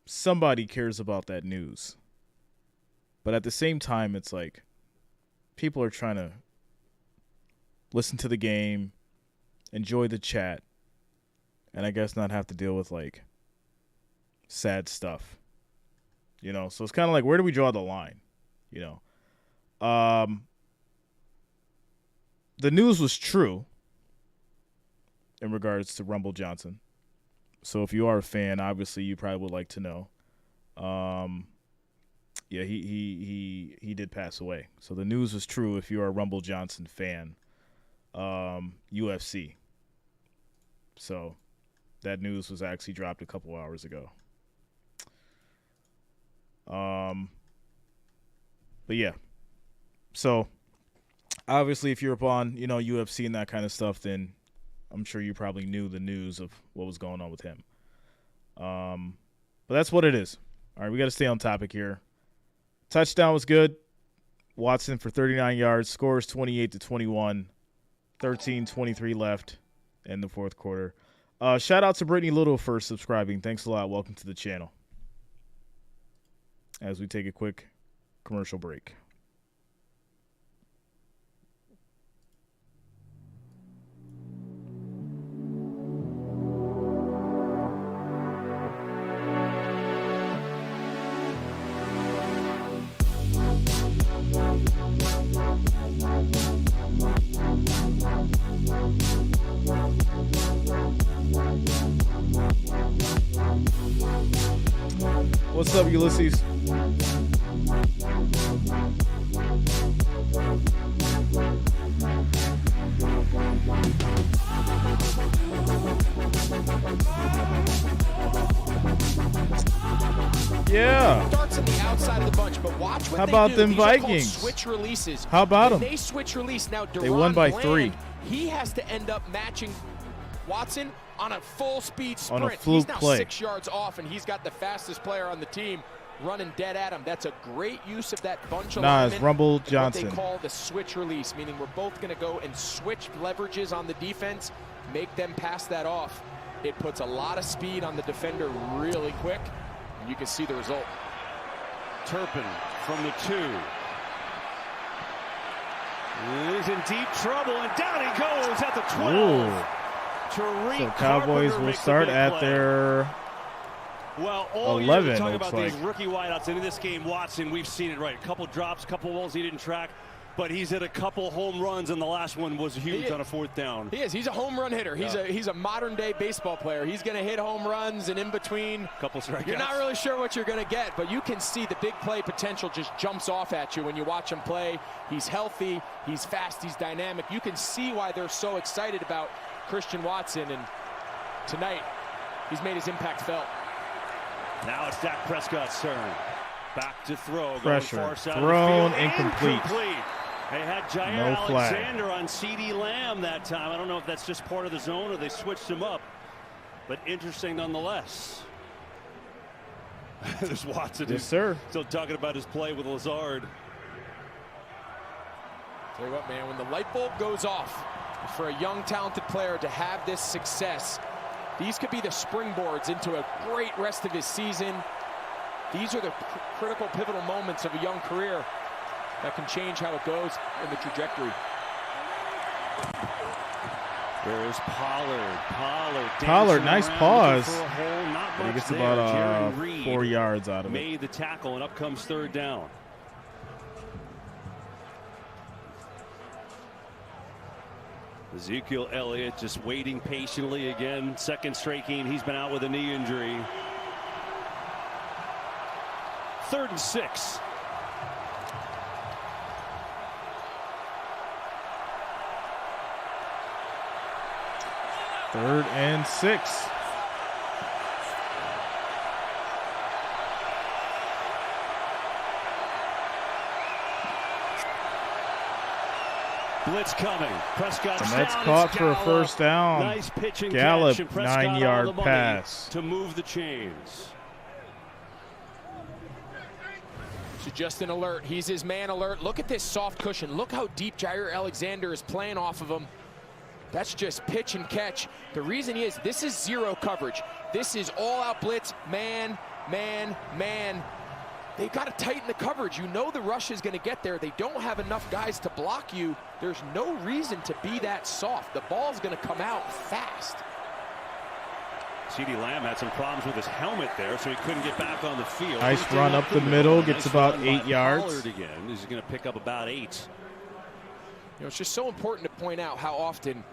somebody cares about that news. But at the same time, it's like people are trying to listen to the game, enjoy the chat, and I guess not have to deal with, like, sad stuff. You know? So it's kind of like, where do we draw the line? You know, the news was true in regards to Rumble Johnson. So if you are a fan, obviously you probably would like to know. Yeah, he did pass away. So the news was true if you're a Rumble Johnson fan. UFC. So that news was actually dropped a couple hours ago. But yeah, so obviously if you're up on, you know, UFC and that kind of stuff, then I'm sure you probably knew the news of what was going on with him. But that's what it is. All right, we got to stay on topic here. Touchdown was good. Watson for 39 yards, scores 28-21, 13:23 left in the 4th quarter. Shout out to Brittany Little for subscribing. Thanks a lot. Welcome to the channel. As we take a quick commercial break. What's up, Ulysses? Yeah. Starts on the outside of the bunch, but watch what How about them These are called Vikings? switch releases. How about them? They switch release. Now, They won by 3. He has to end up matching Watson on a full speed sprint. On a fluke he's now play. 6 yards off, and he's got the fastest player on the team running dead at him. That's a great use of that bunch alignment. Rumble It's Johnson. what they call the switch release, meaning we're both going to go and switch leverages on the defense, make them pass that off. It puts a lot of speed on the defender really quick, and you can see the result. Turpin from the 2. He's in deep trouble, and down he goes at the 12. Tariq So Cowboys will start at their Well, all 11, year we talk looks about these like. rookie wideouts. And in this game, Watson, we've seen it, right? A couple drops, a couple balls he didn't track, but he's hit a couple home runs, and the last one was huge on a 4th down. He is. He's a home run hitter. He's a modern-day baseball player. He's going to hit home runs, and in between, couple strikeouts. You're not really sure what you're going to get, but you can see the big play potential just jumps off at you when you watch him play. He's healthy, he's fast, he's dynamic. You can see why they're so excited about Christian Watson, and tonight he's made his impact felt. Now it's Dak Prescott's turn. Back to throw. Pressure. Going far side Thrown, of the field. incomplete. They had Jair No flag. Alexander on CeeDee Lamb that time. I don't know if that's just part of the zone or they switched him up, but interesting nonetheless. There's Watson. Yes, sir. Still talking about his play with Lazard. Tell you what, man, when the light bulb goes off for a young, talented player to have this success, these could be the springboards into a great rest of his season. These are the critical, pivotal moments of a young career that can change how it goes in the trajectory. There's Pollard. Pollard, nice pause. For a hole, not But he much gets there. about Jerry Reed 4 yards out of it. made the tackle, and up comes 3rd down. Ezekiel Elliott just waiting patiently again. 2nd straight game he's been out with a knee injury. 3rd and 6. Third and 6. Blitz coming. Prescott's And that's down. caught It's for a Gallup. first down. Nice pitch and Gallup, catch, and Prescott on 9-yard the money pass. to move the chains. So just an alert. He's his man alert. Look at this soft cushion. Look how deep Jair Alexander is playing off of him. That's just pitch and catch. The reason is this is zero coverage. This is all-out blitz, man, man, man. They've got to tighten the coverage. You know the rush is going to get there. They don't have enough guys to block you. There's no reason to be that soft. The ball's going to come out fast. CeeDee Lamb had some problems with his helmet there, so he couldn't get back on the field. Nice He's run up the middle, gets Nice about run 8 by yards. Pollard again. He's going to pick up about 8. You know, it's just so important to point out how often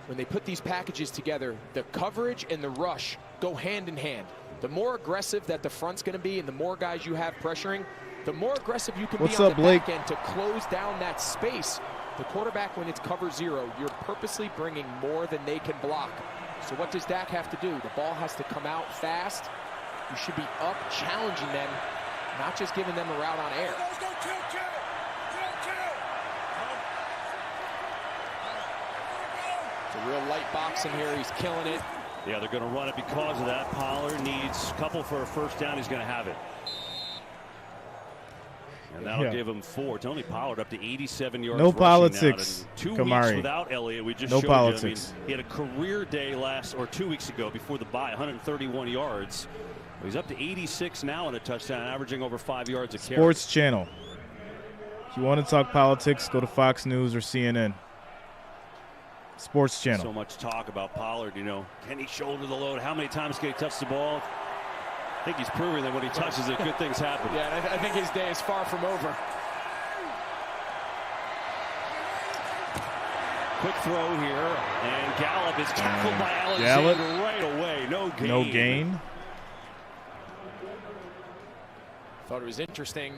when they put these packages together, the coverage and the rush go hand in hand. The more aggressive that the front's going to be and the more guys you have pressuring, the more aggressive you can be on the back end to close down that space. The quarterback, when it's cover 0, you're purposely bringing more than they can block. So what does Dak have to do? The ball has to come out fast. You should be up challenging them, not just giving them a route on air. It's a real light box in here. He's killing it. Yeah, they're going to run it because of that. Pollard needs a couple for a first down. He's going to have it. And that'll give him 4. Tony Pollard up to 87 yards. No politics. Now. 2 Kamari. weeks without Elliott. We just no showed politics. You. I mean, he had a career day 2 weeks ago before the bye, 131 yards. He's up to 86 now in a touchdown, averaging over 5 yards a carry. Sports Channel. If you want to talk politics, go to Fox News or CNN. Sports Channel. So much talk about Pollard, you know. Can he shoulder the load? How many times can he touch the ball? I think he's proving that when he touches it, good things happen. Yeah, and I think his day is far from over. Quick throw here, and Gallup is tackled by Alexander right away. No gain. No gain. Thought it was interesting.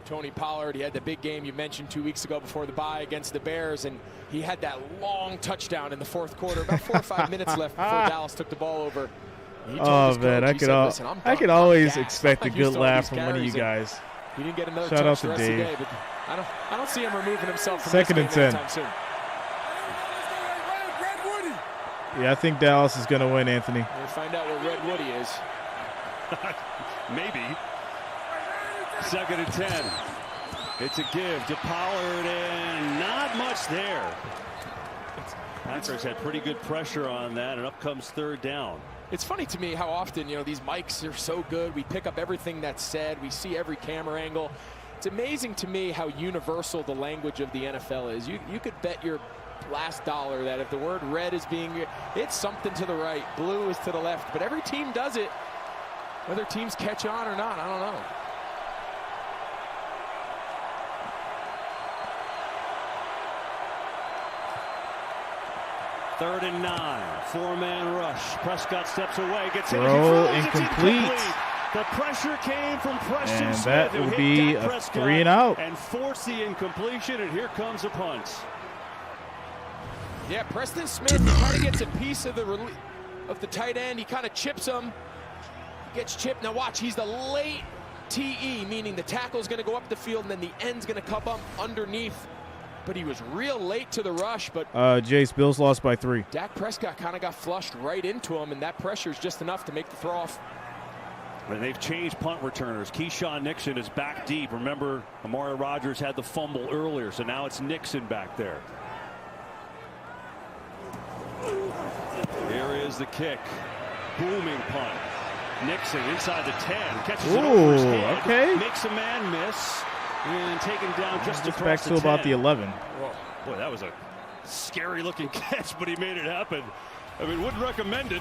Tony Pollard, he had the big game you mentioned 2 weeks ago before the bye against the Bears, and he had that long touchdown in the fourth quarter. About 4 or 5 minutes left before Dallas took the ball over. Oh man, I could always expect a good laugh from one of you guys. He didn't get another Shout out touch to the rest of the Dave. day, but I don't see him removing himself from Second this and game 10. anytime soon. Yeah, I think Dallas is going to win, Anthony. We'll find out where Red Woody is. Maybe. 2nd and 10. It's a give to Pollard, and not much there. Packers had pretty good pressure on that, and up comes 3rd down. It's funny to me how often, these mics are so good. We pick up everything that's said. We see every camera angle. It's amazing to me how universal the language of the NFL is. You could bet your last dollar that if the word red is it's something to the right, blue is to the left. But every team does it. Whether teams catch on or not, I don't know. Third and 9, 4-man rush. Prescott steps away, gets hit. Incomplete. The pressure came from Preston And Smith, that who will hit be Dak a Prescott 3 and out. and forced the incompletion, and here comes a punt. Yeah, Preston Smith kind of gets a piece of the tight end. He kind of chips him. He gets chipped. Now watch, he's the late TE, meaning the tackle's going to go up the field, and then the end's going to come up underneath. But he was real late to the rush. But Jace, Bills lost by 3. Dak Prescott kind of got flushed right into him, and that pressure is just enough to make the throw off. And they've changed punt returners. Keyshawn Nixon is back deep. Remember, Amari Rodgers had the fumble earlier, so now it's Nixon back there. Here is the kick. Booming punt. Nixon inside the 10. Catches it over his head. Okay. Makes a man miss. And taken down just across back the to 10. about the 11. Boy, that was a scary-looking catch, but he made it happen. I mean, wouldn't recommend it.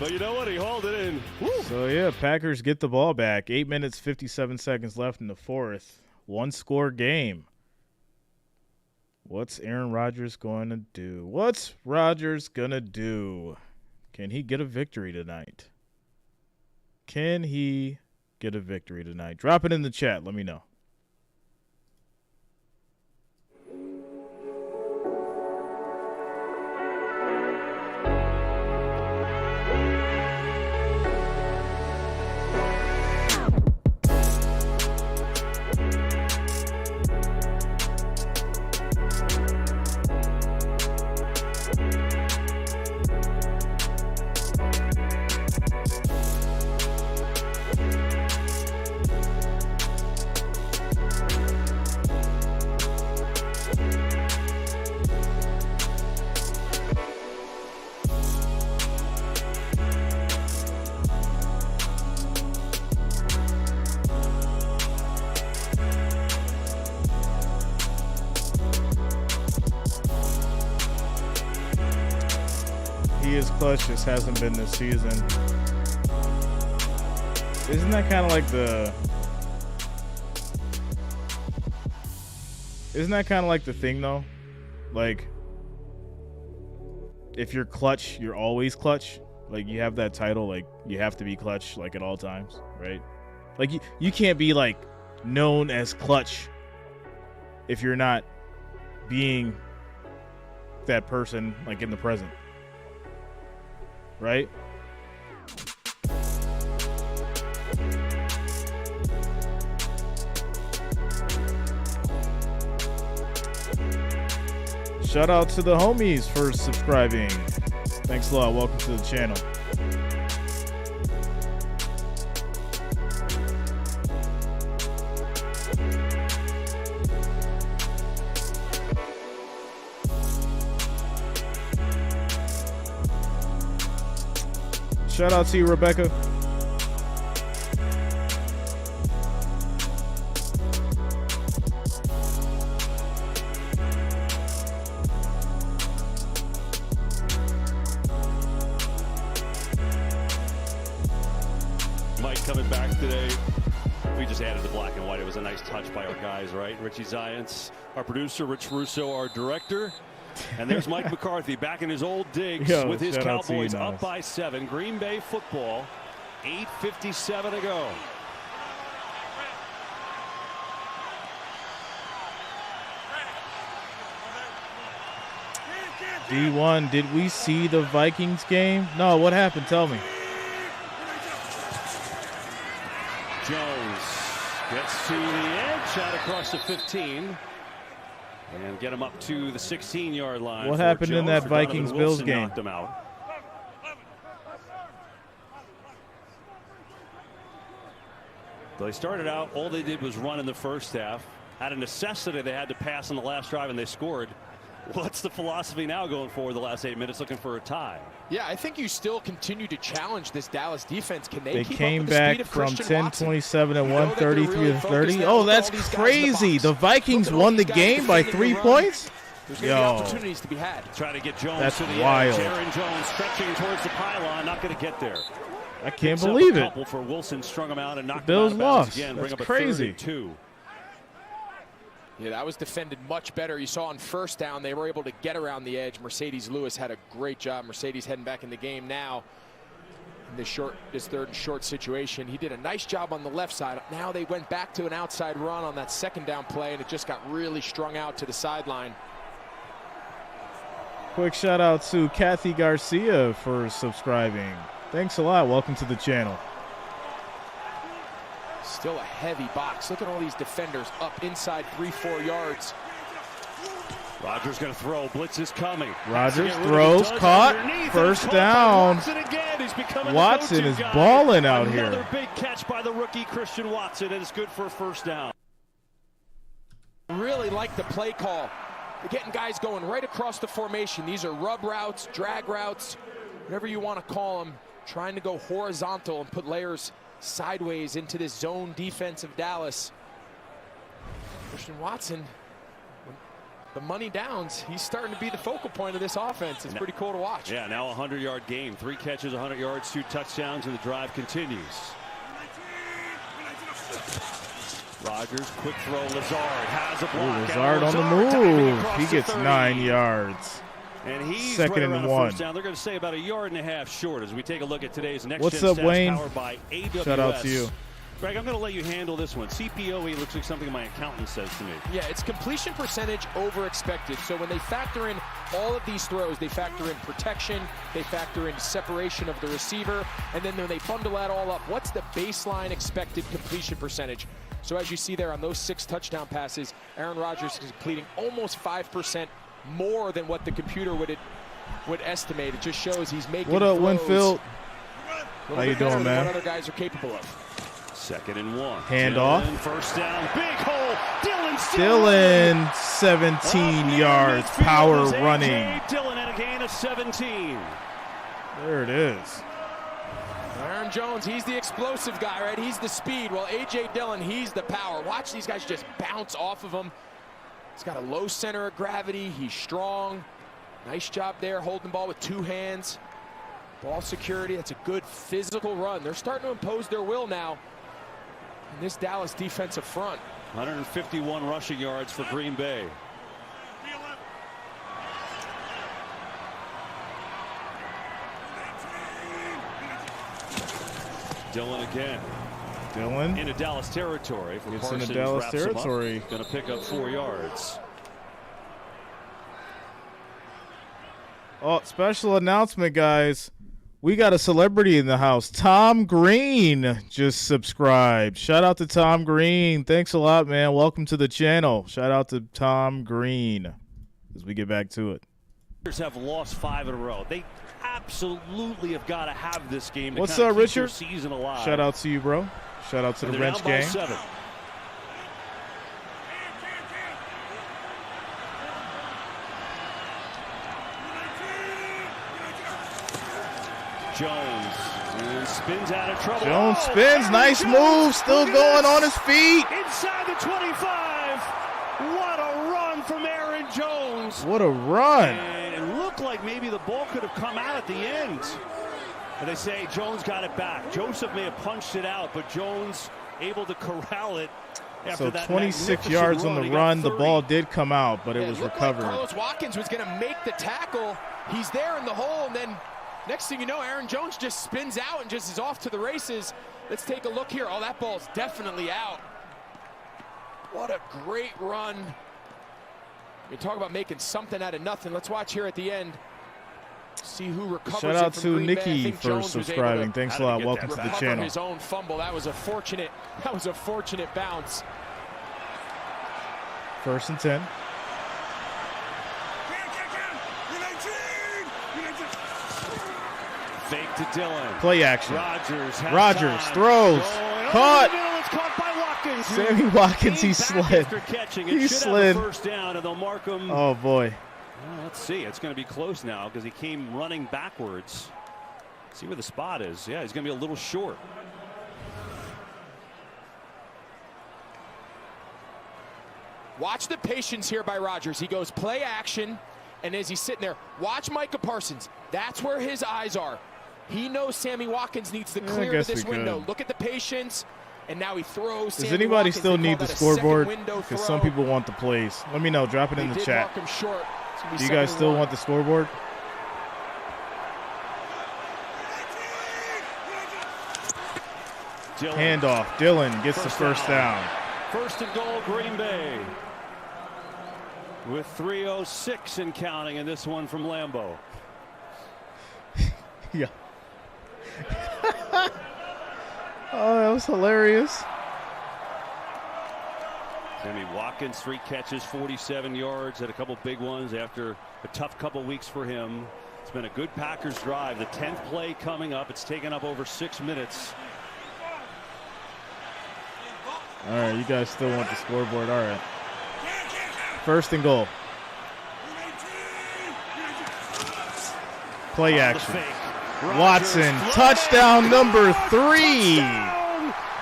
But you know what? He hauled it in. Woo. So, yeah, Packers get the ball back. 8 minutes, 57 seconds left in the fourth. 1-score game. What's Aaron Rodgers going to do? What's Rodgers going to do? Can he get a victory tonight? Can he get a victory tonight? Drop it in the chat. Let me know. He is clutch, just hasn't been this season. Isn't that kind of like the thing though? Like, if you're clutch, you're always clutch. Like, you have that title, like, you have to be clutch, like, at all times, right? Like, you can't be, like, known as clutch if you're not being that person, like, in the present. Right? Shout out to the homies for subscribing. Thanks a lot. Welcome to the channel. Shout out to you, Rebecca. Mike coming back today. We just added the black and white. It was a nice touch by our guys, right? Richie Zients, our producer, Rich Russo, our director. And there's Mike McCarthy back in his old digs with his Cowboys up by 7. Green Bay football, 8:57 to go. D1, did we see the Vikings game? No, what happened? Tell me. Jones gets to the edge, out across the 15. And get him up to the 16-yard line. What happened in that Vikings-Bills game? Knocked him out. So they started out, all they did was run in the first half. Out of necessity, they had to pass on the last drive, and they scored. What's the philosophy now going forward the last 8 minutes, looking for a tie? Yeah, I think you still continue to challenge this Dallas defense. Can they keep came up with the back speed of from Christian 10-27 and Watson? 133-30. Oh, that's crazy. The Vikings won the game by 3 points? There's going to be opportunities to be had. Try to get Jones That's to the wild. edge. Aaron Jones stretching towards the pylon, not going to get there. I can't believe it. Couple for Wilson, strung him out and knocked the Bills him out of bounds lost. again. That's Bring up crazy. A 32. Yeah, that was defended much better. You saw on first down, they were able to get around the edge. Mercedes Lewis had a great job. Mercedes heading back in the game now. In this third and short situation, he did a nice job on the left side. Now they went back to an outside run on that second down play, and it just got really strung out to the sideline. Quick shout out to Kathy Garcia for subscribing. Thanks a lot. Welcome to the channel. Still a heavy box. Look at all these defenders up inside 3-4 yards. Rodgers going to throw. Blitz is coming. Rodgers throws, caught, first down. Watson is balling out here. Another big catch by the rookie Christian Watson, and it's good for a first down. Really like the play call. They're getting guys going right across the formation. These are rub routes, drag routes, whatever you want to call them. Trying to go horizontal and put layers sideways into this zone defense of Dallas. Christian Watson, when the money downs, he's starting to be the focal point of this offense. It's pretty cool to watch. Yeah, now a 100-yard game. 3 catches, 100 yards, 2 touchdowns, and the drive continues. Rodgers, quick throw. Lazard has a block. Lazard on the move. He gets 9 yards. And he's second right and one. 1. Down. They're going to say about 1.5 yards short as we take a look at today's next. What's up, Wayne? By AWS. Shout out to you. Greg, I'm going to let you handle this one. CPOE looks like something my accountant says to me. Yeah, it's completion percentage over expected. So when they factor in all of these throws, they factor in protection, they factor in separation of the receiver, and then when they bundle that all up, what's the baseline expected completion percentage? So as you see there on those 6 touchdown passes, Aaron Rodgers is completing almost 5% more than what the computer would estimate. It just shows he's making What up, throws Winfield? How you doing, man? What other guys are capable of. 2nd and 1. Handoff. First down. Big hole. Dylan, 17 yards. Power running. Dylan and a gain of 17. There it is. Aaron Jones, he's the explosive guy, right? He's the speed. Well, A.J. Dillon, he's the power. Watch these guys just bounce off of him. He's got a low center of gravity. He's strong. Nice job there, holding the ball with 2 hands. Ball security, that's a good physical run. They're starting to impose their will now in this Dallas defensive front. 151 rushing yards for Green Bay. Dylan again. Dylan into Dallas territory. It's into Dallas territory. Going to pick up 4 yards. Oh, special announcement, guys. We got a celebrity in the house. Tom Green just subscribed. Shout out to Tom Green. Thanks a lot, man. Welcome to the channel. Shout out to Tom Green as we get back to it. Have lost 5 in a row. They absolutely have got to have this game to What's kind up, of keep Richard? their season alive. Shout out to you, bro. Shout out to the Wrench gang. 7. Jones spins out of trouble. Jones spins. Nice move. Still going on his feet. Inside the 25. What a run from Aaron Jones. What a run. And it looked like maybe the ball could have come out at the end. And they say Jones got it back. Joseph may have punched it out, but Jones able to corral it. After So that 26 yards on the run. The ball did come out, but it was recovered. Like Carlos Watkins was going to make the tackle. He's there in the hole, and then next thing you know, Aaron Jones just spins out and just is off to the races. Let's take a look here. Oh, that ball's definitely out. What a great run. You talk about making something out of nothing. Let's watch here at the end. See who recovers. Shout out it from to Green Bay. Nikki for Jones subscribing. Thanks a lot. Welcome to the channel. His own fumble. That was a fortunate bounce. 1st and 10. Fake to Dillon. Play action. Rogers throws. Caught. It's caught by Watkins. Sammy Watkins, he slid. He slid. First down, and they'll mark him. Oh, boy. Well, let's see. It's going to be close now because he came running backwards. See where the spot is. Yeah, he's going to be a little short. Watch the patience here by Rodgers. He goes play action, and as he's sitting there, watch Micah Parsons. That's where his eyes are. He knows Sammy Watkins needs to clear this window. Look at the patience, and now he throws. Does anybody still need the scoreboard? Because some people want the plays. Let me know. Drop it in the chat. Do you guys still want the scoreboard? Handoff. Dillon gets the first down. 1st and goal, Green Bay. With 3:06 and counting in this one from Lambeau. Yeah. Oh, that was hilarious. Sammy Watkins, 3 catches, 47 yards, had a couple big ones after a tough couple weeks for him. It's been a good Packers drive. The 10th play coming up. It's taken up over 6 minutes. All right, you guys still want the scoreboard. All right. 1st and goal. Play action. Watson, touchdown number 3.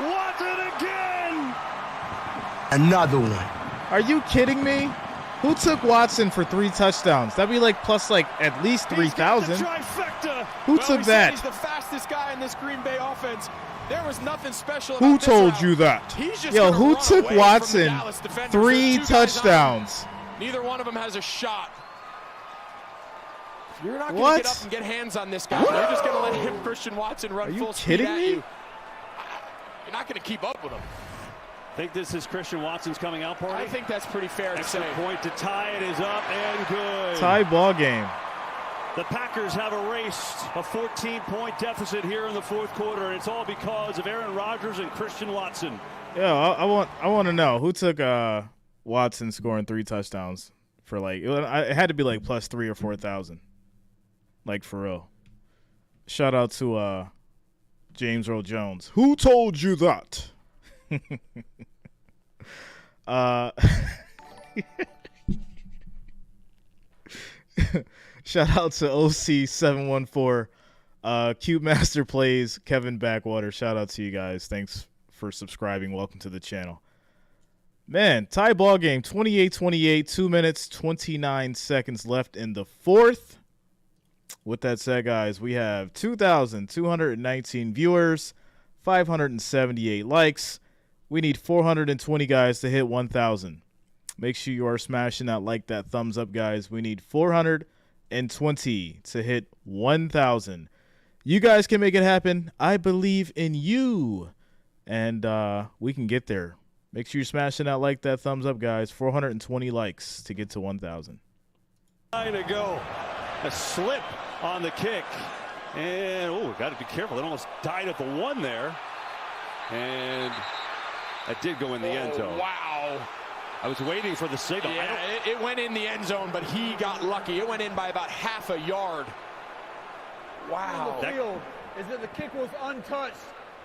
Watson again. Another one. Are you kidding me? Who took Watson for 3 touchdowns? That'd be like plus like at least 3,000. Who took that? He's the fastest guy in this Green Bay offense. There was nothing special about Who this told route. you that? He's just Yo, gonna who run took away Watson from the Dallas defenders. 3 There's 2 guys on touchdowns? him. Neither one of them has a shot. You're not going to get up and get hands on this guy. You're just going to let him, Christian Watson, run full speed at you. You're not going to keep up with him. Think this is Christian Watson's coming out party? I think that's pretty fair to say. Extra point to tie it is up and good. Tie ball game. The Packers have erased a 14-point deficit here in the 4th quarter, and it's all because of Aaron Rodgers and Christian Watson. Yeah, I want to know who took Watson scoring 3 touchdowns for like it had to be like plus 3,000 or 4,000. Like for real. Shout out to James Earl Jones. Who told you that? Shout out to OC714. Cute Master Plays, Kevin Backwater. Shout out to you guys. Thanks for subscribing. Welcome to the channel. Man, tie ball game, 28-28, 2 minutes, 29 seconds left in the 4th. With that said, guys, we have 2,219 viewers, 578 likes. We need 420 guys to hit 1,000. Make sure you are smashing that like, that thumbs up, guys. We need 420 to hit 1,000. You guys can make it happen. I believe in you. And we can get there. Make sure you're smashing that like, that thumbs up, guys. 420 likes to get to 1,000. To go. A slip on the kick. And, got to be careful. It almost died at the 1 there. And that did go in the end zone. Wow. I was waiting for the signal. Yeah, it went in the end zone, but he got lucky. It went in by about half a yard. Wow. The field is that the kick was untouched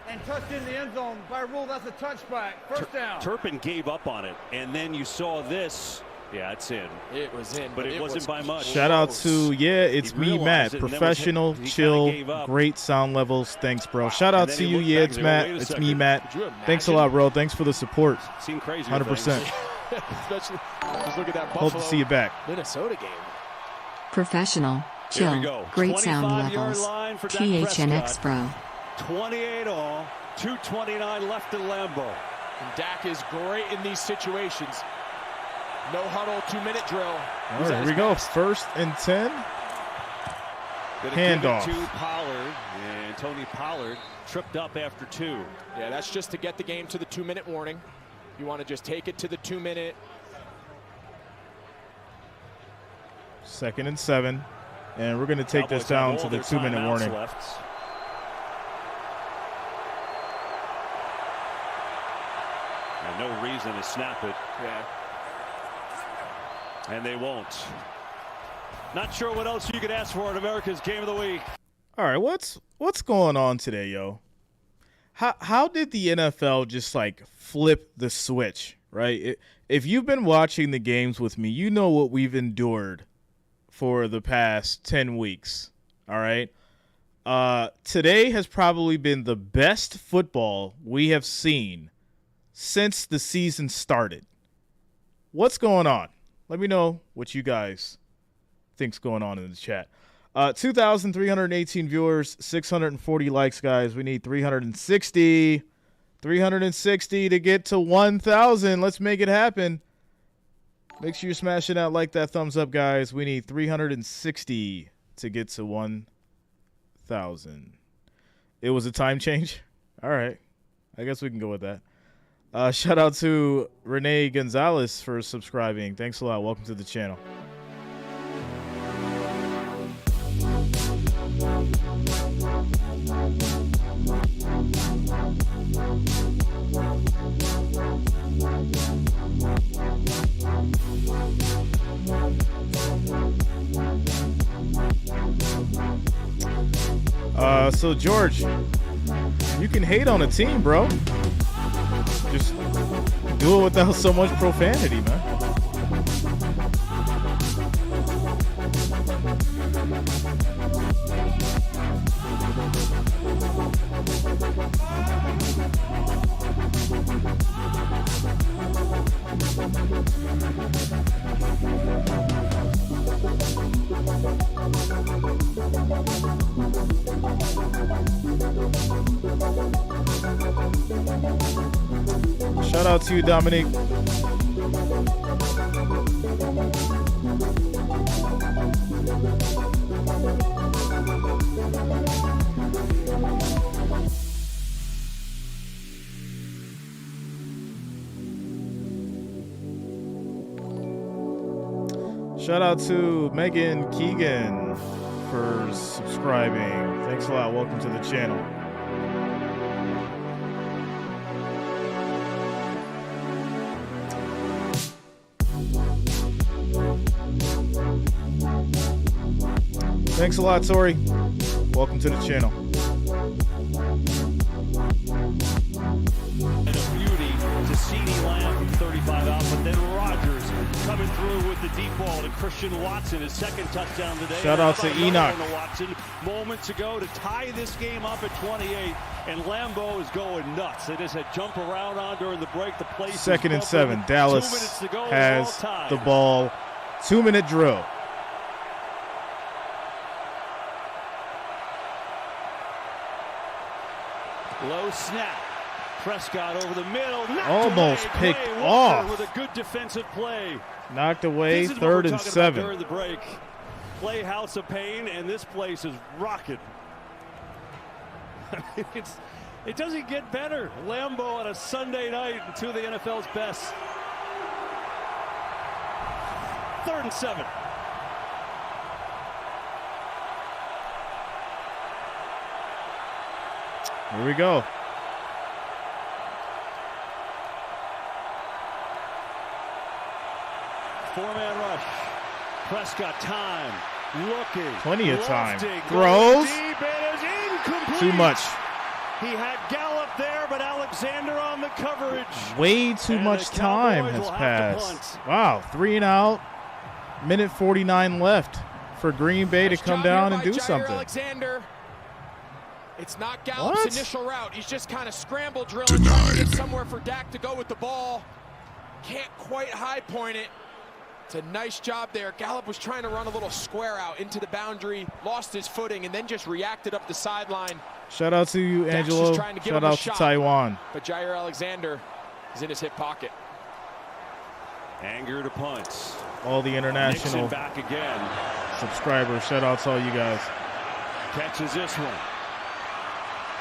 and touched in the end zone. By rule, that's a touchback. First down. Turpin gave up on it, and then you saw this. Yeah, it's in. It was in, but it wasn't by much. Shout out to, it's me, Matt. Professional, chill, great sound levels. Thanks, bro. Shout out to you, it's Matt. It's me, Matt. Thanks a lot, bro. Thanks for the support. Seemed crazy. 100%. Especially, just look at that Buffalo, hope to see you back. Minnesota game. Professional, chill, great sound levels. PHNX, bro. 28 all, 2:29 left in Lambeau. And Dak is great in these situations. No huddle, 2-minute drill. All right, here we go. 1st and 10. Handoff to Pollard, and Tony Pollard tripped up after 2. Yeah, that's just to get the game to the 2-minute warning. You want to just take it to the 2-minute. 2nd and 7. And we're going to take this down to the 2-minute warning. Left. And no reason to snap it. Yeah. And they won't. Not sure what else you could ask for in America's Game of the Week. All right, what's going on today, yo? How did the NFL just like flip the switch, right? If you've been watching the games with me, you know what we've endured for the past 10 weeks, all right? Today has probably been the best football we have seen since the season started. What's going on? Let me know what you guys think's going on in the chat. 2,318 viewers, 640 likes, guys. We need 360 to get to 1,000. Let's make it happen. Make sure you're smashing that like, that thumbs up, guys. We need 360 to get to 1,000. It was a time change? All right. I guess we can go with that. Shout out to Renee Gonzalez for subscribing. Thanks a lot. Welcome to the channel. So George, you can hate on a team, bro. Just do it without so much profanity, man. Shout out to you, Dominic. Shout out to Megan Keegan for subscribing. Thanks a lot. Welcome to the channel. Thanks a lot, Tori. Welcome to the channel. And a beauty to CeeDee Lamb from 35 out, but then Rodgers coming through with the deep ball to Christian Watson, his second touchdown today. Shout out to Enoch. Watson moments ago to tie this game up at 28, and Lambeau is going nuts. They just had jump around on during the break. The place 2nd and 7. Dallas has the ball. 2-minute drill. Low snap. Prescott over the middle. Almost picked off. With a good defensive play. Knocked away. 3rd and 7. During the break. Playhouse of pain, and this place is rocking. It doesn't get better. Lambeau on a Sunday night, and two of the NFL's best. 3rd and 7. Here we go. Four-man rush. Prescott time. Looking. Plenty of time. Throws. Too much. He had Gallup there, but Alexander on the coverage. Way too much time has passed. Wow, 3 and out. Minute 49 left for Green Bay to come down and do something. Alexander. It's not Gallup's initial route. He's just kind of scramble drilling, trying to get somewhere for Dak to go with the ball. Can't quite high point it. It's a nice job there. Gallup was trying to run a little square out into the boundary, lost his footing, and then just reacted up the sideline. Shout out to you, Angelo. Shout out to Taiwan. But Jair Alexander is in his hip pocket. Anger to punt. All the international Nixon back again. Subscribers. Shout out to all you guys. Catches this one.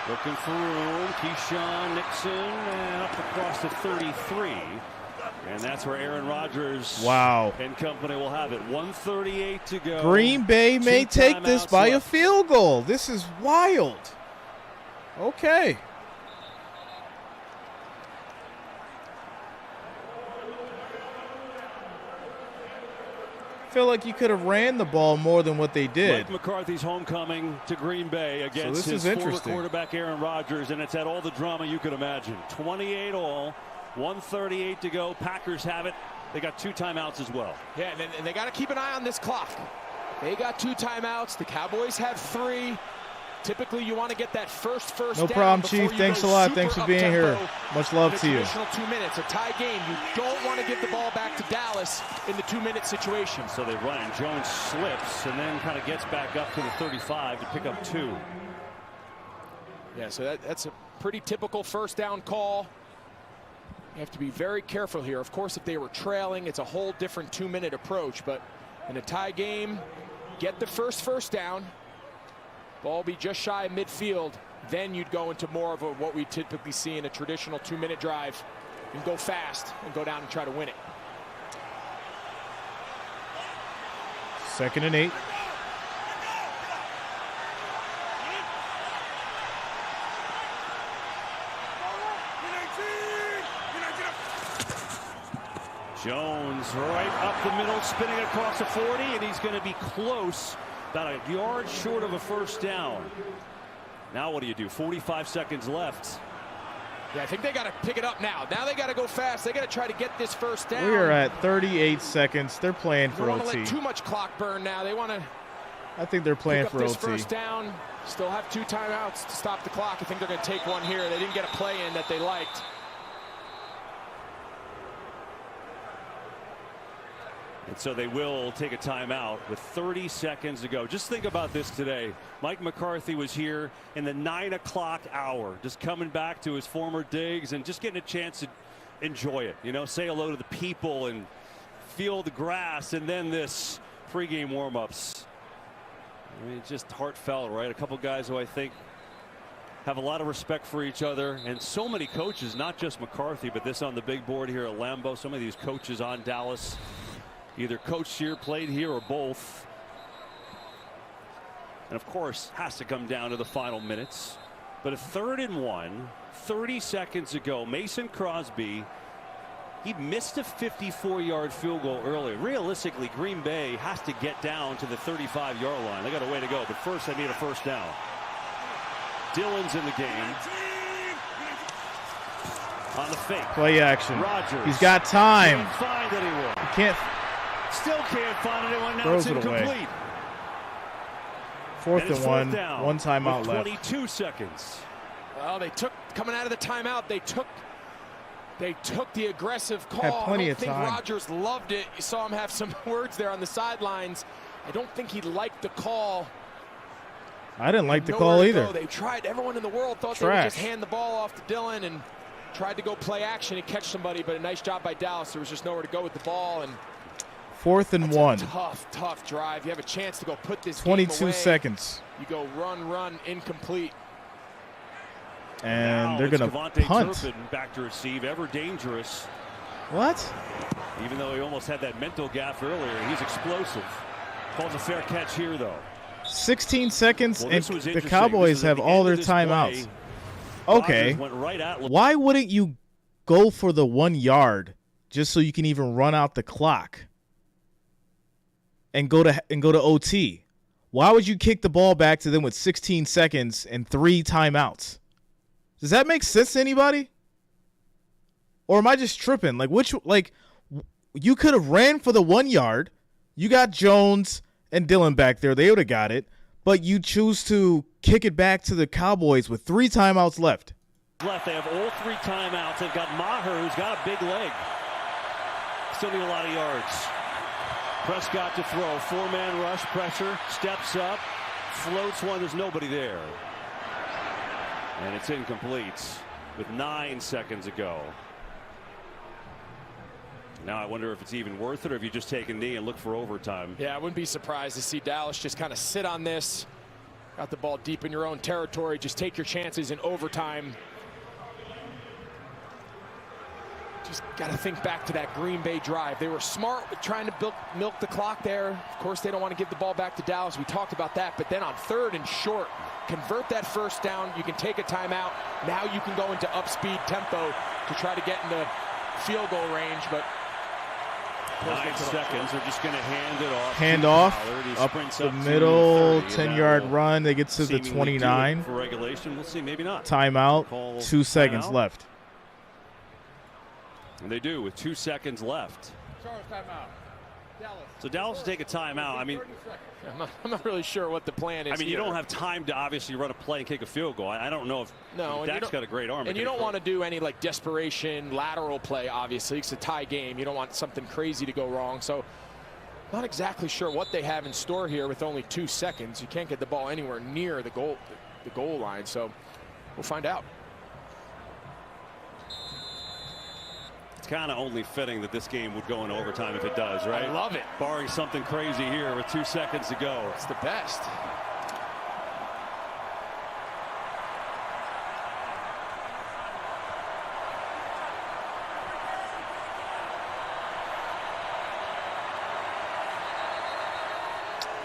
Looking for room. Keyshawn Nixon and up across the 33. And that's where Aaron Rodgers and company will have it. 1:38 to go. Green Bay may take this by a field goal. This is wild. Okay. I feel like you could have ran the ball more than what they did. Mike McCarthy's homecoming to Green Bay against his former quarterback Aaron Rodgers, and it's had all the drama you could imagine. 28 all, 1:38 to go. Packers have it. They got 2 timeouts as well. Yeah, and they got to keep an eye on this clock. They got 2 timeouts. The Cowboys have 3. Typically, you want to get that first down. No problem, Chief. Thanks a lot. Thanks for being here. Much love to you. Additional 2 minutes, a tie game. You don't want to give the ball back to Dallas in the 2-minute situation. So they run, and Jones slips and then kind of gets back up to the 35 to pick up 2. Yeah, so that's a pretty typical first down call. You have to be very careful here. Of course, if they were trailing, it's a whole different 2-minute approach. But in a tie game, get the first down. Ball be just shy of midfield. Then you'd go into more of what we typically see in a traditional 2-minute drive and go fast and go down and try to win it. 2nd and 8. Jones right up the middle, spinning across the 40, and he's going to be close. About a yard short of a first down. Now what do you do? 45 seconds left. Yeah, I think they got to pick it up now. Now they got to go fast. They got to try to get this first down. We are at 38 seconds. They're playing for OT. They don't want to let too much clock burn now. They want to. I think they're playing for this OT. First down. Still have 2 timeouts to stop the clock. I think they're going to take one here. They didn't get a play in that they liked. And so they will take a timeout with 30 seconds to go. Just think about this today. Mike McCarthy was here in the 9 o'clock hour, just coming back to his former digs and just getting a chance to enjoy it. You know, say hello to the people and feel the grass, and then this pregame warm-ups. I mean, just heartfelt, right? A couple guys who I think have a lot of respect for each other, and so many coaches, not just McCarthy, but this on the big board here at Lambeau. Some of these coaches on Dallas either coached here, played here, or both. And of course, has to come down to the final minutes. But a 3rd and 1, 30 seconds ago, Mason Crosby, he missed a 54-yard field goal earlier. Realistically, Green Bay has to get down to the 35-yard line. They got a way to go, but first they need a first down. Dillon's in the game. On the fake. Play action. Rodgers. He's got time. Can't find anyone. He can't. Still can't find anyone. Now Throws it's it away. incomplete. 4th and 1. Down 1 timeout left. 22 seconds. Well, they took, coming out of the timeout, they took the aggressive call. Had plenty of time. I think Rodgers loved it. You saw him have some words there on the sidelines. I don't think he liked the call. I didn't like the call either. They tried. Everyone in the world thought they would just hand the ball off to Dillon and tried to go play action and catch somebody, but a nice job by Dallas. There was just nowhere to go with the ball. And 4th and 1. Tough drive. You have a chance to go put this 22 game away. seconds. You go run, incomplete. And now they're going to punt. Turpin back to receive, ever dangerous. What? Even though he almost had that mental gaffe earlier, he's explosive. Calls a fair catch here, though. 16 seconds, and the Cowboys have all their timeouts. Okay. Why wouldn't you go for the 1 yard just so you can even run out the clock and go to OT? Why would you kick the ball back to them with 16 seconds and 3 timeouts? Does that make sense to anybody? Or am I just tripping? You could have ran for the 1 yard. You got Jones and Dillon back there. They would have got it. But you choose to kick it back to the Cowboys with 3 timeouts left. They have all 3 timeouts. They've got Maher, who's got a big leg. Still need a lot of yards. Prescott to throw. 4-man rush, pressure, steps up, floats one. There's nobody there. And it's incomplete with 9 seconds ago. Now I wonder if it's even worth it, or if you just take a knee and look for overtime. Yeah, I wouldn't be surprised to see Dallas just kind of sit on this. Got the ball deep in your own territory. Just take your chances in overtime. Just got to think back to that Green Bay drive. They were smart with trying to milk the clock there. Of course, they don't want to give the ball back to Dallas. We talked about that. But then on 3rd and short, convert that first down. You can take a timeout. Now you can go into upspeed tempo to try to get into field goal range. But 9 seconds. They're just going to hand it off. Hand off up the middle, 10-yard run. They get to the 29. For regulation, we'll see. Maybe not. Timeout. 2 seconds left. And they do with 2 seconds left. So Dallas will take a timeout. I mean, I'm not really sure what the plan is. I mean, you don't have time to obviously run a play and kick a field goal. I don't know if Dak's got a great arm. And you don't want to do any like desperation lateral play, obviously. It's a tie game. You don't want something crazy to go wrong. So not exactly sure what they have in store here with only 2 seconds. You can't get the ball anywhere near the goal line. So we'll find out. It's kind of only fitting that this game would go in overtime if it does, right? I love it. Barring something crazy here with 2 seconds to go. It's the best.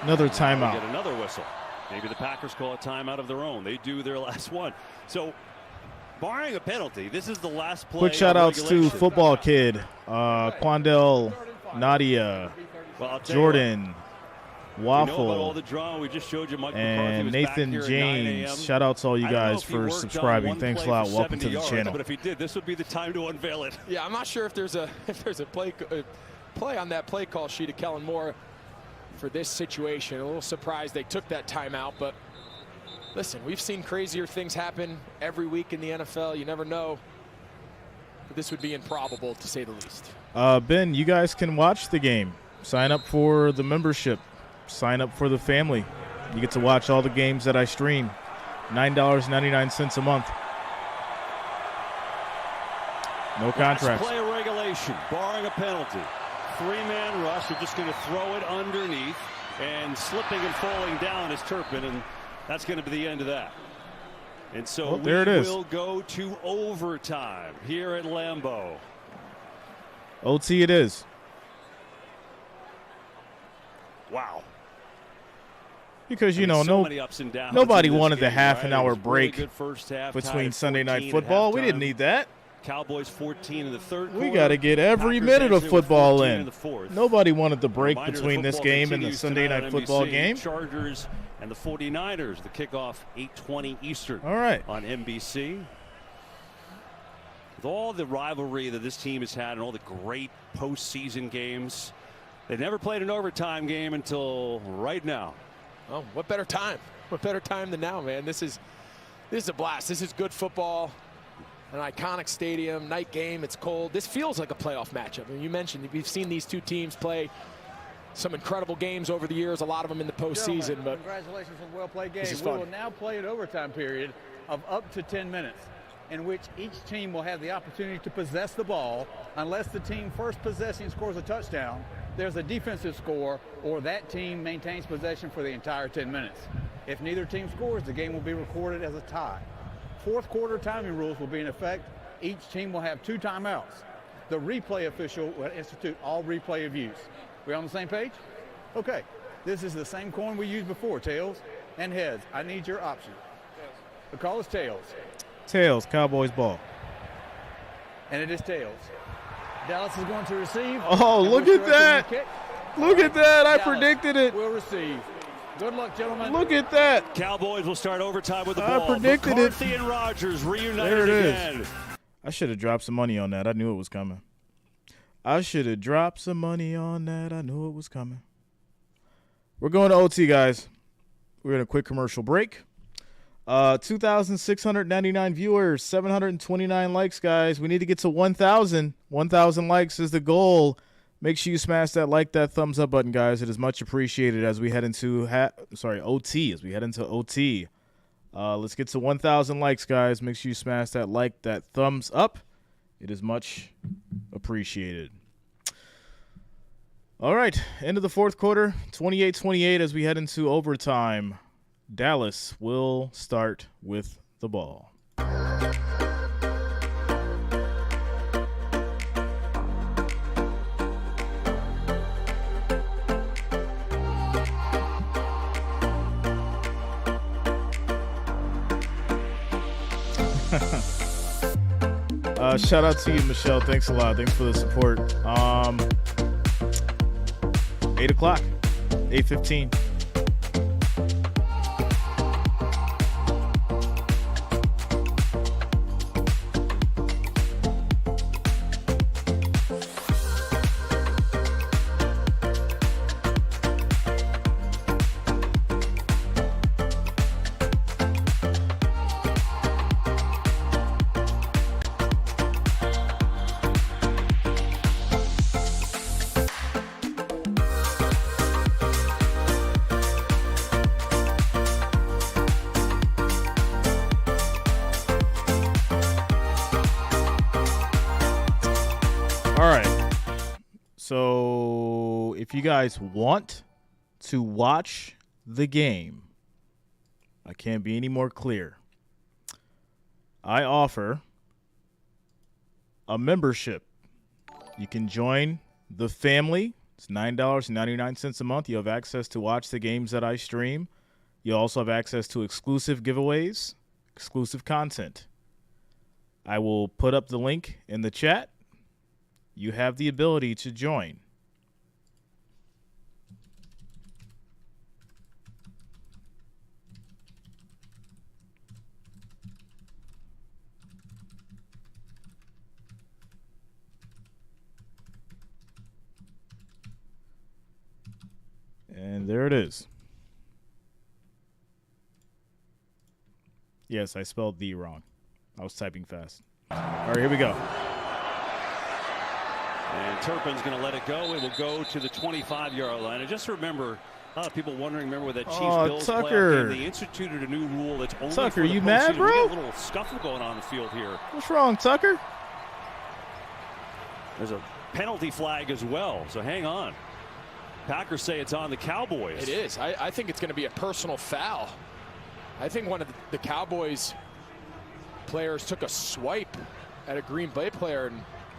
Another timeout. Get another whistle. Maybe the Packers call a timeout of their own. They do their last one. So barring a penalty, this is the last play. Quick shout outs to Football Kid, Quandel, Nadia, Jordan, Waffle, all the drama. We just showed you Mike and Nathan James. Shout out to all you guys for subscribing. Thanks a lot. Welcome to the channel. But if he did, this would be the time to unveil it. Yeah, I'm not sure if there's a play on that play call sheet of Kellen Moore for this situation. A little surprised they took that timeout, but listen, we've seen crazier things happen every week in the NFL. You never know. But this would be improbable, to say the least. Ben, you guys can watch the game. Sign up for the membership. Sign up for the family. You get to watch all the games that I stream. $9.99 a month. No contracts. Play regulation, barring a penalty. 3-man rush. They're just going to throw it underneath, and slipping and falling down is Turpin, and that's going to be the end of that. And so we will go to overtime here at Lambeau. OT it is. Wow. Because, you know, so many ups and downs nobody wanted the game, half-an-hour right? break really first half, between Sunday Night Football. We didn't need that. Cowboys 14 in the third quarter. We got to get every minute of football in. Nobody wanted the break between this game and the Sunday Night Football game. Chargers and the 49ers, the kickoff 8:20 Eastern. All right. On NBC. With all the rivalry that this team has had and all the great postseason games, they never played an overtime game until right now. Oh, what better time? What better time than now, man? This is a blast. This is good football. An iconic stadium, night game, it's cold. This feels like a playoff matchup. I mean, you mentioned we've seen these two teams play some incredible games over the years, a lot of them in the postseason. But congratulations on a well-played game. We will now play an overtime period of up to 10 minutes in which each team will have the opportunity to possess the ball unless the team first possessing scores a touchdown. There's a defensive score, or that team maintains possession for the entire 10 minutes. If neither team scores, the game will be recorded as a tie. Fourth quarter timing rules will be in effect. Each team will have 2 timeouts. The replay official will institute all replay of use. We on the same page? Okay. This is the same coin we used before, tails and heads. I need your option. The call is tails. Tails, Cowboys ball. And it is tails. Dallas is going to receive. Oh, look at that. Look at that. I predicted it. Will receive. Good luck, gentlemen. Look at that. Cowboys will start overtime with the ball. I predicted McCarthy and Rodgers reunited there it again. Is. I should have dropped some money on that. I knew it was coming. I should have dropped some money on that. I knew it was coming. We're going to OT, guys. We're in a quick commercial break. 2,699 viewers, 729 likes, guys. We need to get to 1,000. 1,000 likes is the goal. Make sure you smash that that thumbs up button, guys. It is much appreciated as we head into OT. As we head into OT. Let's get to 1,000 likes, guys. Make sure you smash that thumbs up. It is much appreciated. All right, end of the fourth quarter, 28-28 as we head into overtime. Dallas will start with the ball. Shout out to you, Michelle. Thanks a lot. Thanks for the support. 8 o'clock, 8:15. All right. So if you guys want to watch the game, I can't be any more clear. I offer a membership. You can join the family. It's $9.99 a month. You have access to watch the games that I stream. You also have access to exclusive giveaways, exclusive content. I will put up the link in the chat. You have the ability to join. And there it is. Yes, I spelled the wrong. I was typing fast. All right, here we go. And Turpin's going to let it go. It will go to the 25-yard line. And just remember, a lot of people remember with that Chiefs-Bills playoff game, they instituted a new rule that's only Tucker, for the you mad, bro? We got a little scuffle going on the field here. What's wrong, Tucker? There's a penalty flag as well, so hang on. Packers say it's on the Cowboys. It is. I think it's going to be a personal foul. I think one of the Cowboys players took a swipe at a Green Bay player,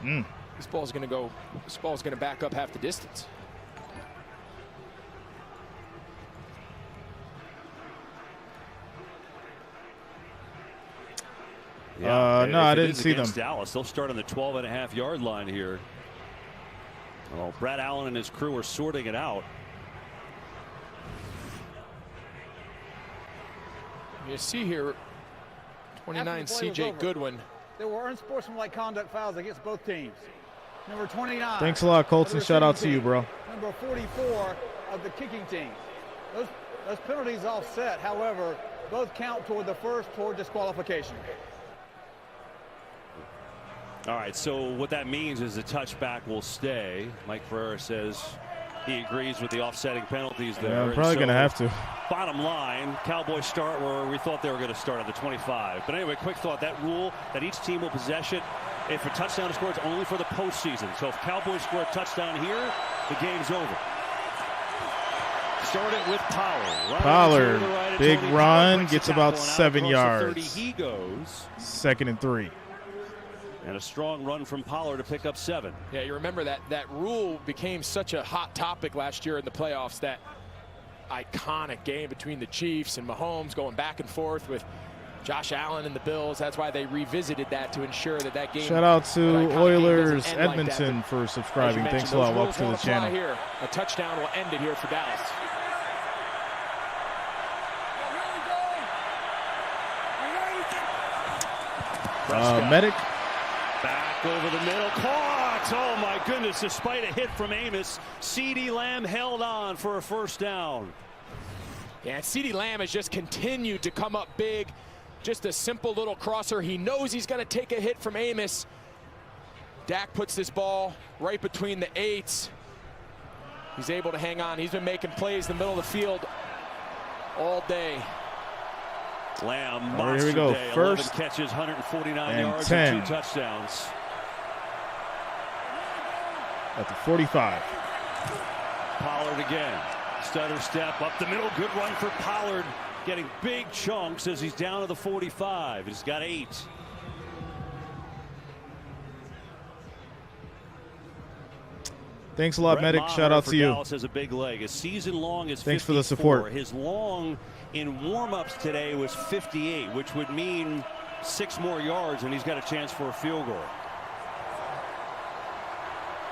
and this ball's going to back up half the distance. Yeah, no, I didn't see them. Dallas, they'll start on the 12.5-yard line here. Well, Brad Allen and his crew are sorting it out. You see here, 29 C.J. Goodwin. There were unsportsmanlike conduct fouls against both teams. Number 29. Thanks a lot, Colton. Shout out to you, bro. Number 44 of the kicking team. Those penalties offset. However, both count toward disqualification. All right, so what that means is the touchback will stay. Mike Ferrer says he agrees with the offsetting penalties there. Yeah, I'm probably going to have to. Bottom line, Cowboys start where we thought they were going to start at the 25. But anyway, quick thought, that rule that each team will possess it, if a touchdown is scored, it's only for the postseason. So if Cowboys score a touchdown here, the game's over. Start it with Pollard. Pollard, big run, gets about 7 yards. 30, he goes. 2nd and 3. And a strong run from Pollard to pick up 7. Yeah, you remember that rule became such a hot topic last year in the playoffs, that iconic game between the Chiefs and Mahomes going back and forth with Josh Allen and the Bills. That's why they revisited that to ensure that game. Shout out to Oilers Edmonton like for subscribing. Thanks a lot. Welcome to the channel. Here. A touchdown will end it here for Dallas. Medic. Back over the middle, caught! Oh my goodness, despite a hit from Amos, CeeDee Lamb held on for a first down. Yeah, CeeDee Lamb has just continued to come up big. Just a simple little crosser. He knows he's going to take a hit from Amos. Dak puts this ball right between the 8s. He's able to hang on. He's been making plays in the middle of the field all day. Lamb, here we go. Day. First 11 catches, 149 yards, 10. and 2 touchdowns. At the 45. Pollard again. Stutter step up the middle. Good run for Pollard. Getting big chunks as he's down to the 45. He's got 8. Thanks a lot, Medic. Shout out to you. Dallas has a big leg. His season long is 54. Thanks for the support. His long in warm-ups today was 58, which would mean 6 more yards, and he's got a chance for a field goal.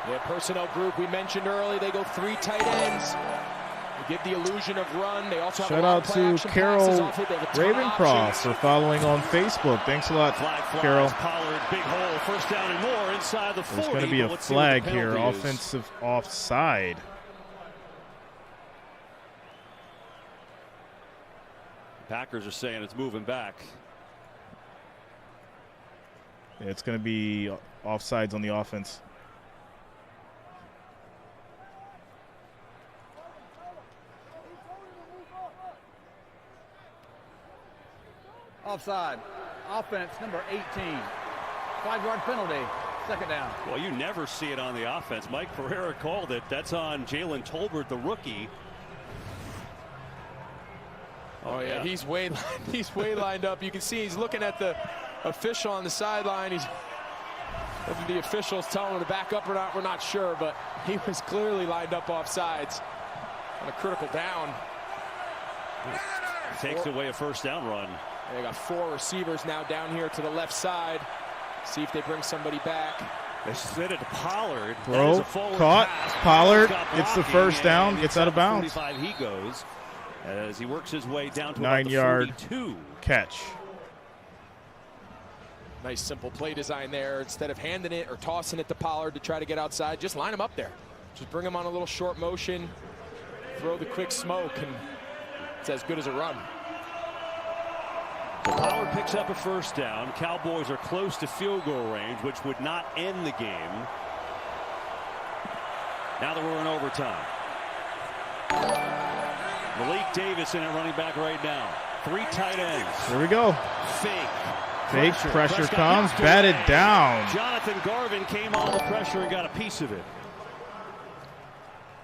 The personnel group we mentioned early, they go 3 tight ends. They give the illusion of run. They also have shout out to Carol Ravencroft for following on Facebook. Thanks a lot, Carol. Pollard, big hole, first down and more inside the 40. There's going to be a flag here, offensive offside. Packers are saying it's moving back. Yeah, it's going to be offsides on the offense. Offside. Offense number 18. 5-yard penalty. Second down. Well, you never see it on the offense. Mike Pereira called it. That's on Jalen Tolbert, the rookie. Oh yeah, he's way lined up. You can see he's looking at the official on the sideline. He's whether the official's telling him to back up or not, we're not sure, but he was clearly lined up off sides on a critical down. Takes away a first down run. They got 4 receivers now down here to the left side. See if they bring somebody back. They sent it to Pollard. Bro, caught. Pollard, it's the first down. Gets out of bounds. 45 he goes as he works his way down to 9-yard 42. catch. Nice simple play design there. Instead of handing it or tossing it to Pollard to try to get outside, just line him up there. Just bring him on a little short motion, throw the quick smoke, and it's as good as a run. Pollard picks up a first down. Cowboys are close to field goal range, which would not end the game. Now that we're in overtime. Malik Davis in at running back right now. 3 tight ends. Here we go. Fake pressure comes, batted down. Jonathan Garvin came on the pressure and got a piece of it.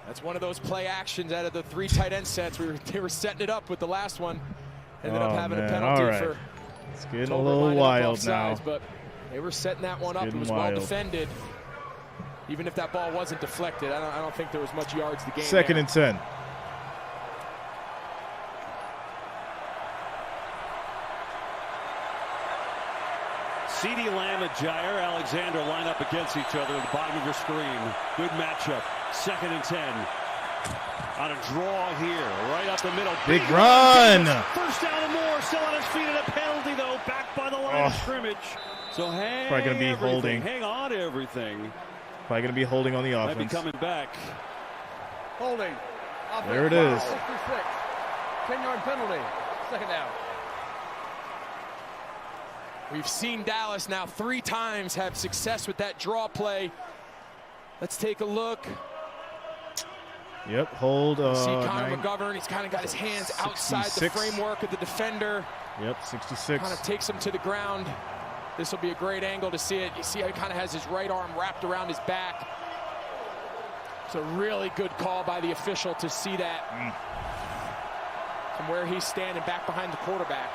That's one of those play actions out of the 3 tight end sets. They were setting it up with the last one. Ended up having a penalty for. It's getting a little wild now. But they were setting that one up. It was well defended. Even if that ball wasn't deflected, I don't think there was much yards to gain. Second and 10. CeeDee Lamb and Jair Alexander line up against each other at the bottom of your screen. Good matchup. Second and 10. On a draw here, right up the middle. Big run. First down and more. Still on his feet and a penalty, though. Back by the line of scrimmage. So hang probably going to be holding. Hang on to everything. Probably going to be holding on the offense. Might be coming back. Holding. Offense. There it is. 66. 10-yard penalty. Second down. We've seen Dallas now 3 times have success with that draw play. Let's take a look. Yep, hold. See Connor McGovern, he's kind of got his hands outside the framework of the defender. Yep, 66. Kind of takes him to the ground. This will be a great angle to see it. You see how he kind of has his right arm wrapped around his back. It's a really good call by the official to see that from where he's standing back behind the quarterback.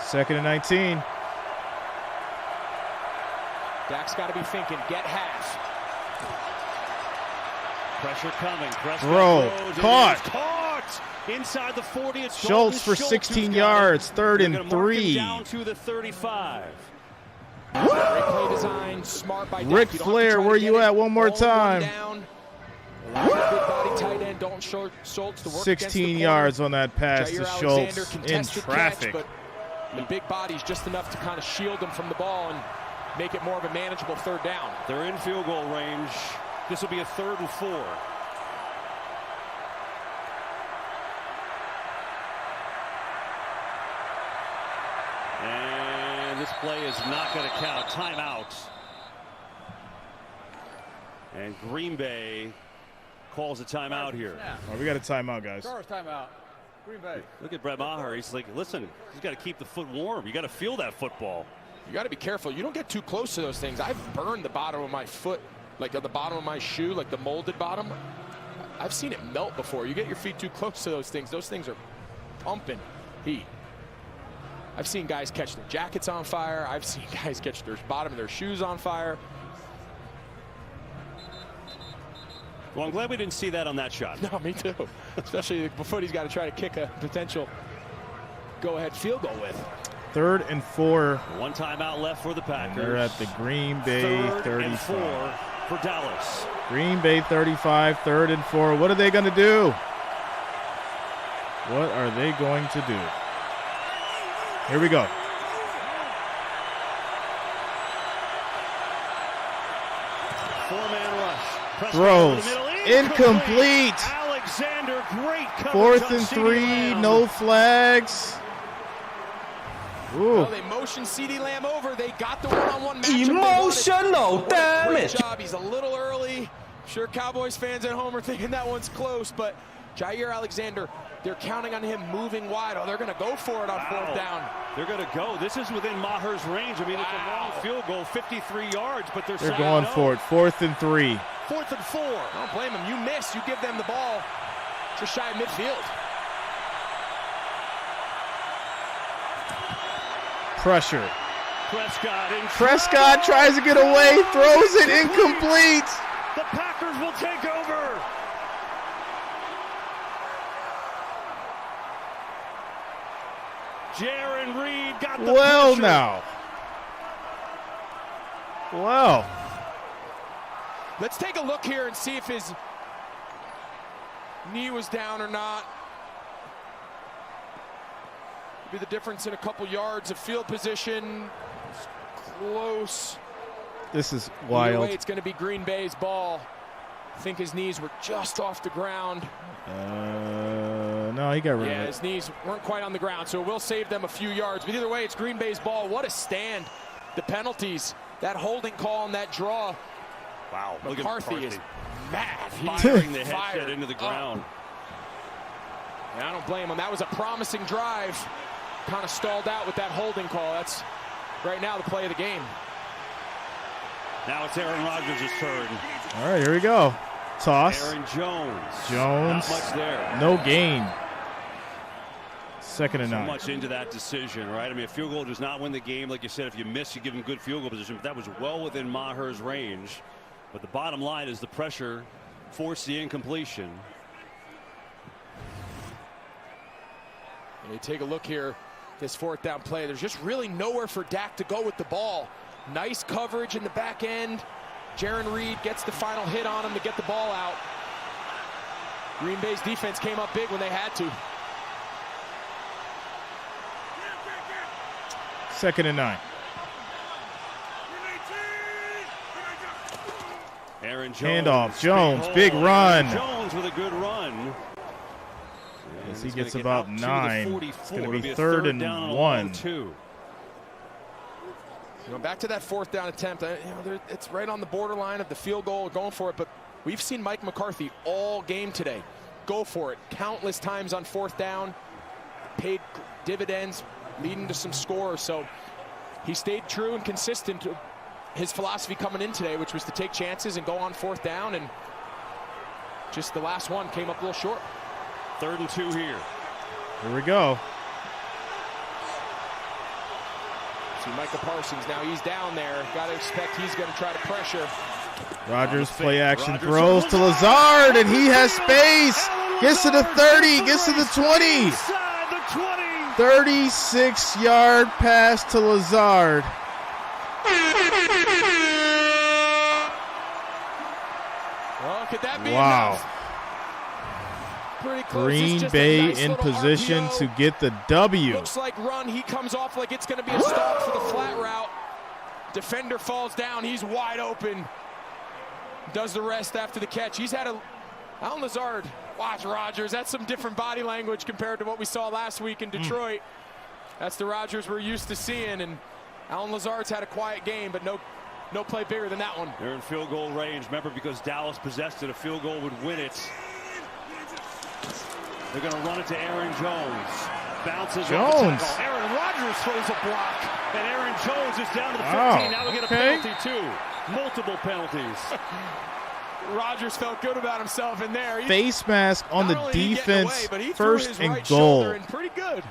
Second and 19. Dak's got to be thinking, get half. Pressure coming. Bro, caught inside the 40. It's Schultz for 16 yards. Third and 3. Down to the 35. Great play design, smart by Ric Flair, where you at? One more time. Good body tight end, Dalton Schultz to work 16 yards on that pass to Schultz in traffic. But the big body's just enough to kind of shield him from the ball and make it more of a manageable third down. They're in field goal range. This will be a 3rd and 4. And this play is not going to count. Timeout. And Green Bay calls a timeout here. Oh, we got a timeout, guys. Stars timeout. Green Bay. Look at Brett Maher. He's like, listen, he's got to keep the foot warm. You got to feel that football. You got to be careful. You don't get too close to those things. I've burned the bottom of my foot, like at the bottom of my shoe, like the molded bottom. I've seen it melt before. You get your feet too close to those things are pumping heat. I've seen guys catch their jackets on fire. I've seen guys catch their bottom of their shoes on fire. Well, I'm glad we didn't see that on that shot. No, me too. Especially before he's got to try to kick a potential go-ahead field goal with. 3rd and 4. One timeout left for the Packers. And they're at the Green Bay 35. And 4 for Dallas. Green Bay 35, 3rd and 4. What are they going to do? What are they going to do? Here we go. Four-man rush. Throws. Incomplete. Alexander, great coverage. 4th and 3, no flags. Ooh. Well, they motioned CeeDee Lamb over. They got the one-on-one matchup. Emotional damage. Great job. He's a little early. I'm sure Cowboys fans at home are thinking that one's close, but Jair Alexander, they're counting on him moving wide. Oh, they're going to go for it on 4th down. They're going to go. This is within Maher's range. I mean, it's a long field goal, 53 yards, but they're going for it. 4th and 3. 4th and 4. Don't blame them. You miss. You give them the ball just shy of midfield. Pressure. Prescott tries to get away, throws it incomplete. The Packers will take over. Jaron Reed got the pressure. Now. Well. Let's take a look here and see if his knee was down or not. Be the difference in a couple yards of field position. It's close. This is wild. Either way, it's going to be Green Bay's ball. I think his knees were just off the ground. No, he got rid of it. Yeah, his knees weren't quite on the ground, so it will save them a few yards. But either way, it's Green Bay's ball. What a stand. The penalties, that holding call and that draw. Wow, McCarthy is mad. Firing the headset into the ground. Yeah, I don't blame him. That was a promising drive. Kind of stalled out with that holding call. That's right now the play of the game. Now it's Aaron Rodgers' turn. All right, here we go. Toss. Aaron Jones. Jones. Not much there. No gain. 2nd and 9. So much into that decision, right? I mean, a field goal does not win the game. Like you said, if you miss, you give him good field goal position. But that was well within Maher's range. But the bottom line is the pressure forced the incompletion. And you take a look here, this 4th down play. There's just really nowhere for Dak to go with the ball. Nice coverage in the back end. Jaron Reed gets the final hit on him to get the ball out. Green Bay's defense came up big when they had to. 2nd and 9. Aaron Jones. Handoff. Jones. Big run. Jones with a good run. As he gets about 9. It's going to be 3rd and 1. Going back to that 4th down attempt, it's right on the borderline of the field goal, going for it, but we've seen Mike McCarthy all game today go for it countless times on 4th down, paid dividends, leading to some scores. So he stayed true and consistent to his philosophy coming in today, which was to take chances and go on 4th down, and just the last one came up a little short. 3rd and 2 here. Here we go. See Micah Parsons, now he's down there. Got to expect he's going to try to pressure. Rodgers play action throws to Lazard, and he has space. Gets to the 30, gets to the 20. 36-yard pass to Lazard. Well, could that be enough? Pretty close. Green Bay in position to get the W. Looks like run. He comes off like it's going to be a stop for the flat route. Defender falls down. He's wide open. Does the rest after the catch. He's had Alan Lazard. Watch Rodgers. That's some different body language compared to what we saw last week in Detroit. That's the Rodgers we're used to seeing. And Alan Lazard's had a quiet game, but no play bigger than that one. They're in field goal range. Remember, because Dallas possessed it, a field goal would win it. They're going to run it to Aaron Jones. Bounces Jones. Aaron Rodgers throws a block. And Aaron Jones is down to the 15. Now we get a penalty, too. Multiple penalties. Rodgers felt good about himself in there. Face mask on the defense. Away, first and goal. And pretty good.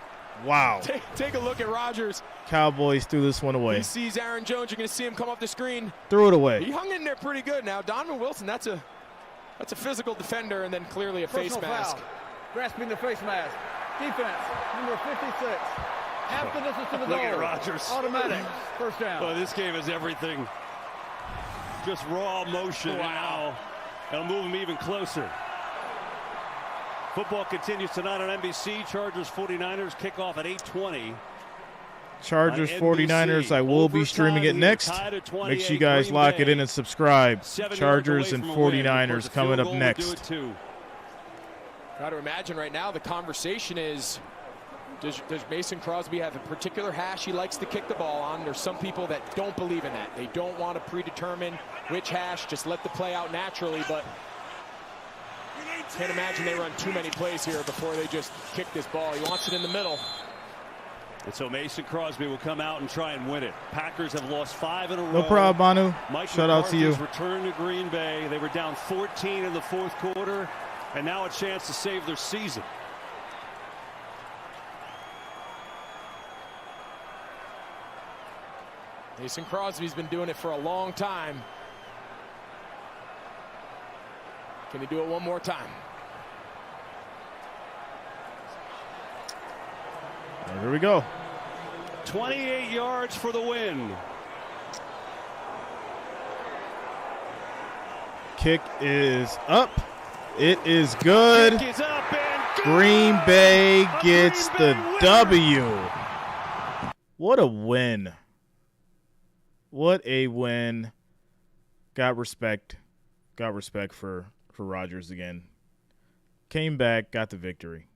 Wow. Take a look at Rodgers. Cowboys threw this one away. He sees Aaron Jones. You're going to see him come up the screen. Threw it away. He hung in there pretty good. Now, Donovan Wilson, that's a physical defender, and then clearly a face mask. Foul. Grasping the face mask. Defense, number 56. Half the distance to the Look goal. at Rodgers. Automatic. First down. Well, this game is everything. Just raw motion. Wow. It'll move him even closer. Football continues tonight on NBC. Chargers 49ers kickoff at 8:20. Chargers 49ers. I will be streaming it next. Make sure you guys lock it in and subscribe. Chargers and 49ers coming up next. Got to imagine right now the conversation is, does Mason Crosby have a particular hash he likes to kick the ball on? There's some people that don't believe in that. They don't want to predetermine which hash, just let the play out naturally, but can't imagine they run too many plays here before they just kick this ball. He wants it in the middle. And so Mason Crosby will come out and try and win it. Packers have lost 5 in a row. No problem, Manu. Mike Shout out to you. Return to Green Bay. They were down 14 in the fourth quarter, and now a chance to save their season. Mason Crosby's been doing it for a long time. Can he do it one more time? Here we go. 28 yards for the win. Kick is up. It is good. Kick is up and good. Green Bay gets the W. What a win. What a win. Got respect. Got respect for Rodgers again. Came back, got the victory.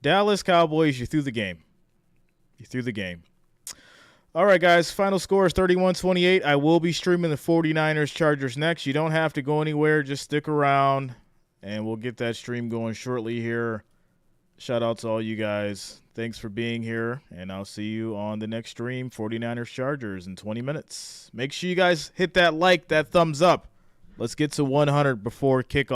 Dallas Cowboys, you threw the game. You threw the game. All right, guys, final score is 31-28. I will be streaming the 49ers Chargers next. You don't have to go anywhere. Just stick around, and we'll get that stream going shortly here. Shout out to all you guys. Thanks for being here, and I'll see you on the next stream, 49ers Chargers, in 20 minutes. Make sure you guys hit that like, that thumbs up. Let's get to 100 before kickoff.